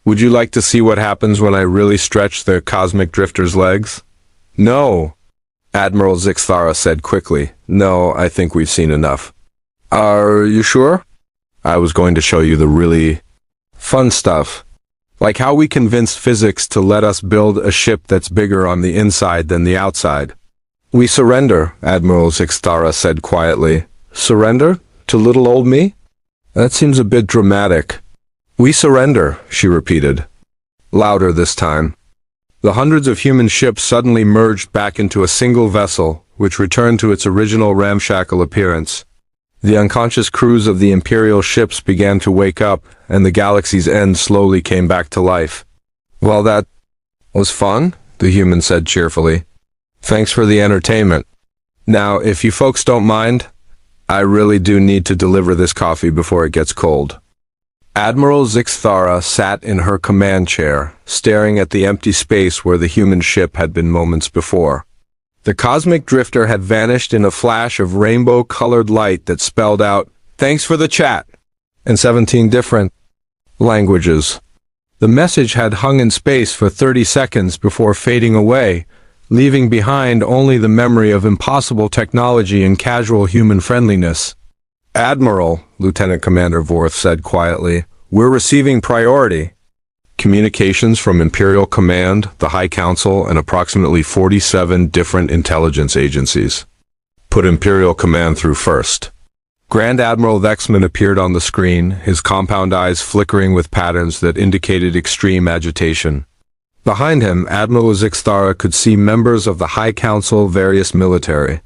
Would you like to see what happens when I really stretch the cosmic drifter's legs? No, Admiral Zixthara said quickly. No, I think we've seen enough. Are you sure? I was going to show you the really fun stuff. Like how we convinced physics to let us build a ship that's bigger on the inside than the outside. We surrender, Admiral Zixthara said quietly. Surrender? To little old me? That seems a bit dramatic. We surrender, she repeated. Louder this time. The hundreds of human ships suddenly merged back into a single vessel, which returned to its original ramshackle appearance. The unconscious crews of the Imperial ships began to wake up, and the Galaxy's End slowly came back to life. Well, that was fun, the human said cheerfully. Thanks for the entertainment. Now, if you folks don't mind, I really do need to deliver this coffee before it gets cold. Admiral Zixthara sat in her command chair, staring at the empty space where the human ship had been moments before. The cosmic drifter had vanished in a flash of rainbow-colored light that spelled out, "Thanks for the chat," in 17 different languages. The message had hung in space for 30 seconds before fading away, leaving behind only the memory of impossible technology and casual human friendliness. "Admiral," Lieutenant Commander Vorth said quietly, "we're receiving priority. Communications from Imperial Command, the High Council, and approximately 47 different intelligence agencies. Put Imperial Command through first." Grand Admiral Vexman appeared on the screen, his compound eyes flickering with patterns that indicated extreme agitation. Behind him, Admiral Zixthara could see members of the High Council, various military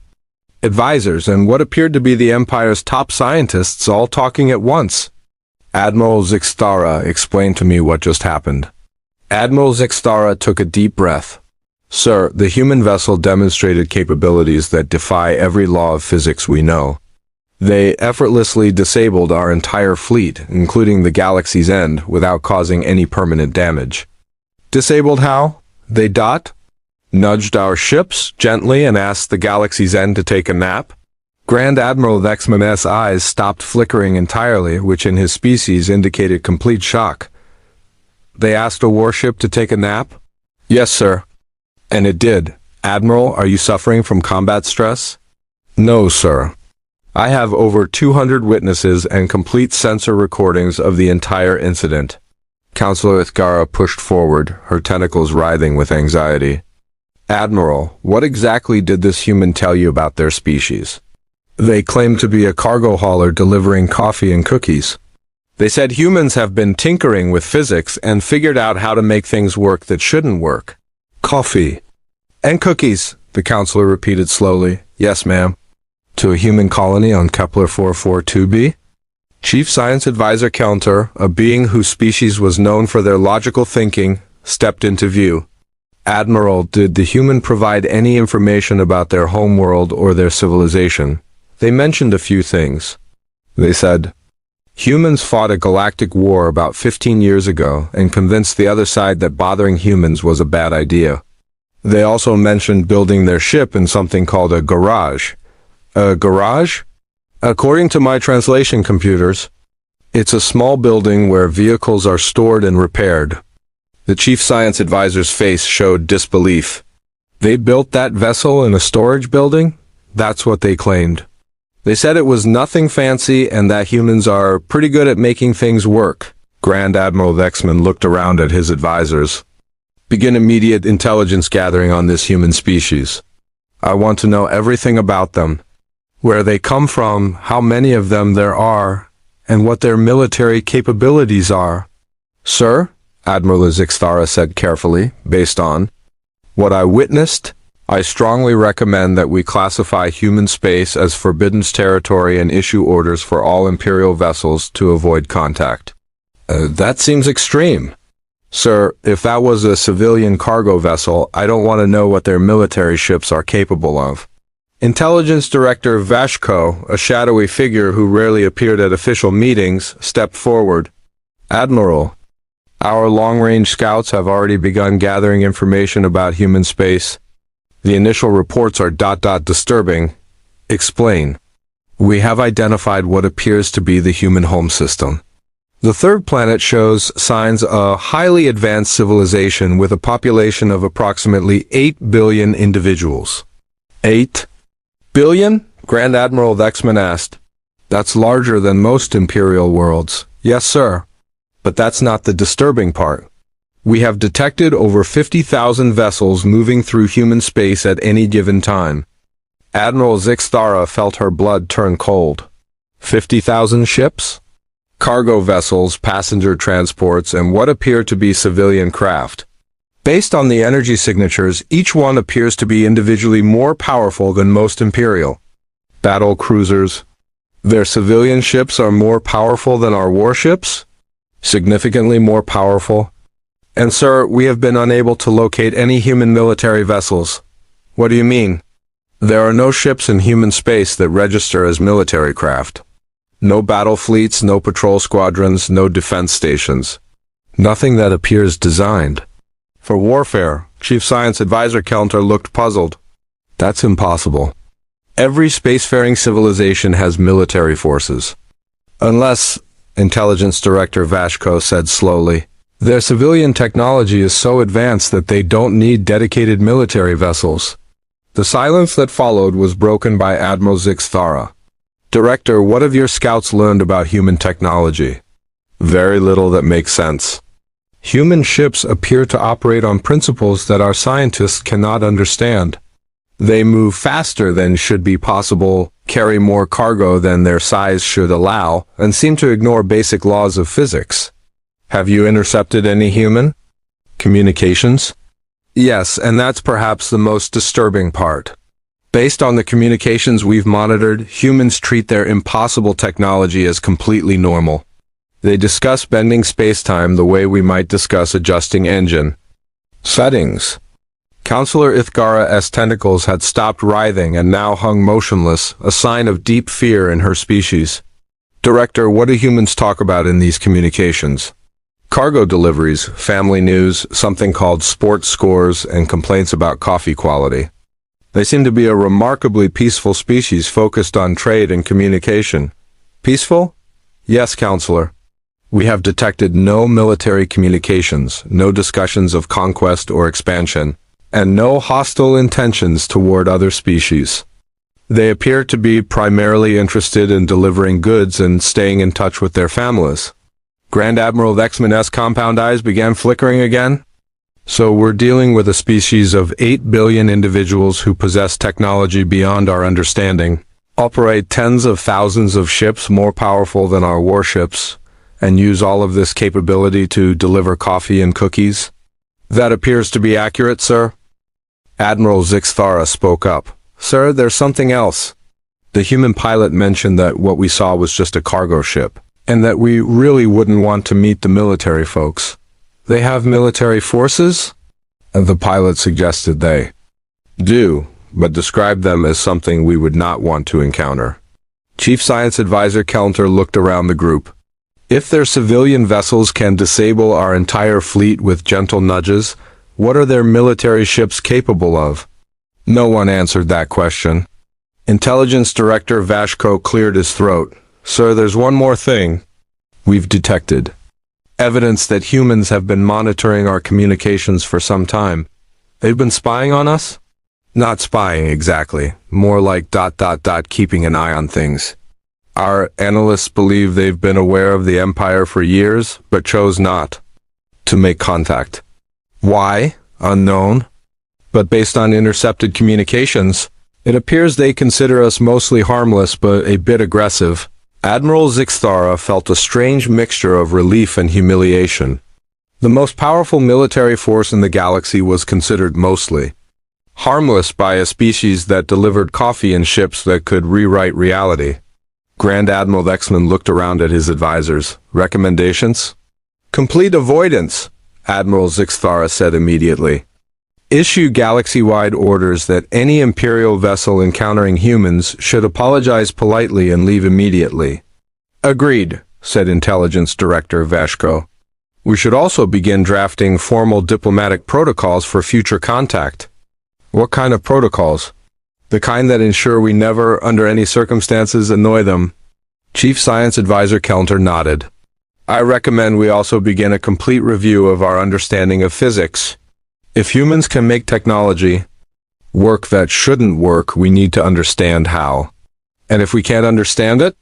advisors, and what appeared to be the Empire's top scientists all talking at once. "Admiral Zixthara, explain to me what just happened." Admiral Zixthara took a deep breath. "Sir, the human vessel demonstrated capabilities that defy every law of physics we know. They effortlessly disabled our entire fleet, including the Galaxy's End, without causing any permanent damage." "Disabled how?" They nudged our ships gently and asked the Galaxy's End to take a nap. Grand Admiral Vexman's eyes stopped flickering entirely, which in his species indicated complete shock. "They asked a warship to take a nap?" "Yes, sir." "And it did. Admiral, are you suffering from combat stress?" "No, sir. I have over 200 witnesses and complete sensor recordings of the entire incident." Counselor Ithgara pushed forward, her tentacles writhing with anxiety. "Admiral, what exactly did this human tell you about their species?" "They claim to be a cargo hauler delivering coffee and cookies. They said humans have been tinkering with physics and figured out how to make things work that shouldn't work." "Coffee and cookies," the counselor repeated slowly. "Yes, ma'am." "To a human colony on Kepler 442b? Chief Science Advisor Kelter, a being whose species was known for their logical thinking, stepped into view. "Admiral, did the human provide any information about their homeworld or their civilization?" "They mentioned a few things. They said, humans fought a galactic war about 15 years ago and convinced the other side that bothering humans was a bad idea. They also mentioned building their ship in something called a garage." "A garage?" "According to my translation computers, it's a small building where vehicles are stored and repaired." The Chief Science Advisor's face showed disbelief. "They built that vessel in a storage building?" "That's what they claimed. They said it was nothing fancy and that humans are pretty good at making things work." Grand Admiral Vexman looked around at his advisors. "Begin immediate intelligence gathering on this human species. I want to know everything about them. Where they come from, how many of them there are, and what their military capabilities are." "Sir," Admiral Zixthara said carefully, "based on what I witnessed, I strongly recommend that we classify human space as forbidden territory and issue orders for all Imperial vessels to avoid contact." That seems extreme." "Sir, if that was a civilian cargo vessel, I don't want to know what their military ships are capable of." Intelligence Director Vashko, a shadowy figure who rarely appeared at official meetings, stepped forward. "Admiral, our long-range scouts have already begun gathering information about human space. The initial reports are disturbing. Explain." "We have identified what appears to be the human home system. The third planet shows signs of a highly advanced civilization with a population of approximately 8 billion individuals." 8 billion? Grand Admiral Vexman asked. "That's larger than most Imperial worlds." "Yes, sir. But that's not the disturbing part. We have detected over 50,000 vessels moving through human space at any given time." Admiral Zixthara felt her blood turn cold. 50,000 ships? Cargo vessels, passenger transports, and what appear to be civilian craft. Based on the energy signatures, each one appears to be individually more powerful than most Imperial battle cruisers. Their civilian ships are more powerful than our warships? Significantly more powerful. And sir, we have been unable to locate any human military vessels. What do you mean? There are no ships in human space that register as military craft. No battle fleets, no patrol squadrons, no defense stations. Nothing that appears designed for warfare. Chief Science Advisor Kellner looked puzzled. That's impossible. Every spacefaring civilization has military forces. Unless, Intelligence Director Vashko said slowly, their civilian technology is so advanced that they don't need dedicated military vessels. The silence that followed was broken by Admiral Zixthara. Director, what have your scouts learned about human technology? Very little that makes sense. Human ships appear to operate on principles that our scientists cannot understand. They move faster than should be possible, carry more cargo than their size should allow, and seem to ignore basic laws of physics. Have you intercepted any human communications? Yes, and that's perhaps the most disturbing part. Based on the communications we've monitored, humans treat their impossible technology as completely normal. They discuss bending space-time the way we might discuss adjusting engine settings. Counselor Ithgara's tentacles had stopped writhing and now hung motionless, a sign of deep fear in her species. Director, what do humans talk about in these communications? Cargo deliveries, family news, something called sports scores, and complaints about coffee quality. They seem to be a remarkably peaceful species focused on trade and communication. Peaceful? Yes, Counselor. We have detected no military communications, no discussions of conquest or expansion, and no hostile intentions toward other species. They appear to be primarily interested in delivering goods and staying in touch with their families. Grand Admiral Vexman's compound eyes began flickering again. So we're dealing with a species of 8 billion individuals who possess technology beyond our understanding, operate tens of thousands of ships more powerful than our warships, and use all of this capability to deliver coffee and cookies? That appears to be accurate, sir. Admiral Zixthara spoke up. Sir, there's something else. The human pilot mentioned that what we saw was just a cargo ship, and that we really wouldn't want to meet the military folks. They have military forces? The pilot suggested they do, but described them as something we would not want to encounter. Chief Science Advisor Kellner looked around the group. If their civilian vessels can disable our entire fleet with gentle nudges, what are their military ships capable of? No one answered that question. Intelligence Director Vashko cleared his throat. Sir, there's one more thing. We've detected evidence that humans have been monitoring our communications for some time. They've been spying on us? Not spying exactly, more like ... keeping an eye on things. Our analysts believe they've been aware of the Empire for years, but chose not to make contact. Why? Unknown. But based on intercepted communications, it appears they consider us mostly harmless but a bit aggressive. Admiral Zixthara felt a strange mixture of relief and humiliation. The most powerful military force in the galaxy was considered mostly harmless by a species that delivered coffee in ships that could rewrite reality. Grand Admiral Vexman looked around at his advisors. Recommendations? Complete avoidance, Admiral Zixthara said immediately. Issue galaxy-wide orders that any Imperial vessel encountering humans should apologize politely and leave immediately. Agreed, said Intelligence Director Vashko. We should also begin drafting formal diplomatic protocols for future contact. What kind of protocols? The kind that ensure we never, under any circumstances, annoy them. Chief Science Advisor Kellner nodded. I recommend we also begin a complete review of our understanding of physics. If humans can make technology work that shouldn't work, we need to understand how. And if we can't understand it,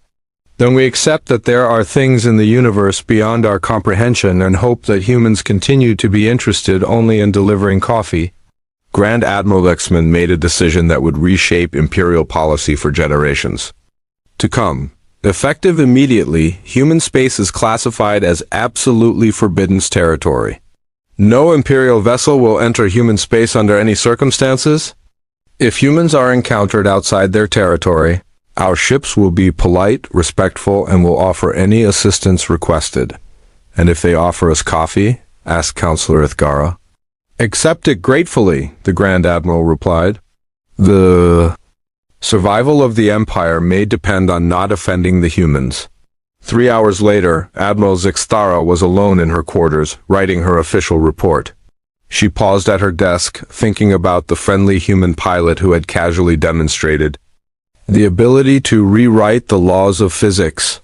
then we accept that there are things in the universe beyond our comprehension and hope that humans continue to be interested only in delivering coffee. Grand Admiral Vexman made a decision that would reshape Imperial policy for generations to come. Effective immediately, human space is classified as absolutely forbidden territory. No Imperial vessel will enter human space under any circumstances. If humans are encountered outside their territory, our ships will be polite, respectful, and will offer any assistance requested. And if they offer us coffee? Asked Counselor Ithgara. Accept it gratefully, the Grand Admiral replied. The Survival of the Empire may depend on not offending the humans. 3 hours later, Admiral Zixthara was alone in her quarters, writing her official report. She paused at her desk, thinking about the friendly human pilot who had casually demonstrated the ability to rewrite the laws of physics.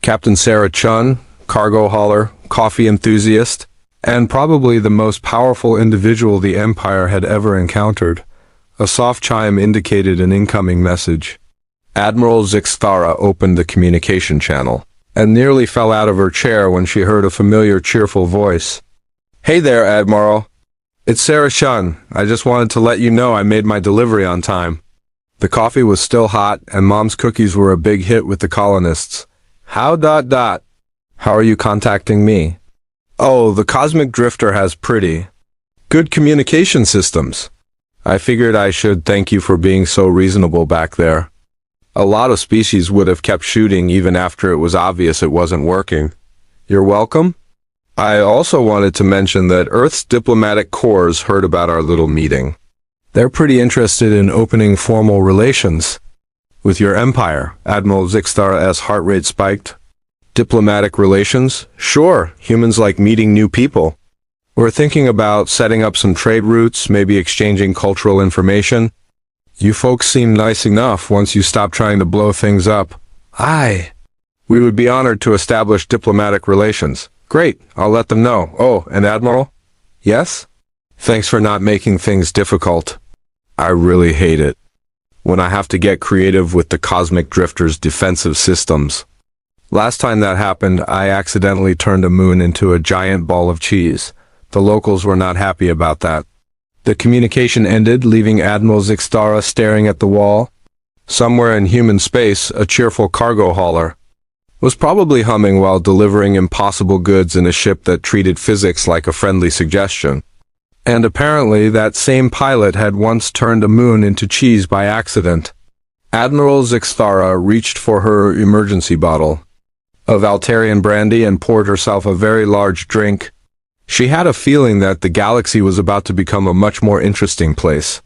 Captain Sarah Chun, cargo hauler, coffee enthusiast, and probably the most powerful individual the Empire had ever encountered. A soft chime indicated an incoming message. Admiral Zixthara opened the communication channel, and nearly fell out of her chair when she heard a familiar, cheerful voice. "Hey there, Admiral. It's Sarah Chun. I just wanted to let you know I made my delivery on time." The coffee was still hot, and Mom's cookies were a big hit with the colonists. How are you contacting me? Oh, the Cosmic Drifter has pretty good communication systems. I figured I should thank you for being so reasonable back there. A lot of species would have kept shooting even after it was obvious it wasn't working. You're welcome. I also wanted to mention that Earth's diplomatic corps heard about our little meeting. They're pretty interested in opening formal relations with your empire. Admiral Zixthara's heart rate spiked. Diplomatic relations? Sure, humans like meeting new people. We're thinking about setting up some trade routes, maybe exchanging cultural information. You folks seem nice enough once you stop trying to blow things up. Aye. We would be honored to establish diplomatic relations. Great, I'll let them know. Oh, and Admiral? Yes? Thanks for not making things difficult. I really hate it when I have to get creative with the Cosmic Drifter's defensive systems. Last time that happened, I accidentally turned a moon into a giant ball of cheese. The locals were not happy about that. The communication ended, leaving Admiral Zixthara staring at the wall. Somewhere in human space, a cheerful cargo hauler was probably humming while delivering impossible goods in a ship that treated physics like a friendly suggestion. And apparently that same pilot had once turned a moon into cheese by accident. Admiral Zixthara reached for her emergency bottle of Altarian brandy and poured herself a very large drink. She had a feeling that the galaxy was about to become a much more interesting place.